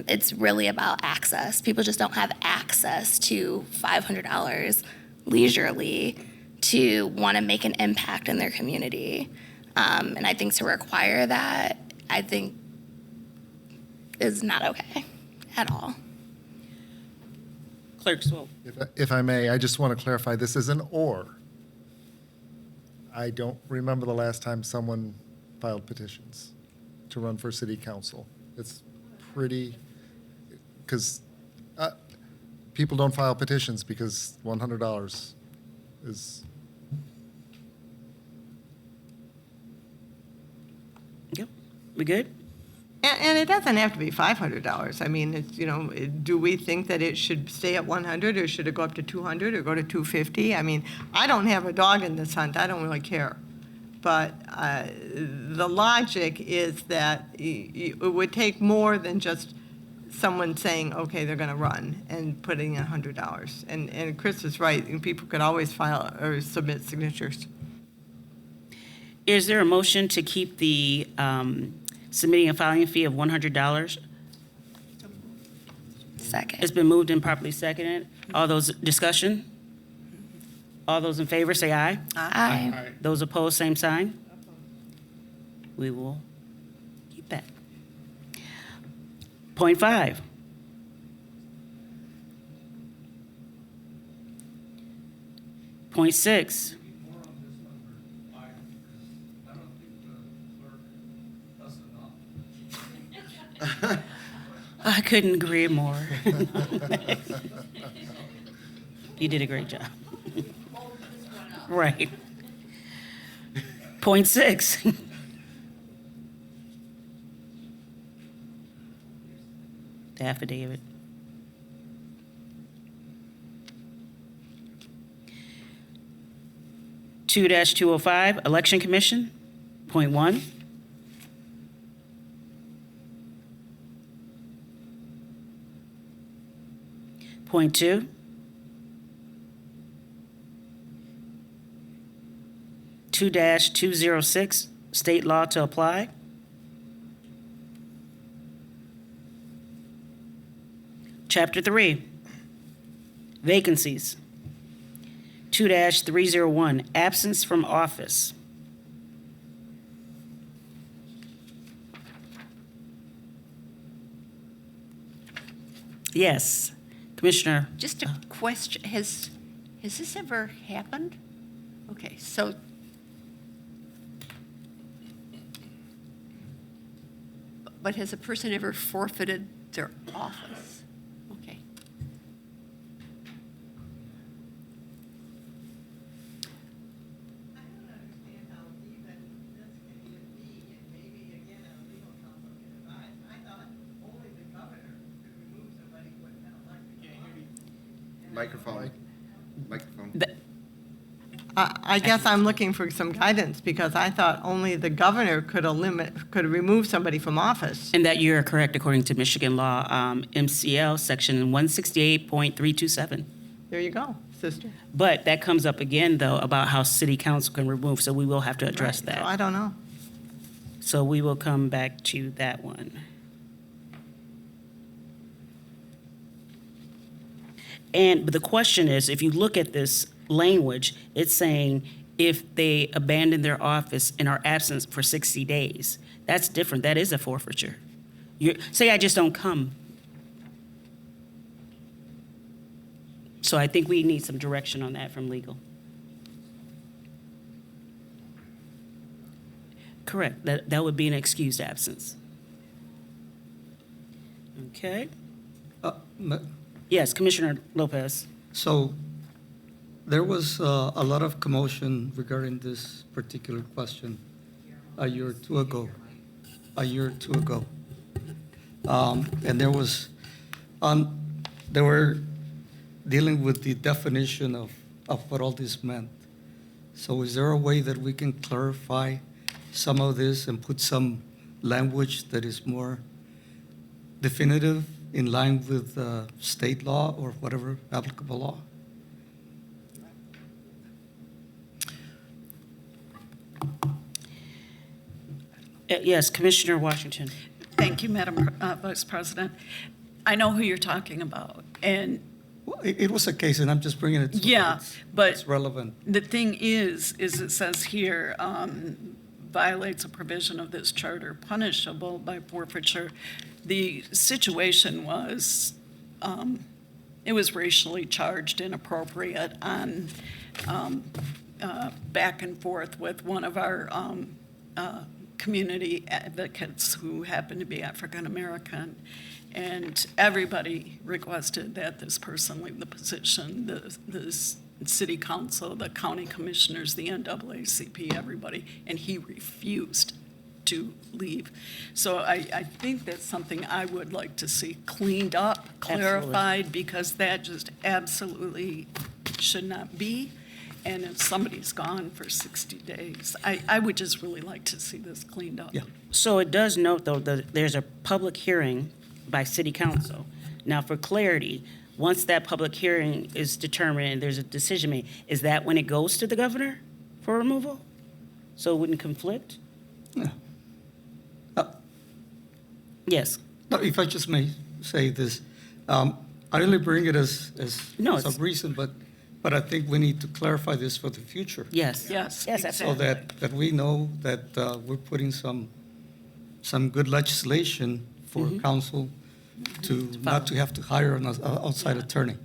It's really about access. People just don't have access to $500 leisurely to want to make an impact in their community. And I think to require that, I think is not okay at all. Clerk Swope. If I may, I just want to clarify, this is an or. I don't remember the last time someone filed petitions to run for city council. It's pretty, because people don't file petitions because $100 is. Yep. We good? And it doesn't have to be $500. I mean, it's, do we think that it should stay at 100 or should it go up to 200 or go to 250? I mean, I don't have a dog in this hunt. I don't really care. But the logic is that it would take more than just someone saying, okay, they're going to run and putting in $100. And Chris is right. People could always file or submit signatures. Is there a motion to keep the submitting and filing fee of $100? Second. It's been moved and properly seconded. All those, discussion? All those in favor, say aye. Aye. Those opposed, same sign. We will keep that. Point 5. Point 6. I couldn't agree more. You did a great job. Right. Point 6. The affidavit. Two 205, Election Commission. Point 1. Point 2. 2-206, state law to apply. Chapter 3, vacancies. 2-301, absence from office. Yes, Commissioner. Just a question, has this ever happened? Okay, so but has a person ever forfeited their office? Okay. I don't understand how even this can even be, and maybe again, our legal counsel can advise. I thought only the governor could remove somebody who had been elected. Microphone. Microphone. I guess I'm looking for some guidance, because I thought only the governor could remove somebody from office. And that you're correct according to Michigan law, MCL section 168.327. There you go, sister. But that comes up again, though, about how city council can remove, so we will have to address Right, so I that. don't know. So we will come back to that one. But the question is, if you look at this language, it's saying if they abandon their office and are absent for 60 days. That's different. That is a forfeiture. Say I just don't come. So I think we need some direction on that from legal. Correct. That would be an excused absence. Okay. Yes, Commissioner Lopez. So there was a lot of commotion regarding this particular question a year or two ago. And they were dealing with the definition of what all this meant. So is there a way that we can clarify some of this and put some language that is more definitive in line with state law or whatever applicable law? Yes, Commissioner Washington. Thank you, Madam Vice President. I know who you're talking about, and Well, it was a case, and I'm just bringing it. So yeah, it's but relevant. the thing is it says here, violates a provision of this charter punishable by forfeiture. The situation was, it was racially charged inappropriate on back and forth with one of our community advocates who happened to be African American. And everybody requested that this person leave the position, the city council, the county commissioners, the NAACP, everybody, and he refused to leave. So I think that's something I would like to see cleaned up, clarified, because that just absolutely should not be. And if somebody's gone for 60 days, I would just really like to see this cleaned up. Yeah. So it does note, though, that there's a public hearing by city council. Now, for clarity, once that public hearing is determined and there's a decision made, is that when it goes to the governor for removal? So it wouldn't conflict? Yeah. Uh, Yes. No, if I just may say this, I only bring it as No, some it's- reason, but I think we need to clarify this for the future. Yes. Yes, Yes, So absolutely. that we know that we're putting some good legislation for council to not to have to hire an outside attorney.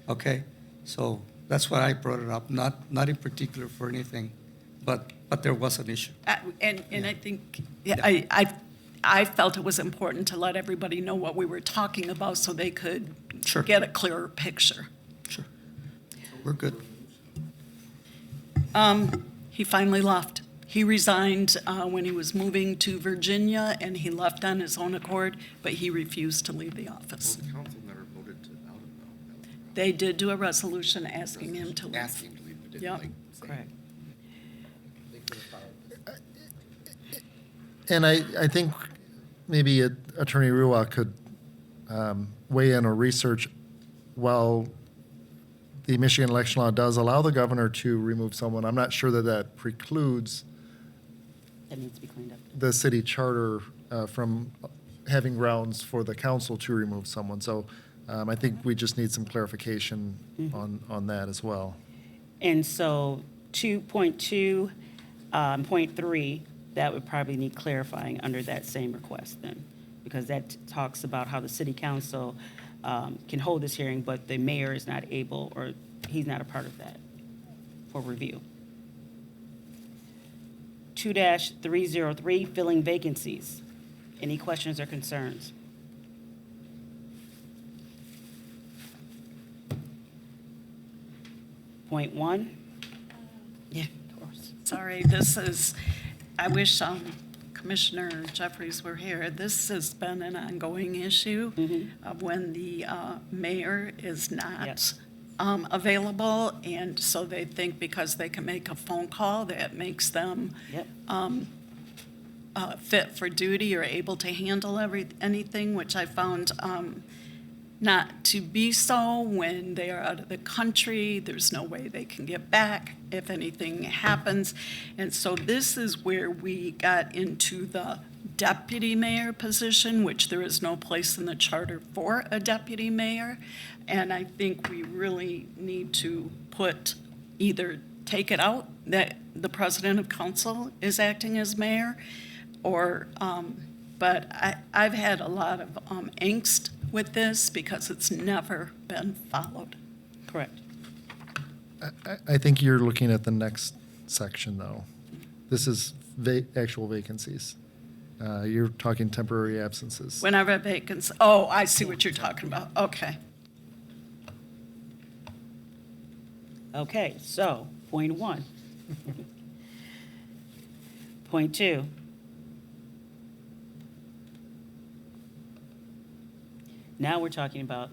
Okay? So that's why I brought it up, not in particular for anything, but there was an issue. And I think, I felt it was important to let everybody know what we were talking about so they could Sure. get a clearer picture. Sure. We're good. He finally left. He resigned when he was moving to Virginia, and he left on his own accord, but he refused to leave the office. The council never voted to out him though. They did do a resolution asking him to leave. Asking him to leave, but didn't Yep. like say. Correct. And I think maybe Attorney Rua could weigh in or research, while the Michigan election law does allow the governor to remove someone, I'm not sure that that precludes That needs to be cleaned up. the city charter from having grounds for the council to remove someone. So I think we just need some clarification on that as well. And so 2.2, point 3, that would probably need clarifying under that same request then, because that talks about how the city council can hold this hearing, but the mayor is not able, or he's not a part of that for review. 2-303, filling vacancies. Any questions or concerns? Point 1? Yeah, of course. Sorry, this is, I wish Commissioner Jeffries were here. This has been an ongoing issue of when the mayor is not Yes. available, and so they think because they can make a phone call, that makes them Yep. fit for duty or able to handle anything, which I found not to be so. When they are out of the country, there's no way they can get back if anything happens. And so this is where we got into the deputy mayor position, which there is no place in the charter for a deputy mayor. And I think we really need to either take it out that the president of council is acting as mayor, or, but I've had a lot of angst with this because it's never been followed. Correct. I think you're looking at the next section, though. This is actual vacancies. You're talking temporary absences. Whenever a vacancy, oh, I see what you're talking about, okay. Okay, so, point 1. Point 2. Now we're talking about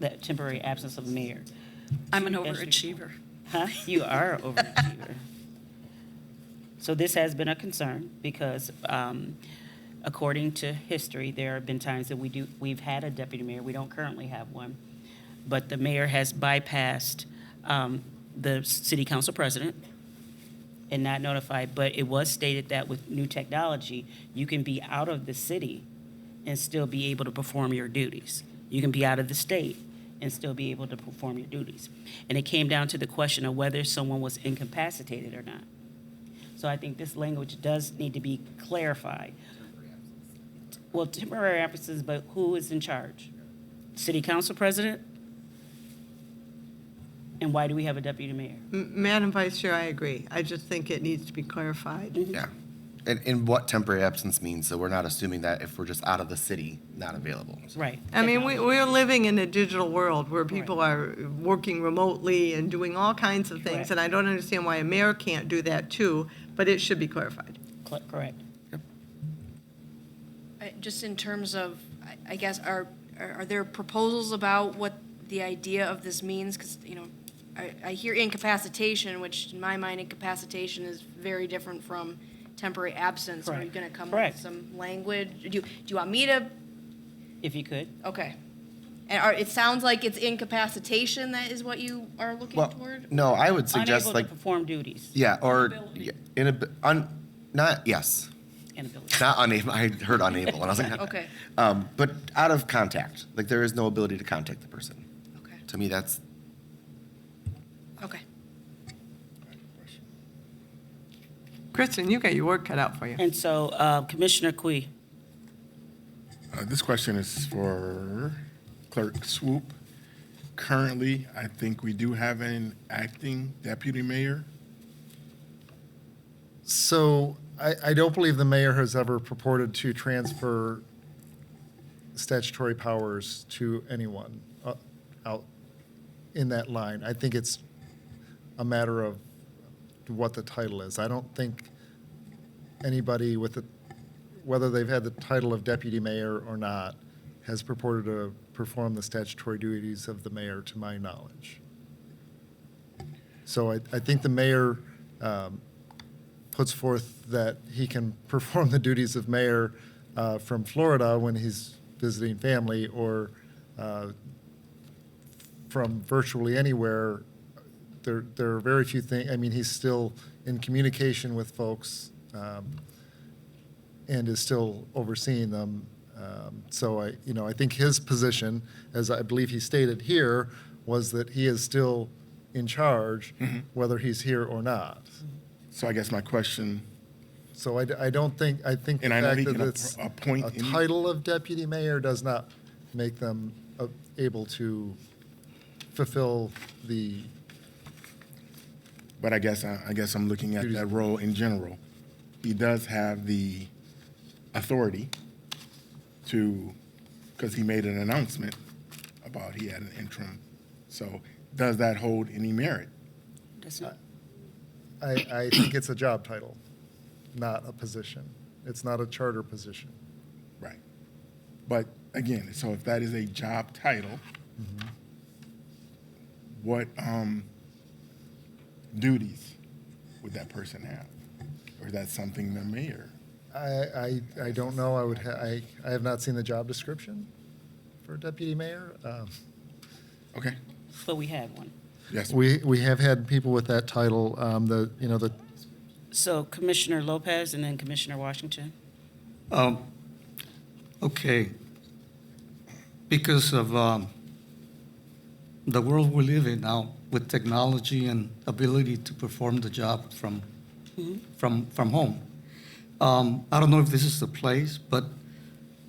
the temporary absence of the mayor. I'm an Yes, overachiever. Huh? You are an overachiever. So this has been a concern because, according to history, there have been times that we've had a deputy mayor. We don't currently have one, but the mayor has bypassed the city council president and not notified. But it was stated that with new technology, you can be out of the city and still be able to perform your duties. You can be out of the state and still be able to perform your duties. And it came down to the question of whether someone was incapacitated or not. So I think this language does need to be clarified. Well, temporary absences, but who is in charge? City council president? And why do we have a deputy mayor? Madam Vice Chair, I agree. I just think it needs to be clarified. Yeah. And what temporary absence means, so we're not assuming that if we're just out of the city, not available. Right. I mean, we're living in a digital world where people are working remotely and doing all kinds of things, Correct. and I don't understand why a mayor can't do that too, but it should be clarified. Correct. Just in terms of, I guess, are there proposals about what the idea of this means? Because, I hear incapacitation, which in my mind, incapacitation is very different from temporary absence. Are you Correct. going to come up Correct. with some language? Do you want me to? If you could. Okay. And it sounds like it's incapacitation that is what you are looking Well, toward? no, I would suggest Unable like, to perform duties. yeah, or, Inability. Yes, Inability. not unable. I heard unable, and I was like, Okay. But out of contact, like there is no ability to contact the person. Okay. To me, that's Okay. Kristen, you got your work cut out for you. And so Commissioner Kui. This question is for Clerk Swoop. Currently, I think we do have an acting deputy mayor. So I don't believe the mayor has ever purported to transfer statutory powers to anyone out in that line. I think it's a matter of what the title is. I don't think anybody with the, whether they've had the title of deputy mayor or not, has purported to perform the statutory duties of the mayor, to my knowledge. So I think the mayor puts forth that he can perform the duties of mayor from Florida when he's visiting family, or from virtually anywhere. There are very few things. I mean, he's still in communication with folks and is still overseeing them. So I think his position, as I believe he stated here, was that he is still in charge, whether he's here or not. So I guess my question, So I don't think, I think the And I know fact he that can it's appoint a any- title of deputy mayor does not make them able to fulfill the, but I guess I'm looking at that role in general. He does have the authority to, because he made an announcement about he had an interim. So does that hold any merit? Does not. I think it's a job title, not a position. It's not a charter position. Right. But again, so if that is a job title, what duties would that person have? Or is that something the mayor? I don't know. I have not seen the job description for deputy mayor. Okay. But we have one. Yes. We have had people with that title, So Commissioner Lopez and then Commissioner Washington. Okay. Because of the world we live in now, with technology and ability to perform the job from home. I don't know if this is the place, but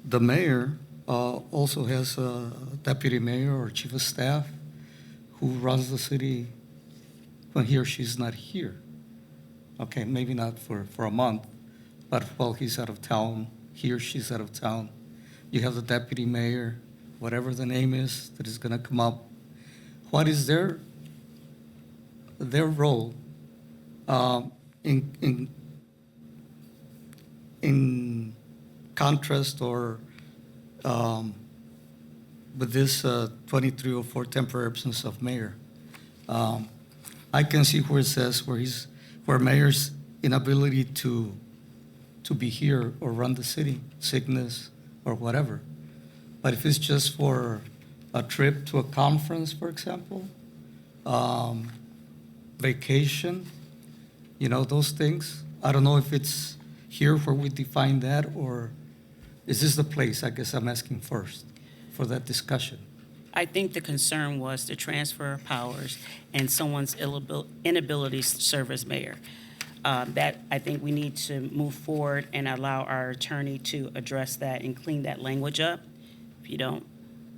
the mayor also has a deputy mayor or chief of staff who runs the city when he or she's not here. Okay, maybe not for a month, but while he's out of town, he or she's out of town. You have the deputy mayor, whatever the name is that is gonna come up. What is their role in contrast or with this 2304 temporary absence of mayor? I can see where it says where mayor's inability to be here or run the city, sickness or whatever. But if it's just for a trip to a conference, for example, vacation, those things, I don't know if it's here where we define that, or is this the place? I guess I'm asking first for that discussion. I think the concern was the transfer of powers and someone's inability to serve as mayor. That, I think we need to move forward and allow our attorney to address that and clean that language up. If you don't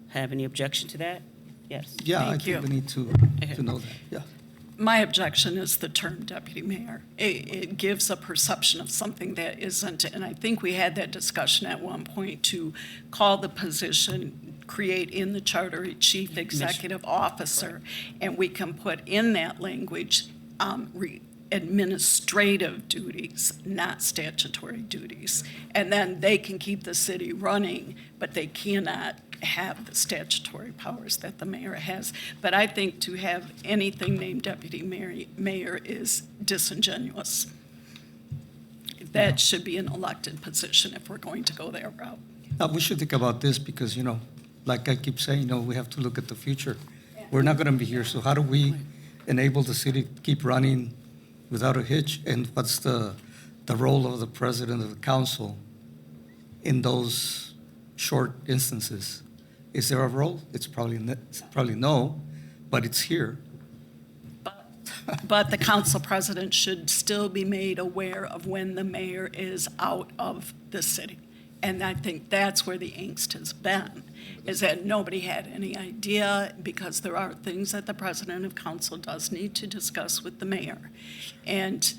have any objection to that, yes. Yeah, I Thank think you. we need to know that, yeah. My objection is the term deputy mayor. It gives a perception of something that isn't, and I think we had that discussion at one point to call the position, create in the charter a chief executive officer, and we can put in that language administrative duties, not statutory duties. And then they can keep the city running, but they cannot have the statutory powers that the mayor has. But I think to have anything named deputy mayor is disingenuous. That should be an elected position if we're going to go that route. We should think about this because, like I keep saying, we have to look at the future. We're not going to be here, so how do we enable the city to keep running without a hitch? And what's the role of the president of the council in those short instances? Is there a role? It's probably no, but it's here. But the council president should still be made aware of when the mayor is out of the city. And I think that's where the angst has been, is that nobody had any idea, because there are things that the president of council does need to discuss with the mayor. And,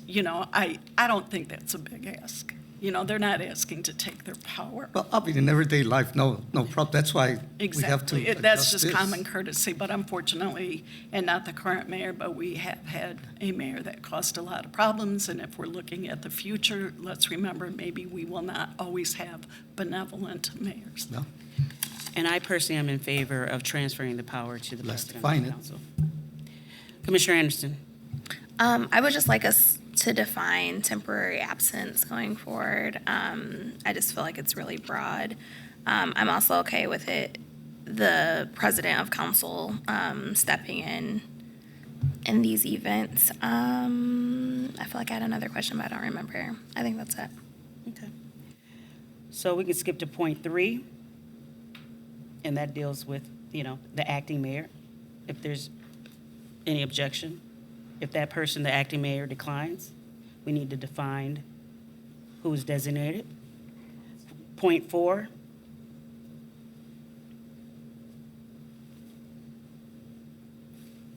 I don't think that's a big ask. They're not asking to take their power. Well, I mean, in everyday life, no problem. That's why we have to Exactly. That's adjust just this. common courtesy, but unfortunately, and not the current mayor, but we have had a mayor that caused a lot of problems, and if we're looking at the future, let's remember, maybe we will not always have benevolent mayors. No, And I personally am in favor of transferring the power to the Let's president define of the it. council. Commissioner Anderson. I would just like us to define temporary absence going forward. I just feel like it's really broad. I'm also okay with the president of council stepping in these events. I feel like I had another question, but I don't remember. I think that's it. Okay. So we can skip to point 3, and that deals with, the acting mayor. If there's any objection, if that person, the acting mayor, declines, we need to define who is designated. Point 4.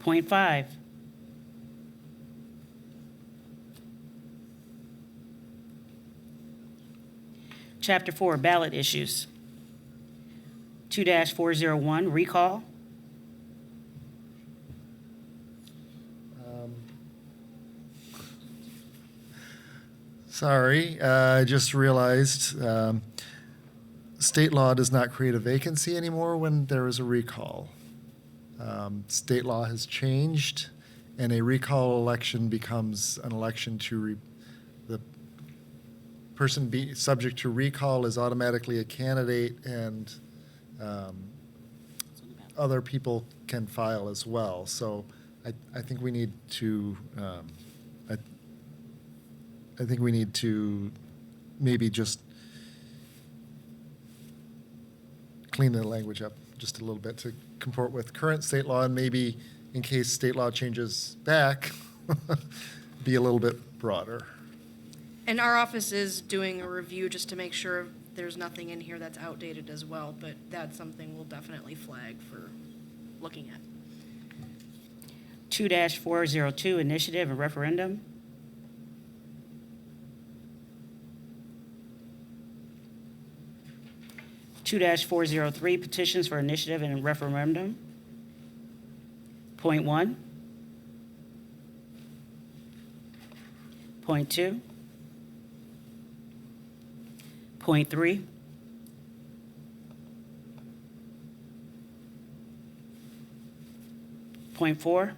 Point 5. Chapter 4, ballot issues. 2-401, recall. Sorry, I just realized state law does not create a vacancy anymore when there is a recall. State law has changed, and a recall election becomes an election the person subject to recall is automatically a candidate, and other people can file as well. So I think we need to I think we need to maybe just clean the language up just a little bit to comport with current state law, and maybe in case state law changes back, be a little bit broader. And our office is doing a review just to make sure there's nothing in here that's outdated as well, but that's something we'll definitely flag for looking at. 2-402, initiative and referendum. 2-403, petitions for initiative and referendum. Point 1. Point 2. Point 3. Point 4.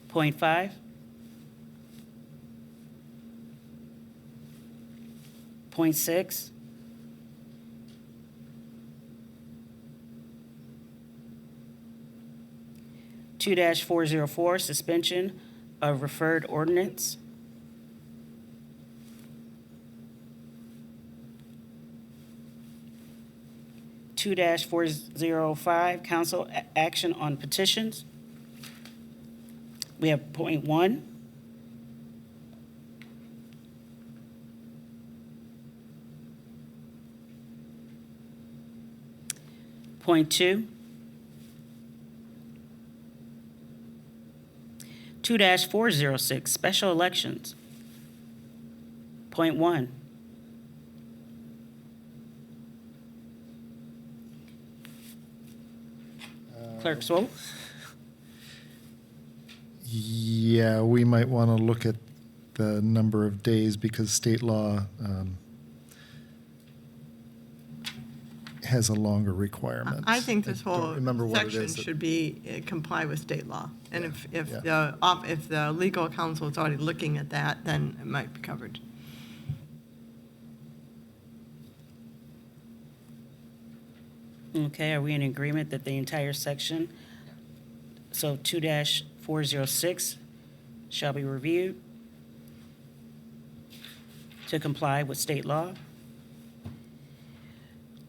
Point 5. Point 6. Two 404, suspension of referred ordinance. Two 405, council action on petitions. We have point 1. Point 2. 2-406, special elections. Point 1. Clerk Swope? Yeah, we might want to look at the number of days because state law has a longer requirement. I think this don't whole remember what it section is that- should be comply with state law. And if yeah. if the legal counsel is already looking at that, then it might be covered. Okay, are we in agreement that the entire section So 2-406 shall be reviewed to comply with state law.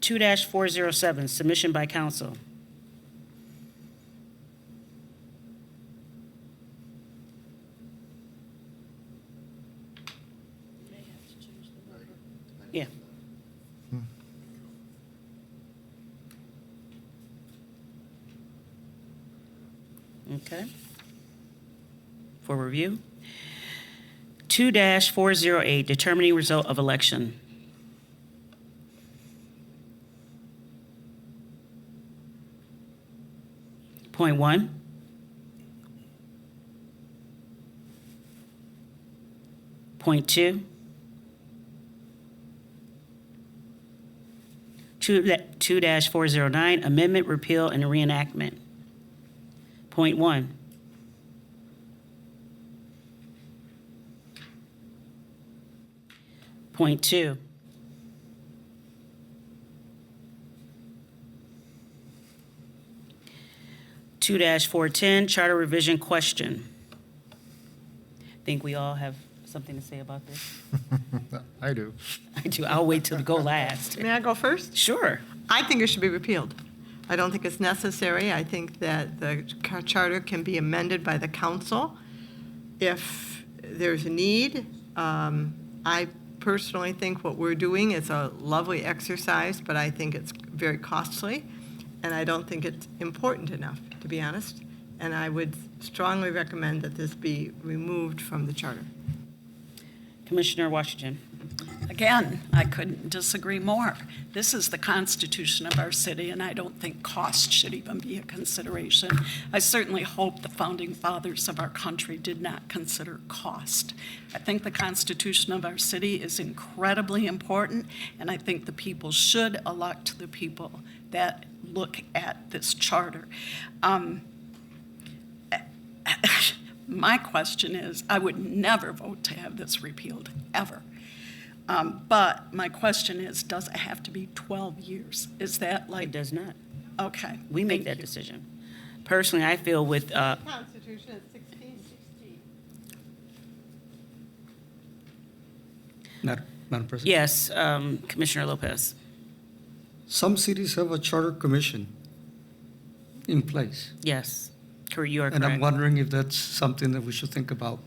2-407, submission by council. Yeah. Okay. For review. 2-408, determining result of election. Point 1. Point 2. 2-409, amendment, repeal, and reenactment. Point 1. Point 2. Two 410, charter revision question. Think we all have something to say about this? I do. I do. I'll wait till to go last. May I go first? Sure. I think it should be repealed. I don't think it's necessary. I think that the charter can be amended by the council if there's a need. I personally think what we're doing is a lovely exercise, but I think it's very costly, and I don't think it's important enough, to be honest. And I would strongly recommend that this be removed from the charter. Commissioner Washington. Again, I couldn't disagree more. This is the constitution of our city, and I don't think cost should even be a consideration. I certainly hope the founding fathers of our country did not consider cost. I think the constitution of our city is incredibly important, and I think the people should elect the people that look at this charter. My question is, I would never vote to have this repealed, ever. But my question is, does it have to be 12 years? Is that like? It does not. Okay. We make thank that you. decision. Personally, I feel with, Constitution is 1660. Madam President? yes, Commissioner Lopez. Some cities have a charter commission in place. Yes, you are And I'm correct. wondering if that's something that we should think about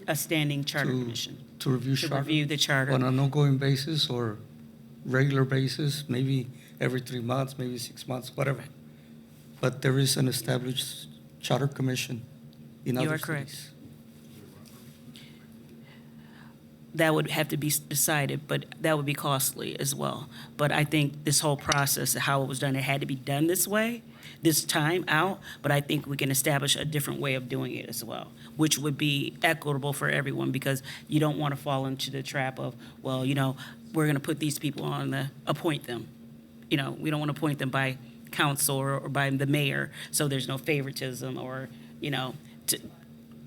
A standing charter to- commission to review to charter. review the charter. On an ongoing basis or regular basis, maybe every 3 months, maybe 6 months, whatever. But there is an established charter commission in You other are correct. cities. That would have to be decided, but that would be costly as well. But I think this whole process, how it was done, it had to be done this way, this time out, but I think we can establish a different way of doing it as well, which would be equitable for everyone, because you don't want to fall into the trap of, well, we're going to put these people on appoint them. We don't want to appoint them by council or by the mayor, so there's no favoritism or,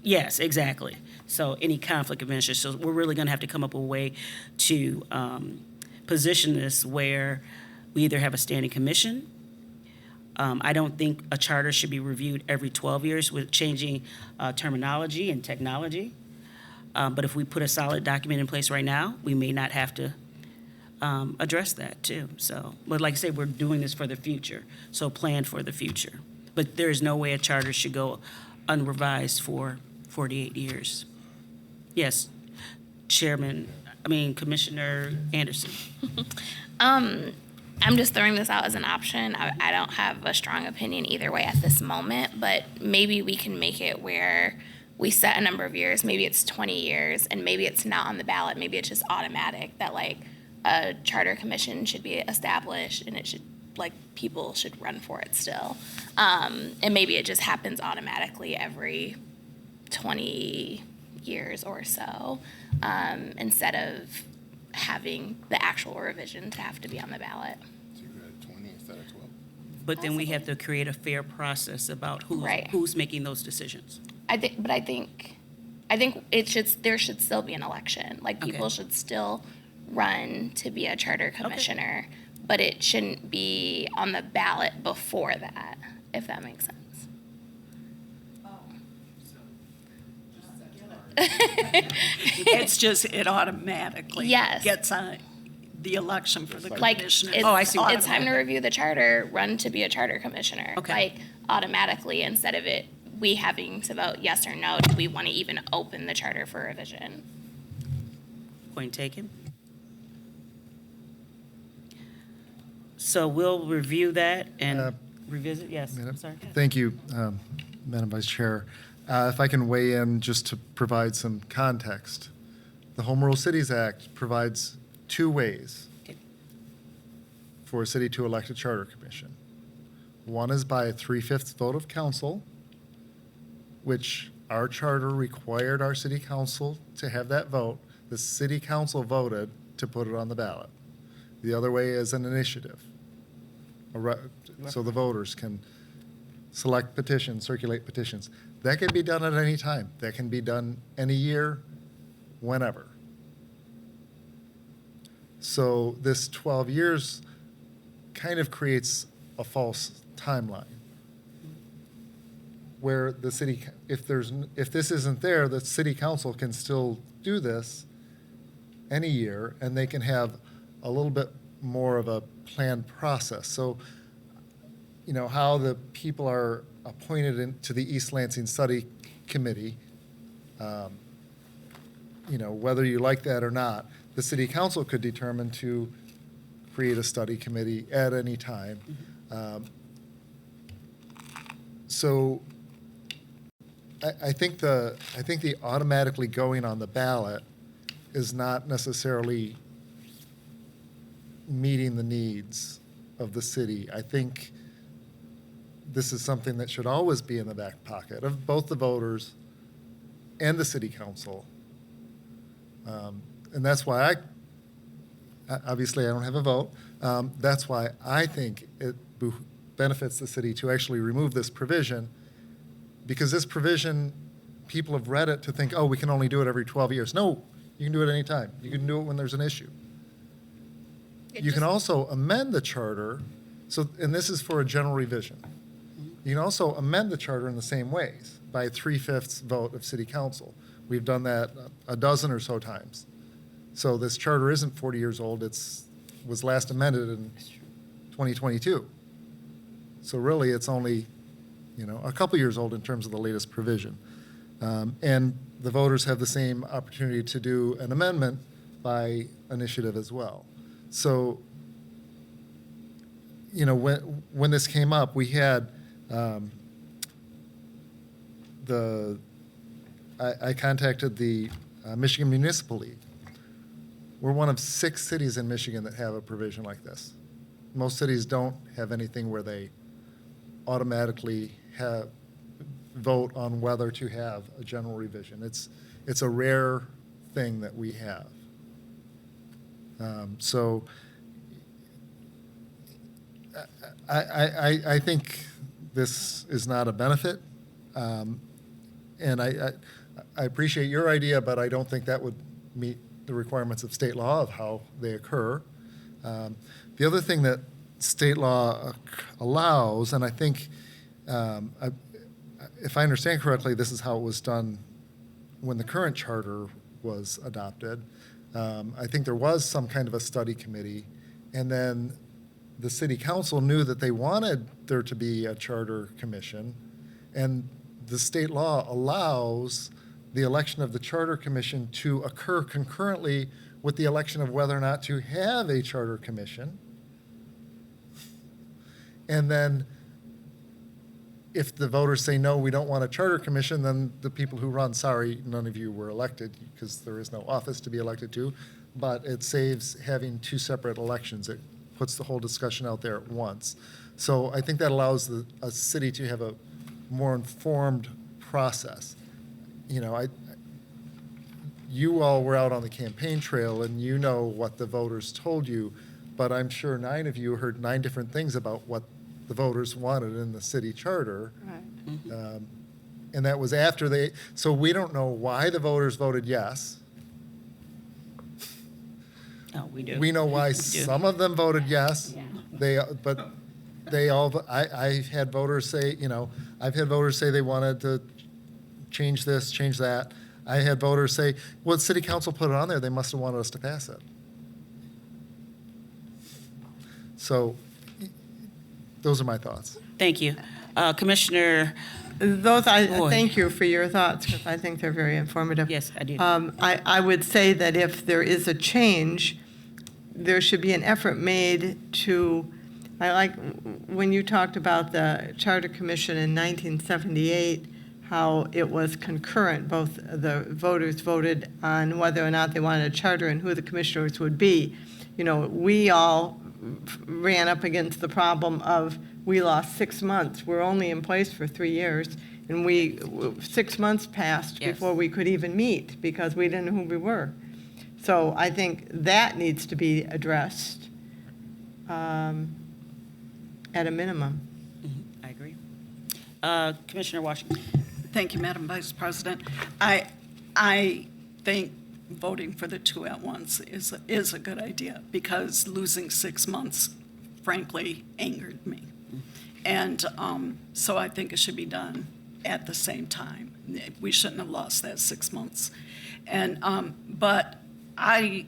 yes, exactly. So any conflict of interest. So we're really going to have to come up with a way to position this where we either have a standing commission. I don't think a charter should be reviewed every 12 years with changing terminology and technology. But if we put a solid document in place right now, we may not have to address that too. So, but like I said, we're doing this for the future. So plan for the future. But there is no way a charter should go unrevised for 48 years. Yes, Commissioner Anderson. I'm just throwing this out as an option. I don't have a strong opinion either way at this moment, but maybe we can make it where we set a number of years. Maybe it's 20 years, and maybe it's not on the ballot. Maybe it's just automatic that like a charter commission should be established, and it should people should run for it still. And maybe it just happens automatically every 20 years or so, instead of having the actual revisions have to be on the ballot. So you're at 20 instead of 12. But then we have to create a fair process about Right. who's making those decisions. I think there should still be an election. Like people Okay. should still run to be a charter commissioner, but it shouldn't be on the ballot before that, if that makes sense. It's just, it automatically Yes. gets on the election for the Like, commissioner. it's, Oh, I see. it's time to review the charter, run to be a charter commissioner. Okay. Like, automatically, instead of it, we having to vote yes or no, do we want to even open the charter for revision? Point taken. So we'll review that and revisit, yes, I'm Madam- sorry. Thank you, Madam Vice Chair. If I can weigh in just to provide some context. The Home Rule Cities Act provides two ways Okay. for a city to elect a charter commission. One is by a 3/5 vote of council, which our charter required our city council to have that vote. The city council voted to put it on the ballot. The other way is an initiative. So the voters can select petitions, circulate petitions. That can be done at any time. That can be done any year, whenever. So this 12 years kind of creates a false timeline where the city, if this isn't there, the city council can still do this any year, and they can have a little bit more of a planned process. So, you know, how the people are appointed to the East Lansing Study Committee, you know, whether you like that or not, the city council could determine to create a study committee at any time. So I think the automatically going on the ballot is not necessarily meeting the needs of the city. I think this is something that should always be in the back pocket of both the voters and the city council. And that's why obviously I don't have a vote. That's why I think it benefits the city to actually remove this provision, because this provision, people have read it to think, oh, we can only do it every 12 years. No, you can do it anytime. You can do it when there's an issue. You can also amend the charter, and this is for a general revision. You can also amend the charter in the same ways, by a 3/5 vote of city council. We've done that a dozen or so times. So this charter isn't 40 years old, was last amended in 2022. So really, it's only, you know, a couple years old in terms of the latest provision. And the voters have the same opportunity to do an amendment by initiative as well. So, you know, when this came up, we had I contacted the Michigan Municipal League. We're one of 6 cities in Michigan that have a provision like this. Most cities don't have anything where they automatically vote on whether to have a general revision. It's a rare thing that we have. So I think this is not a benefit, and I appreciate your idea, but I don't think that would meet the requirements of state law of how they occur. The other thing that state law allows, and I think, if I understand correctly, this is how it was done when the current charter was adopted. I think there was some kind of a study committee, and then the city council knew that they wanted there to be a charter commission, and the state law allows the election of the charter commission to occur concurrently with the election of whether or not to have a charter commission. And then if the voters say, no, we don't want a charter commission, then the people who run, sorry, none of you were elected because there is no office to be elected to, but it saves having 2 separate elections. It puts the whole discussion out there at once. So I think that allows a city to have a more informed process. You know, you all were out on the campaign trail and you know what the voters told you, but I'm sure 9 of you heard 9 different things about what the voters wanted in the city charter. Right. And that was after so we don't know why the voters voted yes. Oh, we do. We know why We do. some of them voted yes. But they all, I had voters say, you know, I've had voters say they wanted to change this, change that. I had voters say, well, city council put it on there, they must have wanted us to pass it. So, those are my thoughts. Thank you. Commissioner, Boyd. Thank you for your thoughts, because I think they're very informative. yes, I do. I would say that if there is a change, there should be an effort made to, I like when you talked about the Charter Commission in 1978, how it was concurrent, both the voters voted on whether or not they wanted a charter and who the commissioners would be. You know, we all ran up against the problem of, we lost 6 months. We're only in place for 3 years, and 6 months passed Yes. before we could even meet because we didn't know who we were. So I think that needs to be addressed at a minimum. I agree. Commissioner Washington. Thank you, Madam Vice President. I think voting for the two at once is a good idea, because losing 6 months, frankly, angered me. And so I think it should be done at the same time. We shouldn't have lost that 6 months. And but I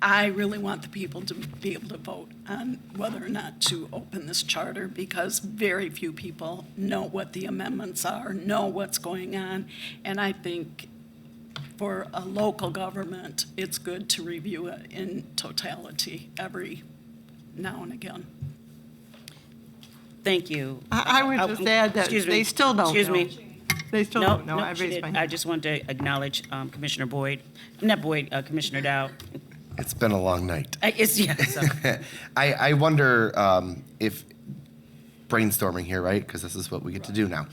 really want the people to be able to vote on whether or not to open this charter, because very few people know what the amendments are, know what's going on. And I think for a local government, it's good to review it in totality every now and again. Thank you. I would just add that Excuse me. they still don't know. Excuse me. They still No, don't know. no, I she raised did. my hand. I just wanted to acknowledge Commissioner Boyd, not Boyd, Commissioner Dowd. It's been a long night. So, I wonder if brainstorming here, right? Because this is what we get to do now.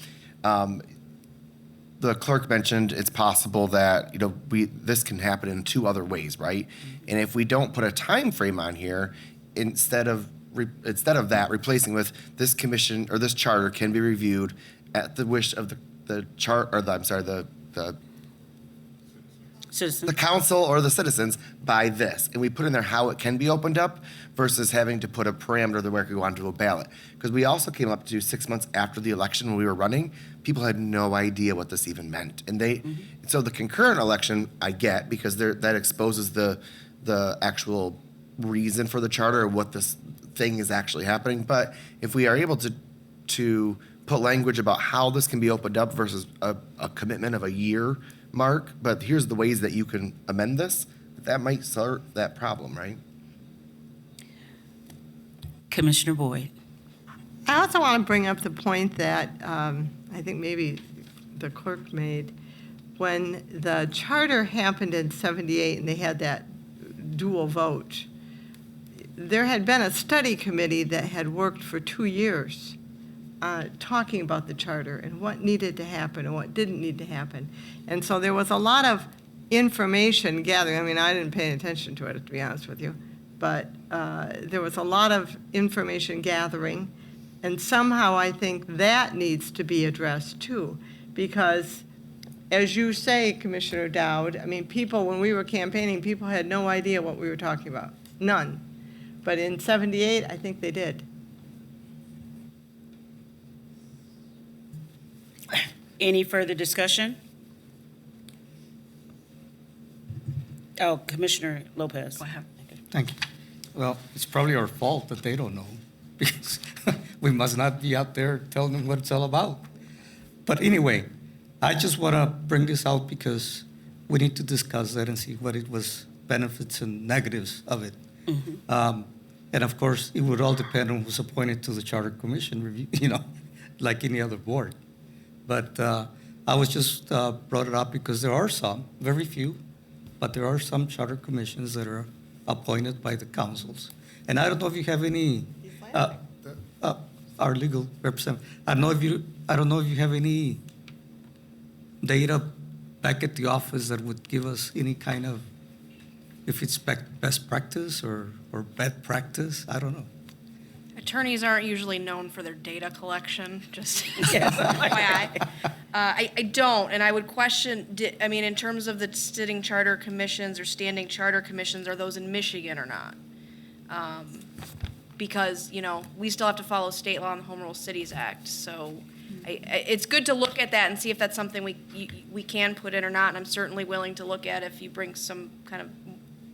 The clerk mentioned it's possible that this can happen in 2 other ways, right? And if we don't put a time frame on here, instead of that, replacing with this commission or this charter can be reviewed at the wish of the citizen. the council or the citizens by this. And we put in there how it can be opened up versus having to put a parameter that where it could go onto a ballot. Because we also came up to 6 months after the election when we were running, people had no idea what this even meant. And so the concurrent election I get, because that exposes the actual reason for the charter or what this thing is actually happening. But if we are able to put language about how this can be opened up versus a commitment of a year mark, but here's the ways that you can amend this, that might solve that problem, right? Commissioner Boyd. I also want to bring up the point that I think maybe the clerk made. When the charter happened in 78 and they had that dual vote, there had been a study committee that had worked for 2 years talking about the charter and what needed to happen and what didn't need to happen. And so there was a lot of information gathering. I mean, I didn't pay attention to it, to be honest with you, but there was a lot of information gathering. And somehow I think that needs to be addressed too, because as you say, Commissioner Dowd, I mean, people, when we were campaigning, people had no idea what we were talking about, none. But in 78, I think they did. Any further discussion? Oh, Commissioner Lopez. Go ahead. Thank you. Well, it's probably our fault that they don't know, because we must not be out there telling them what it's all about. But anyway, I just want to bring this out because we need to discuss that and see what it was, benefits and negatives of it. And of course, it would all depend on who's appointed to the Charter Commission review, like any other board. But I was just brought it up because there are some, very few, but there are some charter commissions that are appointed by the councils. And I don't know if you have any, our legal representative, I don't know if you have any data back at the office that would give us any kind of, if it's best practice or bad practice, I don't know. Attorneys aren't usually known for their data collection, just FYI. I don't, and I would question, in terms of the sitting charter commissions or standing charter commissions, are those in Michigan or not? Because, we still have to follow state law and the Home Rule Cities Act, so it's good to look at that and see if that's something we can put in or not, and I'm certainly willing to look at if you bring some kind of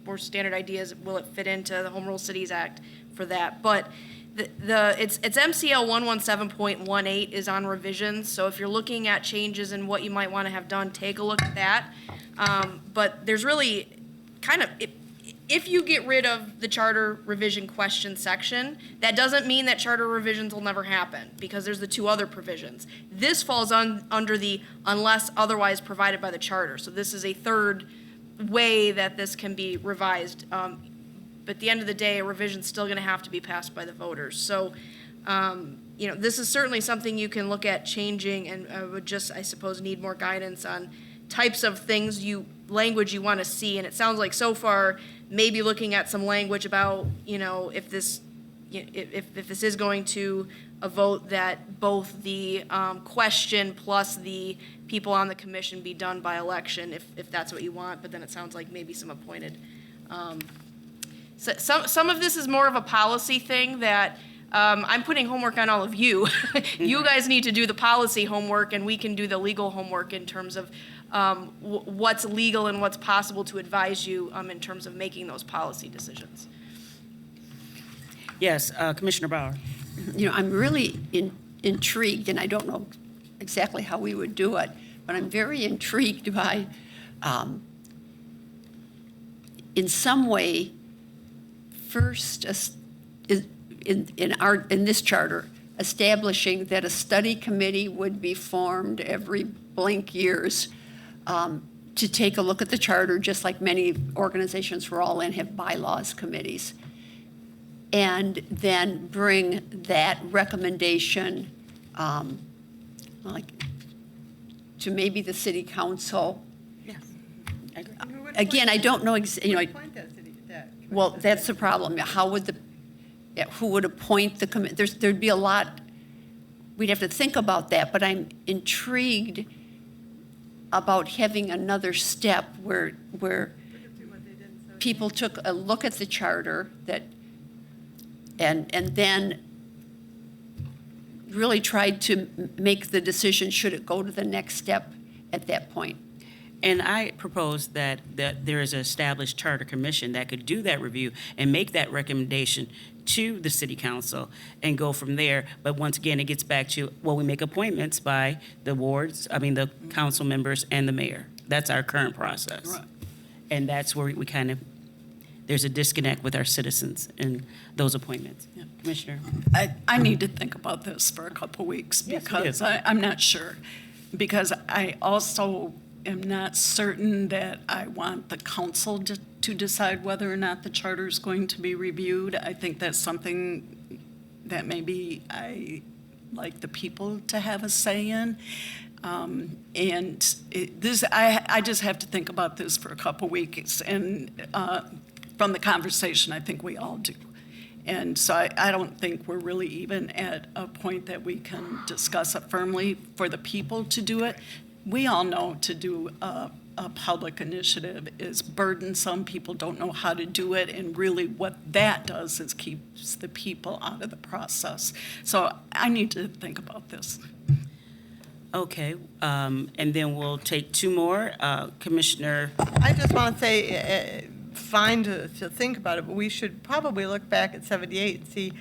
more standard ideas, will it fit into the Home Rule Cities Act for that? But it's MCL 117.18 is on revisions, so if you're looking at changes and what you might want to have done, take a look at that. But there's really kind of, if you get rid of the charter revision question section, that doesn't mean that charter revisions will never happen, because there's the two other provisions. This falls under the unless otherwise provided by the charter. So this is a third way that this can be revised. But at the end of the day, a revision's still going to have to be passed by the voters. So, this is certainly something you can look at changing, and would just, I suppose, need more guidance on types of things language you want to see. And it sounds like so far, maybe looking at some language about, if this is going to a vote, that both the question plus the people on the commission be done by election, if that's what you want. But then it sounds like maybe some appointed. So some of this is more of a policy thing that I'm putting homework on all of you. You guys need to do the policy homework, and we can do the legal homework in terms of what's legal and what's possible to advise you in terms of making those policy decisions. Yes, Commissioner Bauer. I'm really intrigued, and I don't know exactly how we would do it, but I'm very intrigued by, in some way, first, in this charter, establishing that a study committee would be formed every blank years to take a look at the charter, just like many organizations we're all in have bylaws committees, and then bring that recommendation to maybe the city council. Yes, I agree. Again, I don't know, well, that's the problem. How would who would appoint the committee? There'd be a lot, we'd have to think about that, but I'm intrigued about having another step where people took a look at the charter and then really tried to make the decision, should it go to the next step at that point. And I propose that there is an established charter commission that could do that review and make that recommendation to the city council and go from there. But once again, it gets back to, we make appointments by the the council members and the mayor. That's our current process. Right. And that's where we kind of, there's a disconnect with our citizens in those appointments. Yeah. Commissioner? I need to think about this for a couple weeks, Yes, because you do. I'm not sure. Because I also am not certain that I want the council to decide whether or not the charter is going to be reviewed. I think that's something that maybe I like the people to have a say in. I just have to think about this for a couple weeks. And from the conversation, I think we all do. And so I don't think we're really even at a point that we can discuss it firmly for the people to do it. We all know to do a public initiative is burdensome. People don't know how to do it, and really what that does is keeps the people out of the process. So I need to think about this. Okay, and then we'll take two more. Commissioner, I just want to say, fine to think about it, but we should probably look back at 78 and see,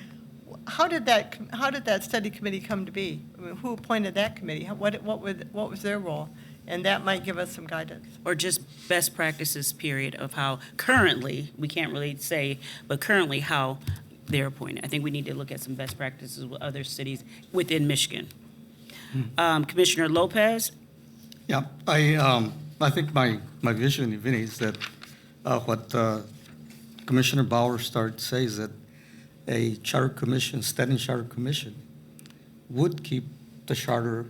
how did that study committee come to be? I mean, who appointed that committee? What was their role? And that might give us some guidance. or just best practices period of how currently, we can't really say, but currently how they're appointed. I think we need to look at some best practices with other cities within Michigan. Commissioner Lopez? Yeah, I think my vision, if any, is that what Commissioner Bauer says, that a charter commission, standing charter commission, would keep the charter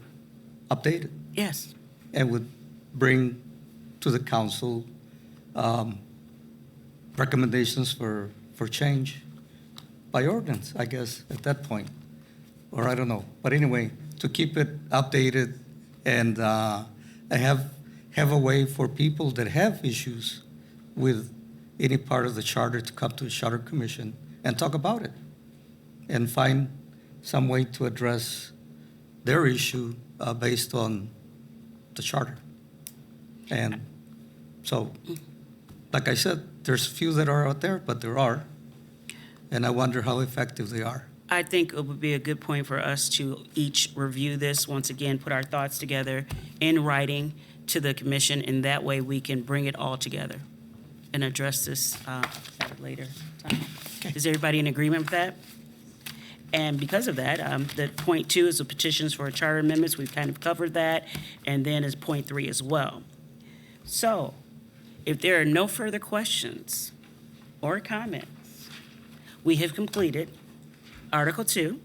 updated Yes. and would bring to the council recommendations for change by ordinance, I guess, at that point, or I don't know. But anyway, to keep it updated and have a way for people that have issues with any part of the charter to come to the charter commission and talk about it and find some way to address their issue based on the charter. And so, like I said, there's few that are out there, but there are. And I wonder how effective they are. I think it would be a good point for us to each review this, once again, put our thoughts together in writing to the commission, and that way we can bring it all together and address this at a later time. Is everybody in agreement with that? And because of that, the point 2 is the petitions for charter amendments. We've kind of covered that. And then is point 3 as well. So if there are no further questions or comments, we have completed Article 2.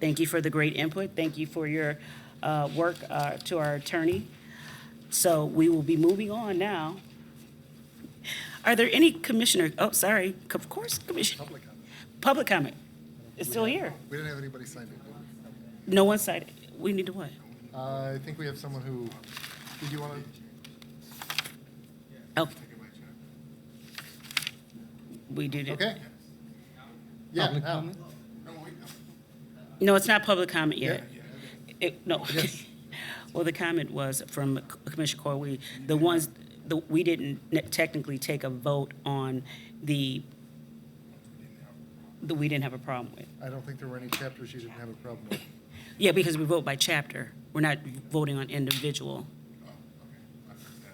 Thank you for the great input. Thank you for your work to our attorney. So we will be moving on now. Are there any commissioner, oh, sorry, of course, Commissioner. Public comment. It's still here. We didn't have anybody sign it. No one cited. We need to what? I think we have someone who, did you want to? Oh. We did it. Okay. Yeah. Public Al. comment? No, it's not public comment yet. No. Yes. Well, the comment was from Commissioner Coyle. We didn't technically take a vote on the we didn't have a problem with. I don't think there were any chapters you didn't have a problem with. Yeah, because we vote by chapter. We're not voting on individual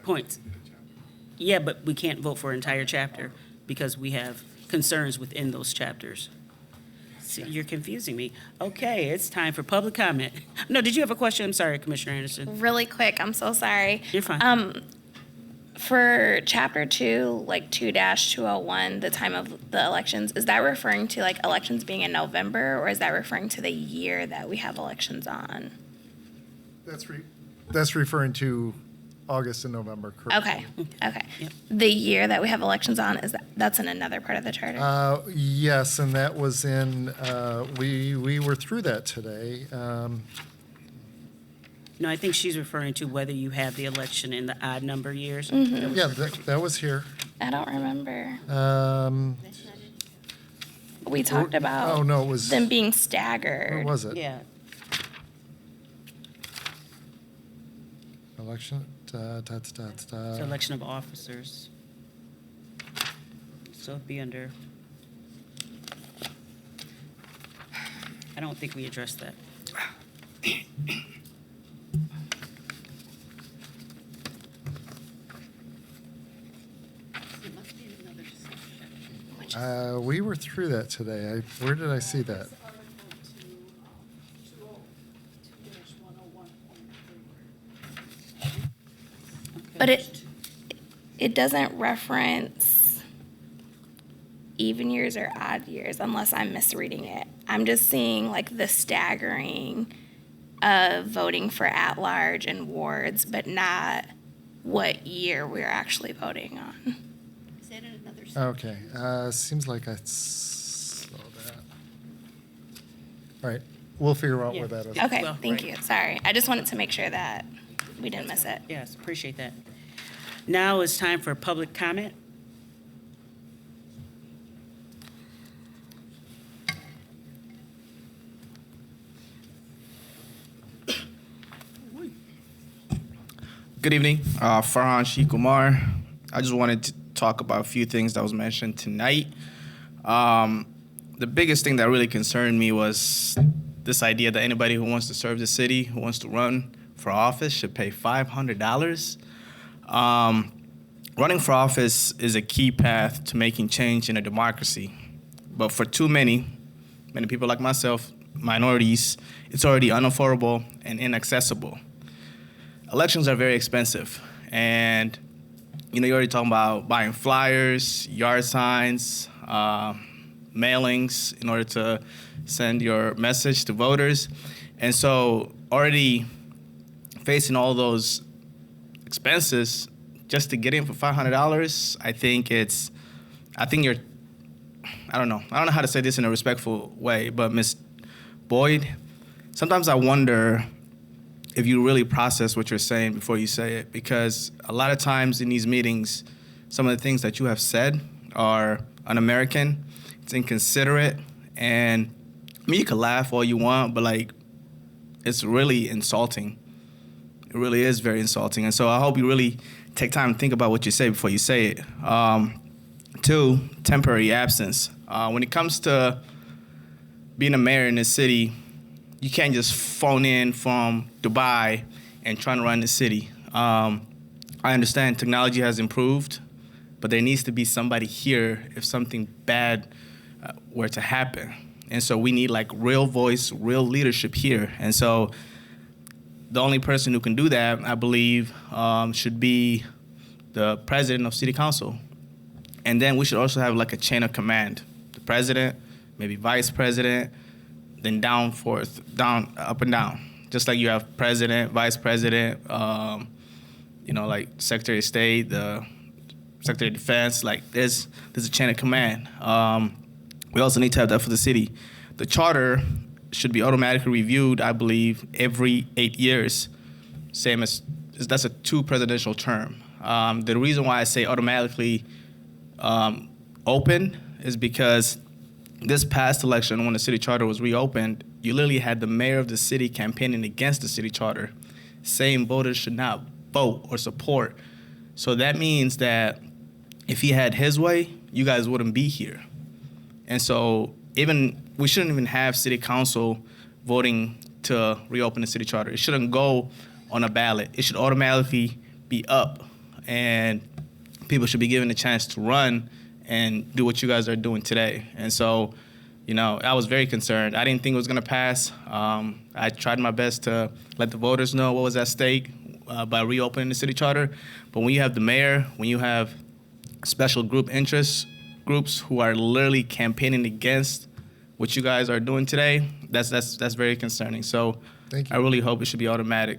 points. Yeah, but we can't vote for an entire chapter because we have concerns within those chapters. See, you're confusing me. Okay, it's time for public comment. No, did you have a question? I'm sorry, Commissioner Anderson. Really quick, I'm so sorry. You're fine. For chapter 2, like 2-201, the time of the elections, is that referring to like elections being in November, or is that referring to the year that we have elections on? That's referring to August and November, correct? Okay. Yep. The year that we have elections on, that's in another part of the charter? Yes, and that was in, we were through that today. No, I think she's referring to whether you have the election in the odd number years. Yeah, that was here. I don't remember. We Oh, talked about no, it was, them being where staggered. was it? Yeah. Election, It's election of officers. So it'd be under, I don't think we addressed that. We were through that today. Where did I see that? But it doesn't reference even years or odd years unless I'm misreading it. I'm just seeing like the staggering of voting for at-large and wards, but not what year we're actually voting on. Is that in another Okay, seems like I saw that. All right, we'll figure out where that is. Okay, Well, thank right. you. Sorry. I just wanted to make sure that we didn't miss it. Yes, appreciate that. Now it's time for public comment. Good evening, Farhan Shikumar. I just wanted to talk about a few things that was mentioned tonight. The biggest thing that really concerned me was this idea that anybody who wants to serve the city, who wants to run for office, should pay $500. Running for office is a key path to making change in a democracy. But for too many people like myself, minorities, it's already unaffordable and inaccessible. Elections are very expensive, and you're already talking about buying flyers, yard signs, mailings in order to send your message to voters. And so already facing all those expenses just to get in for $500, I don't know how to say this in a respectful way, but Ms. Boyd, sometimes I wonder if you really process what you're saying before you say it, because a lot of times in these meetings, some of the things that you have said are un-American, it's inconsiderate, and I mean, you can laugh all you want, but like, it's really insulting. It really is very insulting. And so I hope you really take time to think about what you say before you say it. Two, temporary absence. When it comes to being a mayor in this city, you can't just phone in from Dubai and trying to run the city. I understand technology has improved, but there needs to be somebody here if something bad were to happen. And so we need like real voice, real leadership here. And so the only person who can do that, I believe, should be the president of city council. And then we should also have like a chain of command. The president, maybe vice president, then down, up and down. Just like you have president, vice president, like Secretary of State, the Secretary of Defense, like there's a chain of command. We also need to have that for the city. The charter should be automatically reviewed, I believe, every 8 years, same as that's a 2 presidential term. The reason why I say automatically open is because this past election, when the city charter was reopened, you literally had the mayor of the city campaigning against the city charter, saying voters should not vote or support. So that means that if he had his way, you guys wouldn't be here. And so we shouldn't even have city council voting to reopen the city charter. It shouldn't go on a ballot. It should automatically be up, and people should be given a chance to run and do what you guys are doing today. And so, I was very concerned. I didn't think it was going to pass. I tried my best to let the voters know what was at stake by reopening the city charter. But when you have the mayor, when you have special interest groups who are literally campaigning against what you guys are doing today, that's very concerning. So Thank you. I really hope it should be automatic.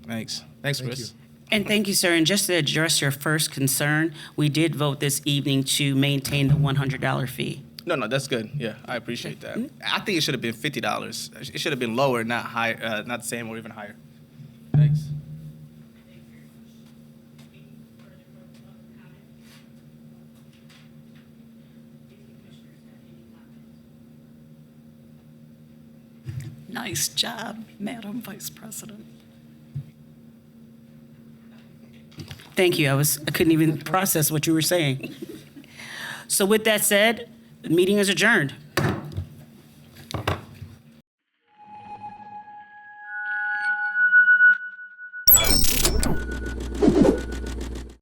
Thanks. Thanks, Thank Chris. you. And thank you, sir. And just to address your first concern, we did vote this evening to maintain the $100 fee. No, that's good. Yeah, I appreciate that. I think it should have been $50. It should have been lower, not higher, not the same or even higher. Thanks. Nice job, Madam Vice President. Thank you. I couldn't even process what you were saying. So with that said, the meeting is adjourned.